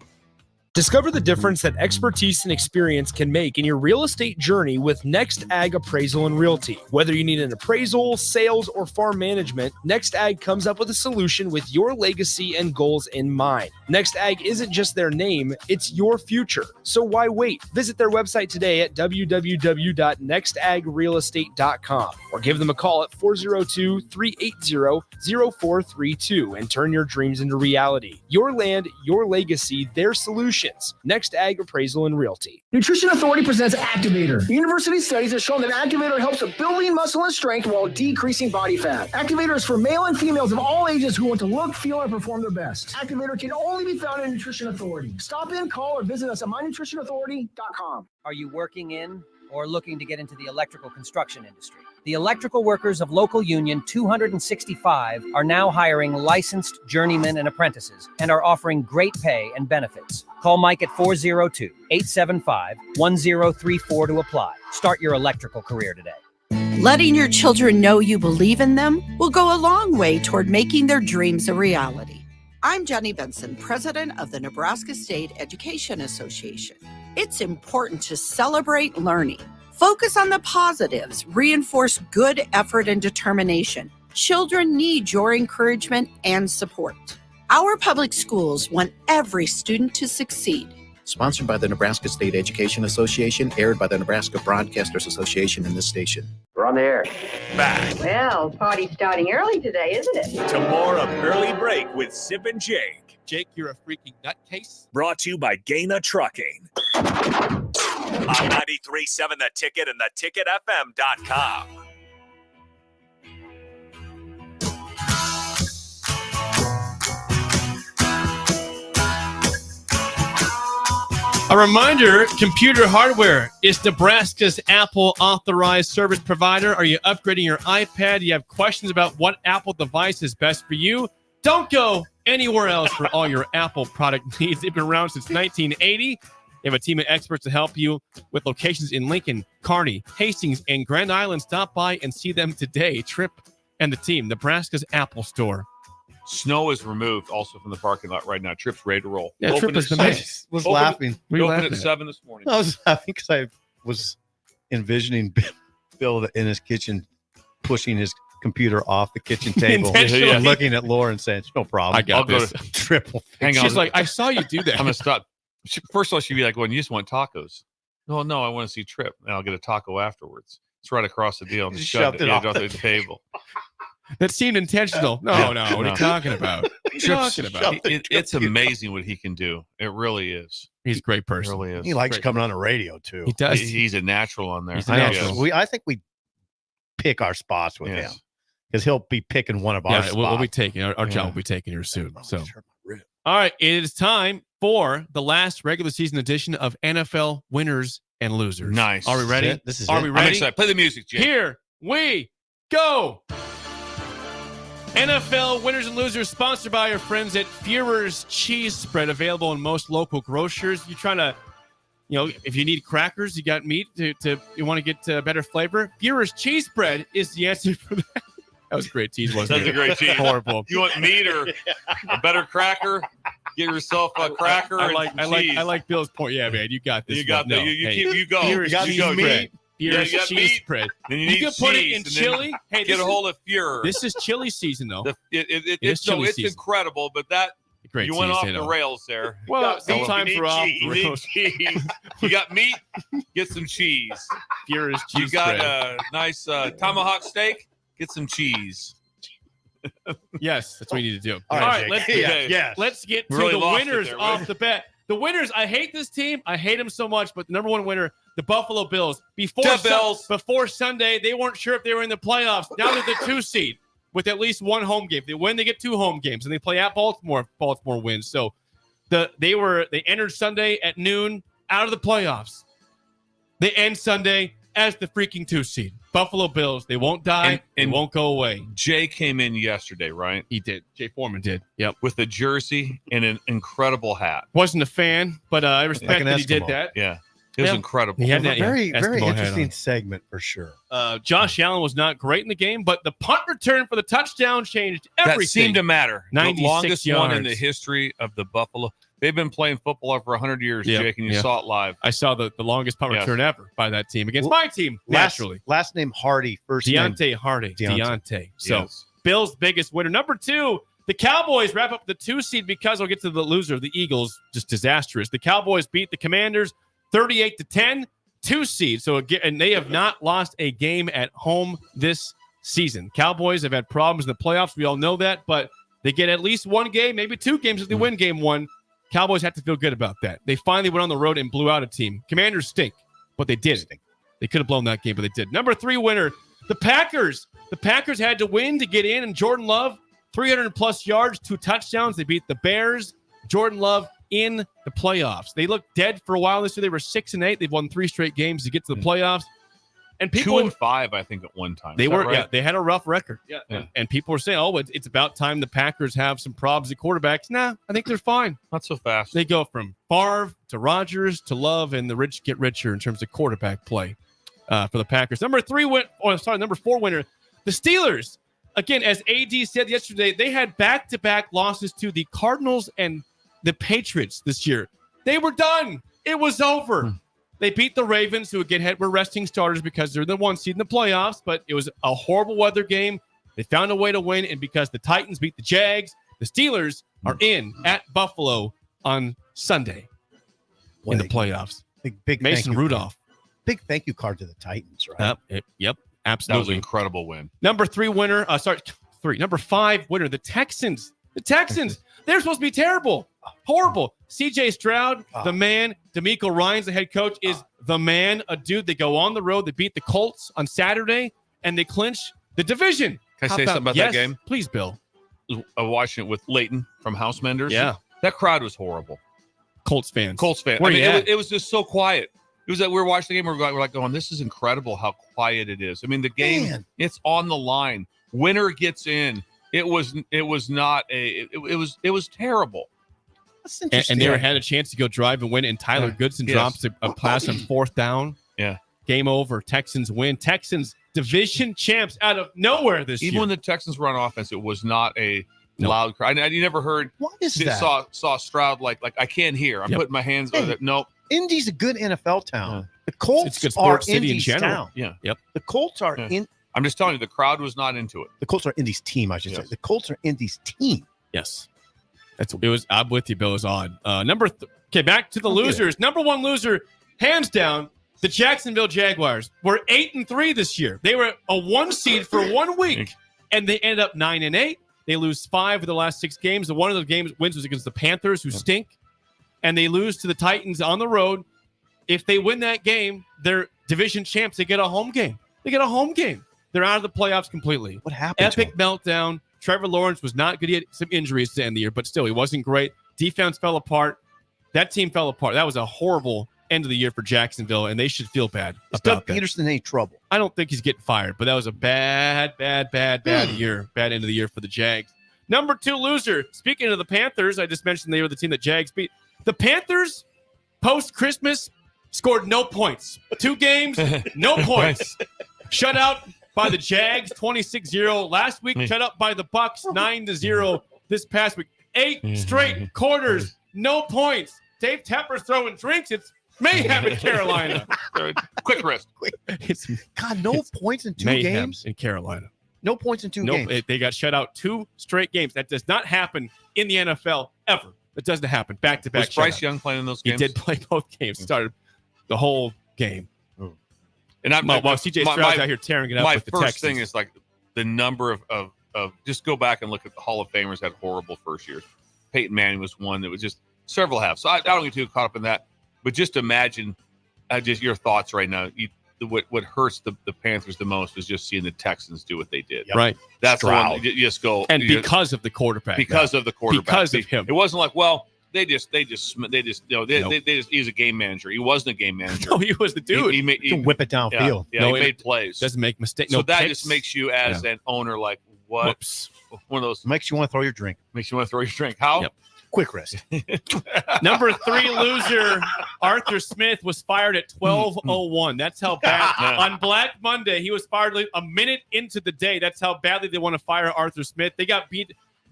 Discover the difference that expertise and experience can make in your real estate journey with Next Ag Appraisal and Realty. Whether you need an appraisal, sales, or farm management, Next Ag comes up with a solution with your legacy and goals in mind. Next Ag isn't just their name, it's your future. So why wait? Visit their website today at www.nextagrealestate.com or give them a call at 402-380-0432 and turn your dreams into reality. Your land, your legacy, their solution. Solutions, Next Ag Appraisal and Realty. Nutrition Authority presents Activator. University studies have shown that Activator helps with building muscle and strength while decreasing body fat. Activator is for male and females of all ages who want to look, feel, and perform their best. Activator can only be found in Nutrition Authority. Stop in, call, or visit us at mynutritionauthority.com. Are you working in or looking to get into the electrical construction industry? The electrical workers of Local Union 265 are now hiring licensed journeymen and apprentices and are offering great pay and benefits. Call Mike at 402-875-1034 to apply. Start your electrical career today. Letting your children know you believe in them will go a long way toward making their dreams a reality. I'm Jenny Benson, president of the Nebraska State Education Association. It's important to celebrate learning. Focus on the positives, reinforce good effort and determination. Children need your encouragement and support. Our public schools want every student to succeed. Sponsored by the Nebraska State Education Association, aired by the Nebraska Broadcasters Association in this station. We're on the air. Back Well, party's starting early today, isn't it? to more of Early Break with Sip and Jake. Jake, you're a freaking nutcase. Brought to you by Gaina Trucking. On 93.7 The Ticket and theticketfm.com. A reminder, Computer Hardware is Nebraska's Apple authorized service provider. Are you upgrading your iPad? Do you have questions about what Apple device is best for you? Don't go anywhere else for all your Apple product needs. They've been around since 1980. They have a team of experts to help you with locations in Lincoln, Kearney, Hastings, and Grand Island. Stop by and see them today. Tripp and the team, Nebraska's Apple Store. Snow is removed also from the parking lot right now. Tripp's ready to roll. Yeah, Tripp is the I man. was laughing. We opened at 7 this morning. I was laughing because I was envisioning Bill in his kitchen pushing his computer off the kitchen table Intentionally. and looking at Lauren saying, "It's no problem. I got I'll go this. to triple." Hang on. She's like, I saw you do that. I'm gonna stop. First of all, she'd be like, "Well, you just want tacos." No, I want to see Tripp, and I'll get a taco afterwards. It's right across the deal. And Just shoved shoved it off off the the table. That seemed intentional. No, what are you talking about? What are you talking about? It's amazing what he can do. It really is. He's a great It person. really is. He likes Great. coming on the radio too. He does. He's a natural on there. He's a I know. natural. I think we pick our spots with Yes. him because he'll be picking one of our Yeah, spots. we'll be taking our Yeah. job will be taking yours soon. So, all right, it is time for the last regular season edition of NFL Winners and Losers. Nice. Are we ready? This is Are it. we I'm ready? excited. Play the music, Jake. Here we go. NFL Winners and Losers, sponsored by our friends at Führer's Cheese Spread, available in most local grocers. You're trying to, if you need crackers, you got meat you want to get better flavor. Führer's Cheese Spread is the answer for that. That was a great tease, wasn't That's it? a great tease. Horrible. You want meat or a better cracker? Get yourself a cracker. I like Bill's point. Yeah, man, you got this. You got one. that. No, You hey, keep. You go. Führer's You got Cheese go, Spread. Jake. Führer's you got Cheese meat, Spread. Then you You need can put it cheese, in and then chili. Hey, get a hold of Führer. This is chili season, though. It's chili it's season. incredible, but that Great you went tease, off you the know. rails there. Well, You got meat, sometimes you need we're off cheese, the you need rails. cheese. You got meat, get some cheese. Führer's You Cheese got Spread. a nice tomahawk steak, get some cheese. Yes, that's what you need to do. All right, Jake. Let's get to Really the lost it winners there, off right? the bat. The winners, I hate this team. I hate them so much, but the number one winner, the Buffalo Bills. Before Sunday, they weren't sure if they were in the playoffs. Now they're the 2 seed with at least one home game. If they win, they get 2 home games, and they play at Baltimore if Baltimore wins. So they entered Sunday at noon out of the playoffs. They end Sunday as the freaking 2 seed. Buffalo Bills, they won't die, and won't go away. Jay came in yesterday, right? He did. Jay Foreman did. Yep. With a jersey and an incredible hat. Wasn't a fan, but I respect Like an that he did Eskimo. that. Yeah. It was incredible. He had A that very, very Eskimo hat interesting on. segment for sure. Josh Allen was not great in the game, but the punt return for the touchdown changed everything. That seemed to matter. The 96 longest one in the yards. history of the Buffalo. They've been playing football for 100 years, Yeah, Jake, and you yeah. saw it live. I saw the longest punt Yes. return ever by that team against my team, naturally. Last name Hardy, first name Deontay Hardy. Deontay. So Yes. Bills' biggest winner. Number 2, the Cowboys wrap up the 2 seed because we'll get to the loser. The Eagles, just disastrous. The Cowboys beat the Commanders 38-10, 2 seed. So again, and they have not lost a game at home this season. Cowboys have had problems in the playoffs. We all know that, but they get at least one game, maybe 2 games if they win game 1. Cowboys have to feel good about that. They finally went on the road and blew out a team. Commanders stink, but they did. They could have blown that game, but they did. Number 3 winner, the Packers. The Packers had to win to get in, and Jordan Love, 300-plus yards, 2 touchdowns. They beat the Bears. Jordan Love in the playoffs. They looked dead for a while this year. They were 6-8. They've won 3 straight games to get to the playoffs. And people 2-5, I think, at one time. They Is that were, right? yeah, they had a rough record. Yeah. And people were saying, oh, it's about time the Packers have some problems at quarterbacks. Nah, I think they're fine. Not so fast. They go from Favre to Rodgers to Love, and the rich get richer in terms of quarterback play for the Packers. Number 4 winner, the Steelers. Again, as AD said yesterday, they had back-to-back losses to the Cardinals and the Patriots this year. They were done. It was over. They beat the Ravens, who again were resting starters because they're the 1 seed in the playoffs, but it was a horrible weather game. They found a way to win, and because the Titans beat the Jags, the Steelers are in at Buffalo on Sunday in the playoffs. Big Mason Rudolph. Big thank you card to the Titans, right? Yep, absolutely. That was an incredible win. Number 3 winner, Number 5 winner, the Texans. The Texans, they're supposed to be terrible. Horrible. CJ Stroud, the man. DeMeco Ryans, the head coach, is the man. A dude. They go on the road. They beat the Colts on Saturday, and they clinch the division. Can I say something about that game? Please, Bill. I was watching it with Leighton from Housemenders. Yeah. That crowd was horrible. Colts fans. I mean, it was just so quiet. It was that we were watching the game. We're like going, this is incredible how quiet it is. I mean, the game, it's on the line. Winner gets in. It was terrible. That's interesting. And they had a chance to go drive and win, and Tyler Goodson drops a pass on 4th down. Yeah. Game over. Texans win. Texans division champs out of nowhere this year. Even when the Texans were on offense, it was not a loud crowd. You never heard. What is that? Saw Stroud like I can't hear. I'm putting my hands on it. Nope. Indy's a good NFL town. The Colts It's a good are sports city in Indy's general. town. Yeah. Yep. The Colts are in. I'm just telling you, the crowd was not into it. The Colts are Indy's team, I should say. The Colts are Indy's team. Yes. I'm with you, Bill. It was odd. Okay, back to the losers. Number 1 loser, hands down, the Jacksonville Jaguars were 8-3 this year. They were a 1 seed for 1 week, and they ended up 9-8. They lose 5 of the last 6 games. One of the wins was against the Panthers, who stink, and they lose to the Titans on the road. If they win that game, they're division champs. They get a home game. They're out of the playoffs completely. What happened? Epic meltdown. Trevor Lawrence was not good. He had some injuries to end the year, but still, he wasn't great. Defense fell apart. That team fell apart. That was a horrible end of the year for Jacksonville, and they should feel bad Is about Doug that. Peterson in any trouble? I don't think he's getting fired, but that was a bad year. Bad end of the year for the Jags. Number 2 loser. Speaking of the Panthers, I just mentioned they were the team that Jags beat. The Panthers, post-Christmas, scored no points. 2 games, no points. Shut out by the Jags, 26-0. Last week, shut up by the Bucks, 9-0 this past week. 8 straight quarters, no points. Dave Tepper's throwing drinks. It's mayhem in Carolina. Quick wrist. God, no points in 2 mayhem games? in Carolina. No points in 2 games. They got shut out 2 straight games. That does not happen in the NFL ever. It doesn't happen. Back-to-back. Was Bryce Young playing in those games? He did play both games. Started the whole game. And while CJ Stroud's out here tearing it up with the Texans. My first thing is like the number of just go back and look at the Hall of Famers had horrible first years. Peyton Manning was one that was just several have. So I don't get too caught up in that. But just imagine just your thoughts right now. What hurts the Panthers the most is just seeing the Texans do what they did. Yep. Right. That's the one. You just go. And because of the quarterback. Because of the quarterback. Because of him. It wasn't like, well, they just he's a game manager. He wasn't a game manager. No, he was the dude. He can whip it downfield. Yeah, he made plays. Doesn't make mistakes. So that just makes you as an owner like, what? Whoops. One of those makes you want to throw your drink. Makes you want to throw your drink. How? Yep. Quick wrist. Number 3 loser, Arthur Smith, was fired at 12:01. That's how bad. On Black Monday, he was fired a minute into the day. That's how badly they want to fire Arthur Smith. They got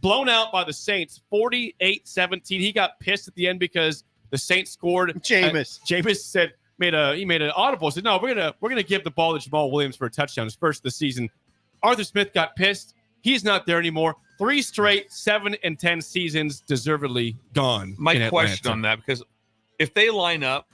blown out by the Saints, 48-17. He got pissed at the end because the Saints scored. Jameis said made an audible. Said, no, we're gonna give the ball to Jamal Williams for a touchdown. His first of the season. Arthur Smith got pissed. He's not there anymore. 3 straight 7-10 seasons, deservedly gone. My question on that, because if they line up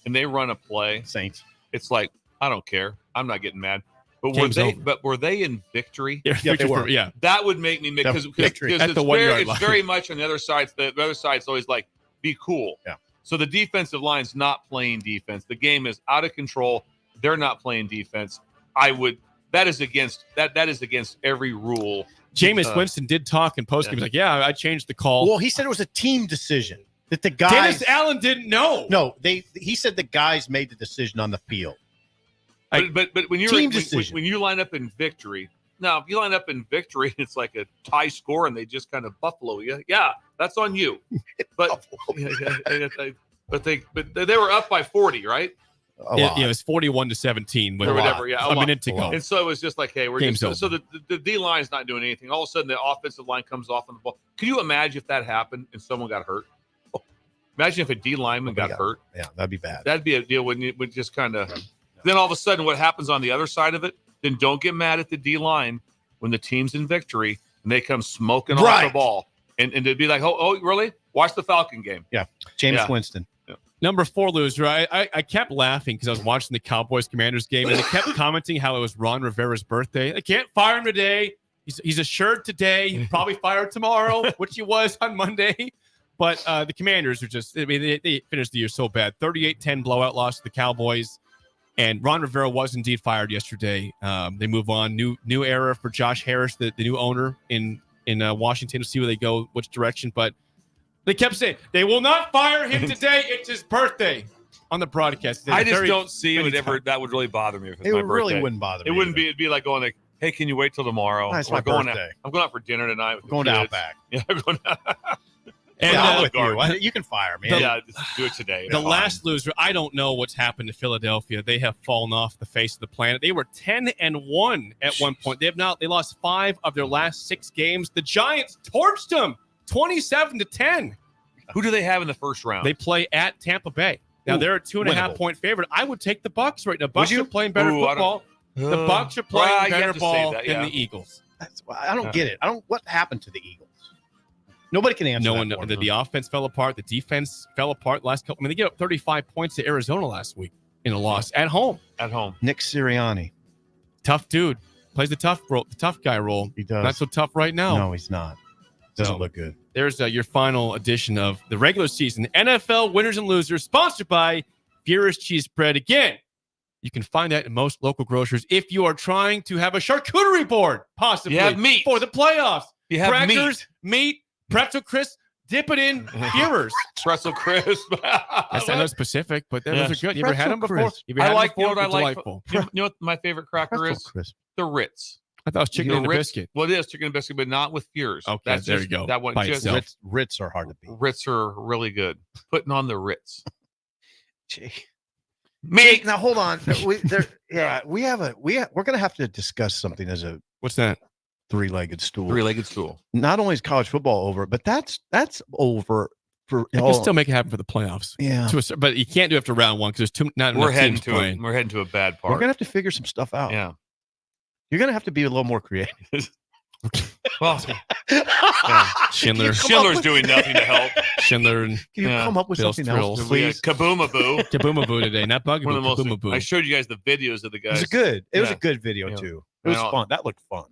and they run a play, Saints, it's like, I don't care. I'm not getting mad. But were they in victory? Yeah, they were. Yeah, that would make me because it's very much on the other side. The other side's always like, Be cool. Yeah. So the defensive line's not playing defense. The game is out of control. They're not playing defense. That is against every rule. Jameis Winston did talk in postgame. He was like, "Yeah, I changed the call." Well, he said it was a team decision that the guys. Dennis Allen didn't know. No, he said the guys made the decision on the field. But when you're Team when decision. you line up in victory, now if you line up in victory, it's like a tie score, and they just kind of buffalo you. Yeah, that's on you. But but they were up by 40, right? It was 41-17 with Or whatever, a minute to go. And so it was just like, hey, Game's over. so the D line's not doing anything. All of a sudden, the offensive line comes off on the ball. Can you imagine if that happened and someone got hurt? Imagine if a D lineman got hurt. Yeah, that'd be bad. That'd be a deal when you would just kind of. Then all of a sudden, what happens on the other side of it? Then don't get mad at the D line when the team's in victory and they come smoking off the ball, and they'd be like, oh, really? Watch the Falcon game. Yeah, Jameis Winston. Number 4 loser. I kept laughing because I was watching the Cowboys-Commanders game, and they kept commenting how it was Ron Rivera's birthday. They can't fire him today. He's assured today. He'll probably fired tomorrow, which he was on Monday. But the Commanders are just, I mean, they finished the year so bad. 38-10 blowout loss to the Cowboys. And Ron Rivera was indeed fired yesterday. They move on. New era for Josh Harris, the new owner in Washington, to see where they go, which direction. But they kept saying, they will not fire him today. It's his birthday on the broadcast. I just don't see it ever. That would really bother me if it's my birthday. Really wouldn't bother me. It wouldn't be. It'd be like going like, hey, can you wait till tomorrow? It's my birthday. I'm going out for dinner tonight. With Going to Outback. Yeah, I'm going out. And I'm with you. You can fire me. Just do it today. The last loser, I don't know what's happened to Philadelphia. They have fallen off the face of the planet. They were 10-1 at one point. They lost 5 of their last 6 games. The Giants torched them 27-10. Who do they have in the first round? They play at Tampa Bay. Now they're a 2.5 point favorite. I would take the Bucs right now. Bucs are playing better football. The Bucs are playing better ball than the Eagles. I don't get it. What happened to the Eagles? Nobody can answer. No one. The offense fell apart. The defense fell apart last couple. I mean, they gave up 35 points to Arizona last week in a loss at home. At home. Nick Sirianni, tough dude, plays the tough guy role. He does. Not so tough right now. No, he's not. Doesn't look good. There's your final edition of the regular season NFL winners and losers, sponsored by Furious Cheese Bread. Again, you can find that in most local grocers. If you are trying to have a charcuterie board, possibly you have meat for the playoffs, you have crackers, meat, pretzel crisp, dip it in Furious. Pretzel crisp. That's not specific, but those are good. You ever had them before? I like. You know what I like? You know what my favorite cracker is? Crisp. The Ritz. I thought it was chicken and a biscuit. Well, it is chicken and biscuit, but not with Furious. Okay, there you go. That one. Ritz are hard to beat. Ritz are really good. Putting on the Ritz. Jake, now hold on. We're gonna have to discuss something as a what's that? Three-legged stool. Three-legged stool. Not only is college football over, but that's over for. You can still make it happen for the playoffs. Yeah, but you can't do it after round 1 because there's not enough teams playing. We're heading to a bad part. We're gonna have to figure some stuff out. Yeah, you're gonna have to be a little more creative. Well, Schindler's doing nothing to help. Schindler and can you come up with Bill's something Thrills. else, please? Kaboomaboo. Kaboomaboo today, not Bugaboo. One of the most. Kaboomaboo. I showed you guys the videos of the guys. It was good. It was a good video too. It was I know. fun. That looked fun.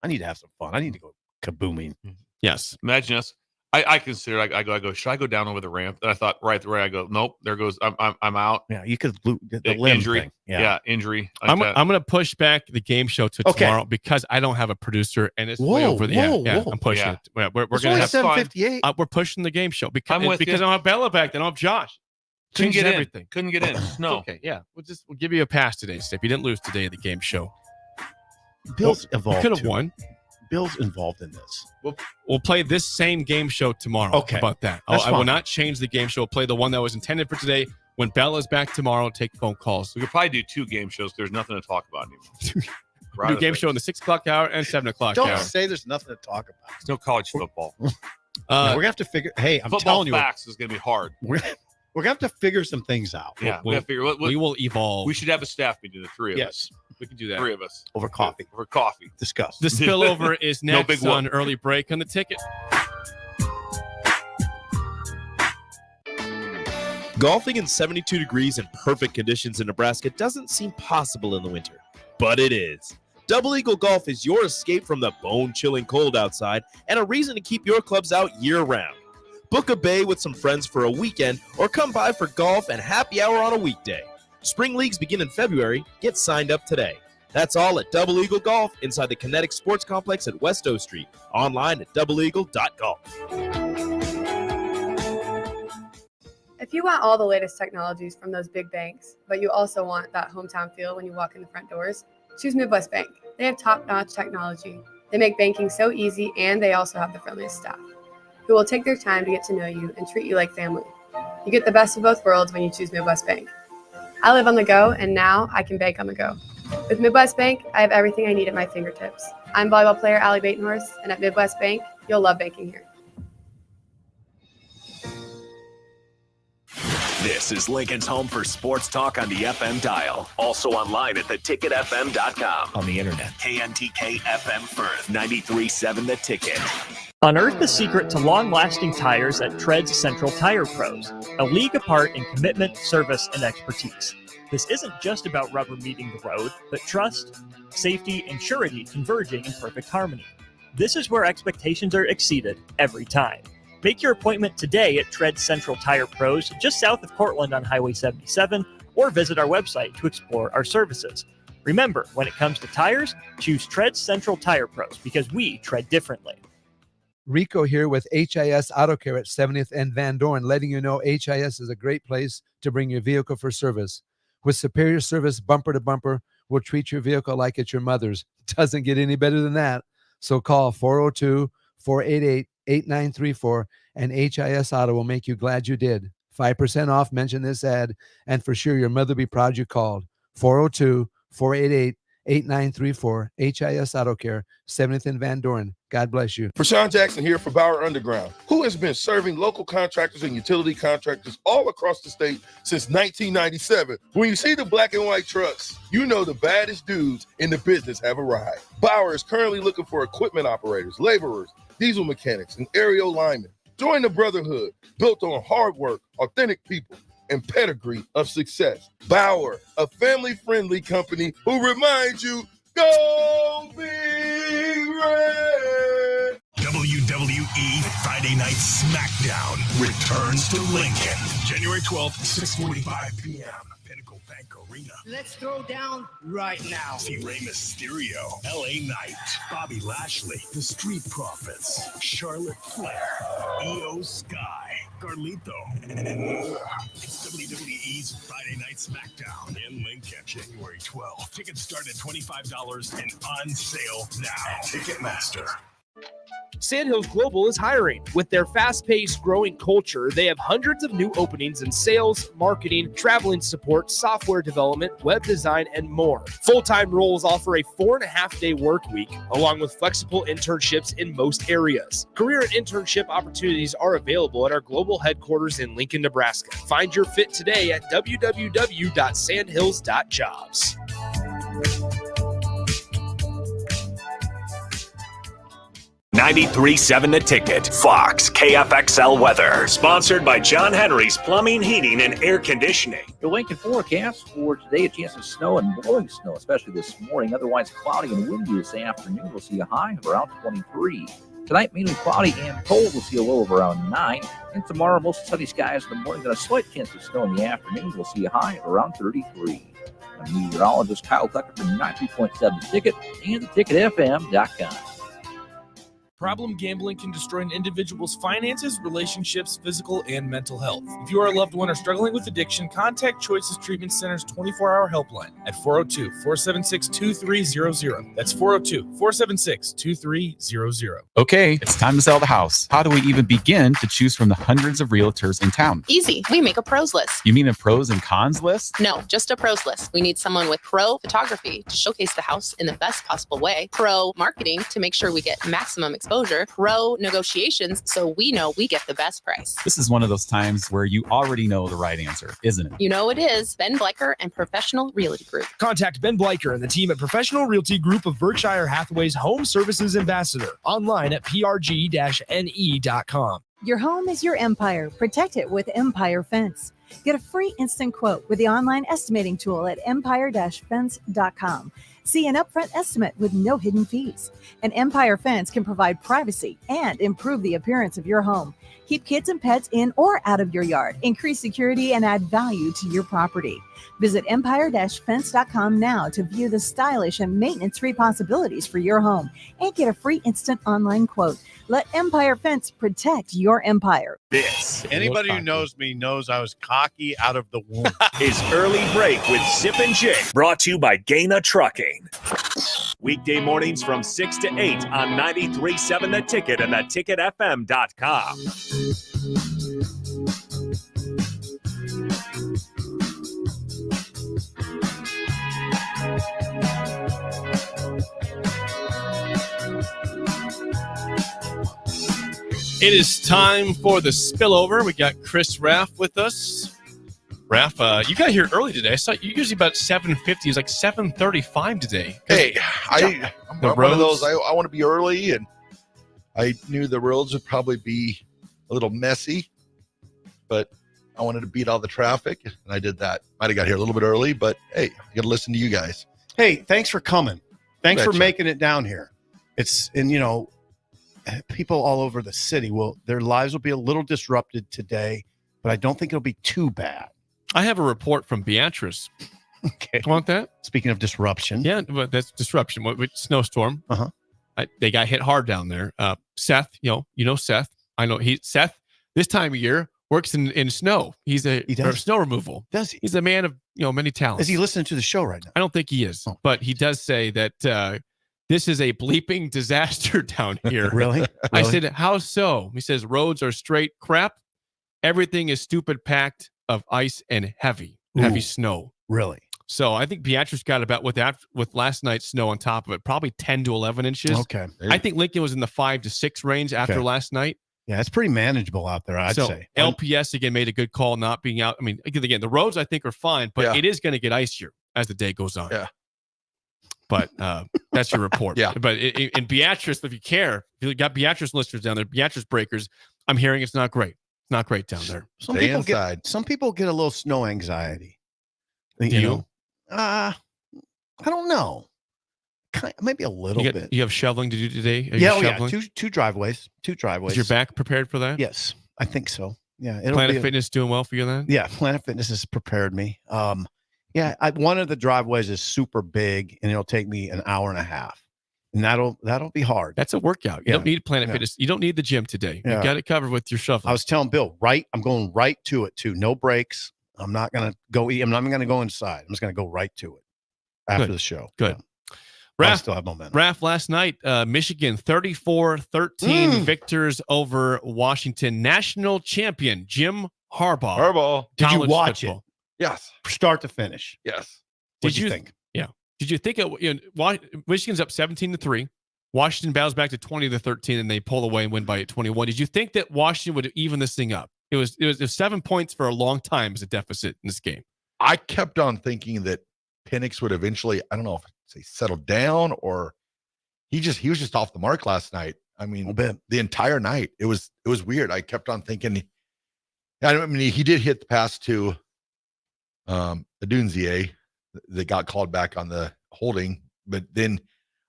I need to have some fun. I need to go kabooming. Yes. Imagine us. I consider. I go. Should I go down over the ramp? And I thought right there. I go. Nope. There goes. I'm out. Yeah, you could lose the limb injury. thing. Yeah, injury. I'm going to push back the game show to tomorrow because I don't have a producer and it's way over the I'm pushing it. We're going to have 7:58. We're pushing the game show because I'm with I don't have Bella back. I don't have Josh. Couldn't Changes get everything. in. Couldn't get in. No. Okay. Yeah. We'll give you a pass today, Steve. You didn't lose today at the game show. Bill's involved. Could have won. Bill's involved in this. We'll play this same game show tomorrow. Okay. How about that? That's I will fine. not change the game show. We'll play the one that was intended for today. When Bella's back tomorrow, take phone calls. We could probably do 2 game shows. There's nothing to talk about anymore. New game show in the 6 o'clock hour and 7 o'clock Don't hour. say there's nothing to talk about. There's no college football. We're gonna have to figure. Hey, I'm Football telling you, facts is gonna be hard. we're gonna have to figure some things out. Yeah, we gotta figure. We will evolve. We should have a staff meeting. The 3 of us. Yes, we can do that. 3 of us over coffee. Over coffee. Discuss. The spillover is No next big on whoop. Early Break on the Ticket. Golfing in 72 degrees and perfect conditions in Nebraska doesn't seem possible in the winter, but it is. Double Eagle Golf is your escape from the bone-chilling cold outside and a reason to keep your clubs out year-round. Book a bay with some friends for a weekend, or come by for golf and happy hour on a weekday. Spring leagues begin in February. Get signed up today. That's all at Double Eagle Golf inside the Kinetic Sports Complex at West O Street. Online at doubleeagle.golf. If you want all the latest technologies from those big banks, but you also want that hometown feel when you walk in the front doors, choose Midwest Bank. They have top-notch technology. They make banking so easy, and they also have the friendliest staff who will take their time to get to know you and treat you like family. You get the best of both worlds when you choose Midwest Bank. I live on the go, and now I can bank on the go. With Midwest Bank, I have everything I need at my fingertips. I'm volleyball player Allie Batenhorst, and at Midwest Bank, you'll love banking here. This is Lincoln's home for sports talk on the FM dial. Also online at theticketfm.com. On the internet. KNTK FM Firth, 93.7 The Ticket. Unearth the secret to long-lasting tires at Tread's Central Tire Pros, a league apart in commitment, service, and expertise. This isn't just about rubber meeting the road, but trust, safety, and surety converging in perfect harmony. This is where expectations are exceeded every time. Make your appointment today at Tread Central Tire Pros, just south of Cortland on Highway 77, or visit our website to explore our services. Remember, when it comes to tires, choose Tread Central Tire Pros because we tread differently. Rico here with HIS Auto Care at 70th and Van Dorn, letting you know HIS is a great place to bring your vehicle for service. With superior service bumper to bumper, we'll treat your vehicle like it's your mother's. Doesn't get any better than that. So call 402-488-8934 and HIS Auto will make you glad you did. 5% off, mention this ad, and for sure your mother will be proud you called. 402-488-8934, HIS Auto Care, 70th and Van Dorn. God bless you. Prashawn Jackson here for Bauer Underground, who has been serving local contractors and utility contractors all across the state since 1997. When you see the black and white trucks, you know the baddest dudes in the business have arrived. Bauer is currently looking for equipment operators, laborers, diesel mechanics, and aerial linemen. Join the brotherhood built on hard work, authentic people, and pedigree of success. Bauer, a family-friendly company who reminds you, go Big Red! WWE Friday Night SmackDown returns to Lincoln. January 12th, 6:45 p.m. Pinnacle Bank Arena. Let's throw down right now. See Rey Mysterio, LA Knight, Bobby Lashley, The Street Profits, Charlotte Flair, Io Sky, Carlito, and more. It's WWE's Friday Night SmackDown in Lincoln, January 12th. Tickets start at $25 and on sale now. Ticketmaster. Sandhills Global is hiring. With their fast-paced, growing culture, they have hundreds of new openings in sales, marketing, traveling support, software development, web design, and more. Full-time roles offer a 4.5-day work week, along with flexible internships in most areas. Career and internship opportunities are available at our global headquarters in Lincoln, Nebraska. Find your fit today at www.sandhills.jobs. 93.7 The Ticket, Fox, KFXL weather. Sponsored by John Henry's Plumbing, Heating, and Air Conditioning. The Lincoln forecast for today, a chance of snow and blowing snow, especially this morning. Otherwise cloudy and windy this afternoon. We'll see a high of around 23. Tonight, mainly cloudy and cold. We'll see a low of around 9. And tomorrow, mostly sunny skies in the morning and a slight chance of snow in the afternoon. We'll see a high of around 33. I'm meteorologist Kyle Tucker from 93.7 The Ticket and theticketfm.com. Problem gambling can destroy an individual's finances, relationships, physical, and mental health. If you or a loved one are struggling with addiction, contact Choices Treatment Center's 24-hour helpline at 402-476-2300. That's 402-476-2300. Okay, it's time to sell the house. How do we even begin to choose from the hundreds of realtors in town? Easy. We make a pros list. You mean a pros and cons list? No, just a pros list. We need someone with pro photography to showcase the house in the best possible way, pro marketing to make sure we get maximum exposure, pro negotiations so we know we get the best price. This is one of those times where you already know the right answer, isn't it? You know it is. Ben Bleicher and Professional Realty Group. Contact Ben Bleicher and the team at Professional Realty Group of Berkshire Hathaway's Home Services Ambassador. Online at prg-ne.com. Your home is your empire. Protect it with Empire Fence. Get a free instant quote with the online estimating tool at empire-fence.com. See an upfront estimate with no hidden fees. An Empire Fence can provide privacy and improve the appearance of your home. Keep kids and pets in or out of your yard, increase security, and add value to your property. Visit empire-fence.com now to view the stylish and maintenance-free possibilities for your home and get a free instant online quote. Let Empire Fence protect your empire. This Anybody who knows me knows I was cocky out of the womb. is Early Break with Zip and Jake, brought to you by Gaina Trucking. Weekday mornings from 6 to 8 on 93.7 The Ticket and theticketfm.com. It is time for the spillover. We got Chris Raff with us. Raff, you got here early today. I saw you usually about 7:50. It was like 7:35 today. Hey, I'm one of those. I want to be early, and I knew the roads would probably be a little messy, but I wanted to beat all the traffic, and I did that. Might have got here a little bit early, but hey, I got to listen to you guys. Hey, thanks for coming. Thanks for Betcha. making it down here. People all over the city their lives will be a little disrupted today, but I don't think it'll be too bad. I have a report from Beatrice. Okay. Want that? Speaking of disruption. Yeah, but that's disruption. What snowstorm. Uh-huh. They got hit hard down there. Seth, you know Seth. I know Seth this time of year works in snow. He does snow removal. Does he? He's a man of many talents. Is he listening to the show right now? I don't think he is, but he does say that this is a bleeping disaster down here. Really? I said, how so? He says roads are straight crap. Everything is stupid packed of ice and heavy snow. Really? So I think Beatrice got about with last night's snow on top of it, probably 10 to 11 inches. Okay. I think Lincoln was in the 5 to 6 range after last night. Yeah, it's pretty manageable out there, I'd say. LPS again made a good call not being out. I mean, again, the roads I think are fine, but it is going to get icier as the day goes on. Yeah. But that's your report. Yeah. But in Beatrice, if you care, if you got Beatrice listeners down there, Beatrice breakers, I'm hearing it's not great. It's not great down there. Some people get a little snow anxiety. Do you? I don't know. Maybe a little bit. You have shoveling to do today? Yeah, two driveways. Is your back prepared for that? Yes, I think so. Yeah. Planet Fitness doing well for you then? Yeah, Planet Fitness has prepared me. One of the driveways is super big, and it'll take me an hour and a half, and that'll be hard. That's a workout. You don't need Planet Fitness. You don't need the gym today. You got it covered with your shovel. I was telling Bill, I'm going right to it too. No breaks. I'm not going to go eat. I'm not even going to go inside. I'm just going to go right to it after the show. Good. Yeah. Raph, still have momentum. Raph, last night, Michigan 34-13 victors over Washington. National champion Jim Harbaugh. Did you watch football. it? Yes. Start to finish. Yes. What did you think? Yeah. Did you think Michigan's up 17-3? Washington bounces back to 20-13, and they pull away and win by 21. Did you think that Washington would even this thing up? It was 7 points for a long time as a deficit in this game. I kept on thinking that Penix would eventually, I don't know if say settled down or he was just off the mark last night. I mean, the entire night it was weird. I kept on thinking. I mean, he did hit the pass to Adunzie that got called back on the holding, but then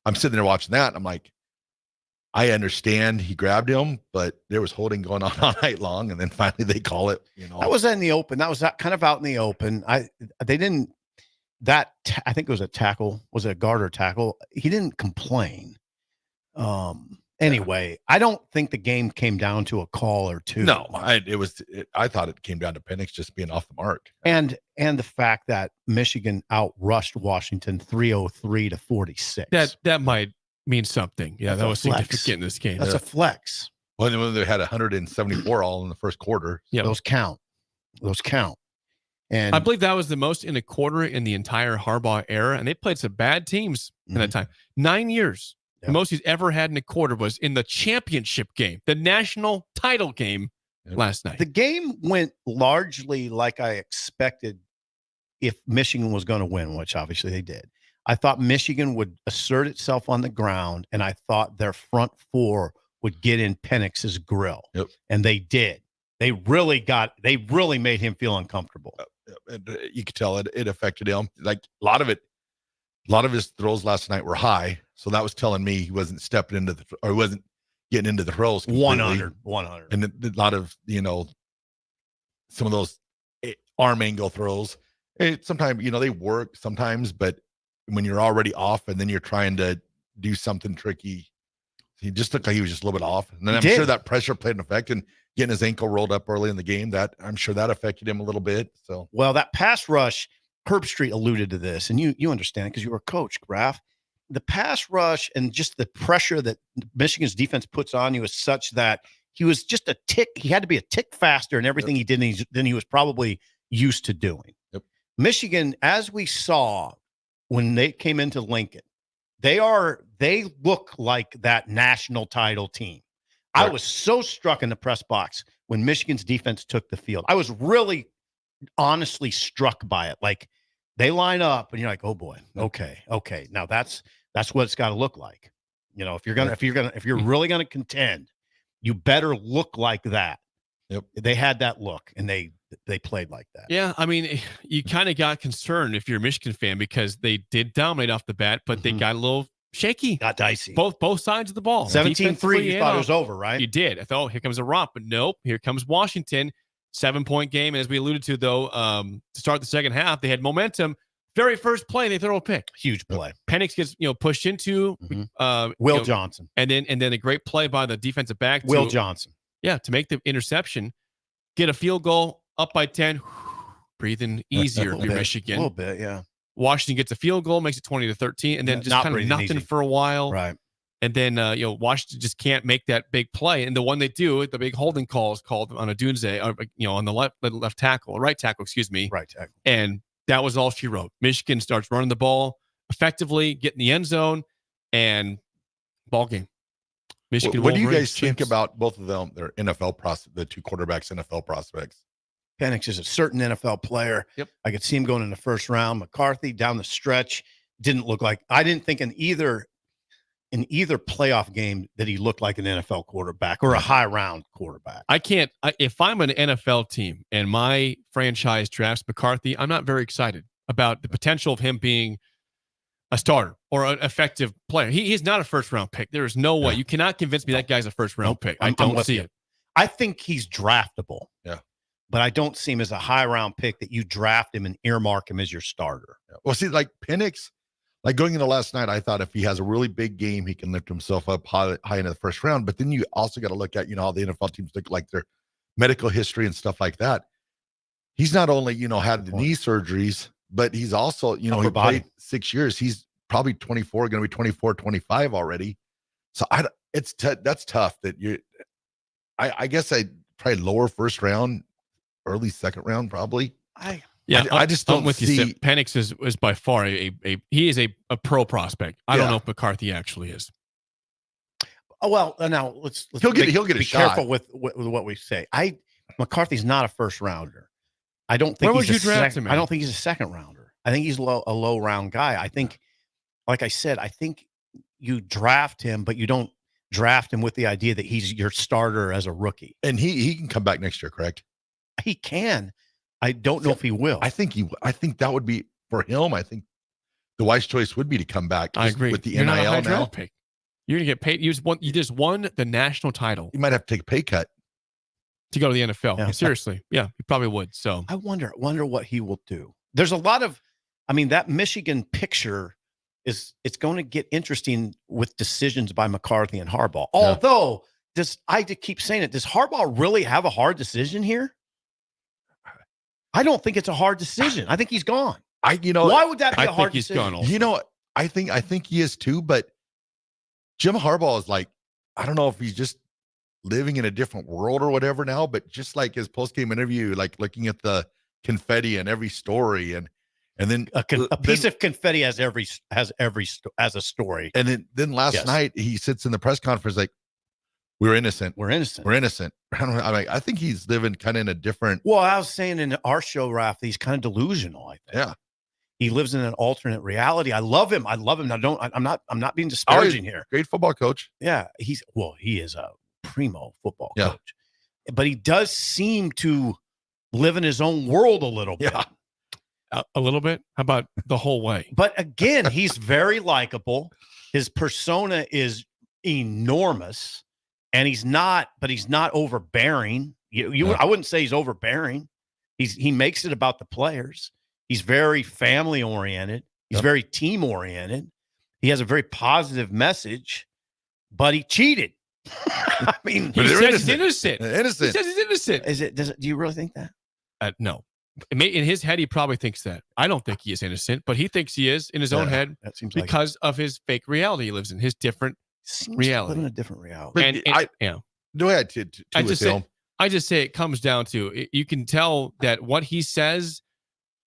I'm sitting there watching that. And I'm like, I understand he grabbed him, but there was holding going on all night long, and then finally they call it. That was in the open. That was kind of out in the open. I think it was a tackle. Was it a guard or tackle? He didn't complain. Anyway, I don't think the game came down to a call or two. No, I thought it came down to Penix just being off the mark, and the fact that Michigan outrushed Washington 303-46. That might mean something. Yeah, that was significant in this game. That's a flex. Well, when they had 174 all in the first quarter. Yeah, those count. And I believe that was the most in a quarter in the entire Harbaugh era, and they played some bad teams in that time. 9 years. The most he's ever had in a quarter was in the championship game, the national title game last night. The game went largely like I expected if Michigan was going to win, which obviously they did. I thought Michigan would assert itself on the ground, and I thought their front four would get in Penix's grill. Yep. And they did. They really made him feel uncomfortable. And you could tell it affected him. Like a lot of it, A lot of his throws last night were high, so that was telling me he wasn't stepping into or he wasn't getting into the throws completely. 100. And a lot of, some of those arm angle throws, sometimes, they work sometimes, but when you're already off and then you're trying to do something tricky, he just looked like he was just a little bit off. And then I'm sure that pressure played an effect, and getting his ankle rolled up early in the game, that I'm sure that affected him a little bit. So, well, that pass rush, Herb Street alluded to this, and you understand because you were a coach, Graf. The pass rush and just the pressure that Michigan's defense puts on you is such that he was just a tick. He had to be a tick faster in everything he did than he was probably used to doing. Yep. Michigan, as we saw when they came into Lincoln, they look like that national title team. Right. I was so struck in the press box when Michigan's defense took the field. I was really honestly struck by it. Like, they line up and you're like, oh boy, okay. Now that's what it's got to look like. If you're really gonna contend, you better look like that. Yep. They had that look and they played like that. Yeah, I mean, you kind of got concerned if you're a Michigan fan because they did dominate off the bat, but they got a little shaky. Got dicey. Both sides of the ball. 17-3, you thought it was over, right? You did. I thought, oh, here comes a romp, but nope. Here comes Washington. 7-point game. And as we alluded to, though, to start the second half, they had momentum. Very first play, they throw a pick. Huge play. Penix gets pushed into Will Johnson. And then a great play by the defensive back. Will Johnson. Yeah, to make the interception, get a field goal, up by 10, breathing easier if you're Michigan. A little bit, yeah. Washington gets a field goal, makes it 20-13, and then just kind of nothing for a while. Right. And then, Washington just can't make that big play. And the one they do, the big holding call is called on a Dunze, on the left tackle, right tackle, excuse me. Right tackle. And that was all she wrote. Michigan starts running the ball effectively, get in the end zone, and ball game. Michigan. What do you guys think about both of them? Their NFL prospects, the two quarterbacks, NFL prospects. Penix is a certain NFL player. Yep. I could see him going in the first round. McCarthy down the stretch didn't look like. I didn't think in either playoff game that he looked like an NFL quarterback or a high round quarterback. If I'm an NFL team and my franchise drafts McCarthy, I'm not very excited about the potential of him being a starter or an effective player. He's not a first round pick. There is no way. You cannot convince me that guy's a first round pick. I don't see it. I think he's draftable. Yeah. But I don't see him as a high round pick that you draft him and earmark him as your starter. Yeah. Well, see, like Penix, like going into last night, I thought if he has a really big game, he can lift himself up high into the first round. But then you also got to look at, how the NFL teams look like their medical history and stuff like that. He's not only, had the knee surgeries, but he's also, he played 6 years. He's probably 24, going to be 24, 25 already. So that's tough that I guess I probably lower first round, early second round, probably. I just don't with see. You. Penix is by far he is a pro prospect. I don't know if McCarthy actually is. Oh, well, now let's he'll get a be shot. Careful with what we say. McCarthy's not a first rounder. I don't think. Where would you draft him? I don't think he's a second rounder. I think he's a low round guy. I think, like I said, I think you draft him, but you don't draft him with the idea that he's your starter as a rookie. And he can come back next year, correct? He can. I don't know if he will. I think that would be for him. I think the wise choice would be to come back. I agree. With the You're NIL not a high now, draft pick. You're gonna get paid. You just won the national title. You might have to take a pay cut to go to the NFL. Yeah. Seriously, yeah, you probably would. So I wonder what he will do. There's a lot of, that Michigan picture it's going to get interesting with decisions by McCarthy and Harbaugh. Yeah. Although, I keep saying it, does Harbaugh really have a hard decision here? I don't think it's a hard decision. I think he's gone. Why would that be a hard decision? Gone also. I think he is too, but Jim Harbaugh is like, I don't know if he's just living in a different world or whatever now, but just like his post-game interview, like looking at the confetti and every story and then a piece of confetti has a story. And then last night he sits in the press conference like, we're innocent. I think he's living kind of in a different. Well, I was saying in our show, Raph, he's kind of delusional. I think. Yeah. He lives in an alternate reality. I love him. I'm not being disparaging here. Great football coach. Yeah. He is a primo football coach, but he does seem to live in his own world a little bit. Yeah. A little bit. How about the whole way? But again, he's very likable. His persona is enormous, and he's not overbearing. I wouldn't say he's overbearing. He makes it about the players. He's very family oriented. He's very team oriented. He has a very positive message, but he cheated. I mean, He says he's innocent. Innocent. He says he's innocent. Do you really think that? No. In his head, he probably thinks that. I don't think he is innocent, but he thinks he is in his own head that seems because of his fake reality he lives in, his different reality. Live in a different reality. Go ahead. I just say it comes down to you can tell that what he says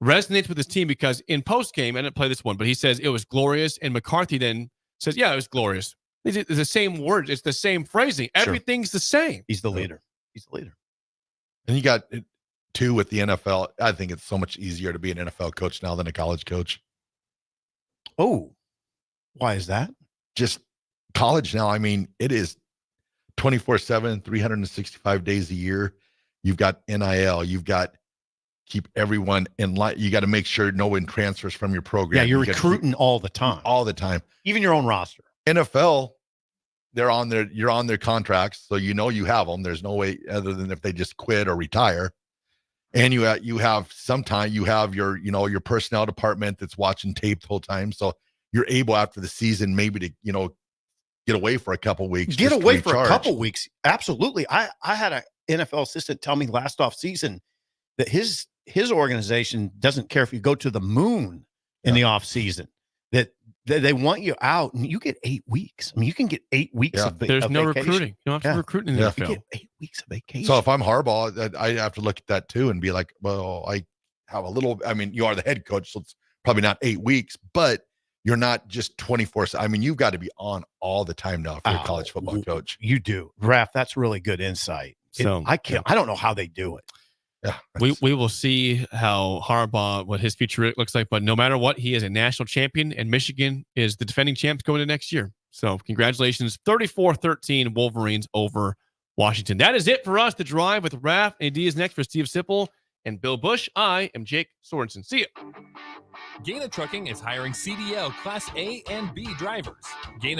resonates with his team because in post game, I didn't play this one, but he says it was glorious, and McCarthy then says, "Yeah, it was glorious." It's the same words. It's the same phrasing. Everything's the same. He's the leader. And you got two with the NFL. I think it's so much easier to be an NFL coach now than a college coach. Oh, why is that? Just college now. I mean, it is 24/7, 365 days a year. You've got NIL. You've got keep everyone in line. You got to make sure no one transfers from your program. Yeah, you're recruiting all the time. All the time. Even your own roster. NFL, you're on their contracts, so you know you have them. There's no way other than if they just quit or retire. And you have sometime you have your personnel department that's watching tape the whole time. So you're able after the season maybe to get away for a couple weeks. Get away for a couple weeks. Absolutely. I had an NFL assistant tell me last off season that his organization doesn't care if you go to the moon in the off season. That they want you out, and you get 8 weeks. I mean, you can get 8 weeks of vacation. There's no recruiting. You don't have to recruit in the NFL. You get 8 weeks of vacation. So if I'm Harbaugh, I have to look at that too and be like, well, I have a little. I mean, you are the head coach, so it's probably not 8 weeks, but you're not just 24. I mean, you've got to be on all the time now for a college football coach. You do, Raph. That's really good insight. So I don't know how they do it. Yeah, we will see how Harbaugh, what his future looks like. But no matter what, he is a national champion, and Michigan is the defending champs going into next year. So congratulations, 34-13 Wolverines over Washington. That is it for us. The Drive with Raph and D is next for Steve Sipple and Bill Busch. I am Jake Sorensen. See ya. Gaina Trucking is hiring CDL Class A and B drivers. Gaina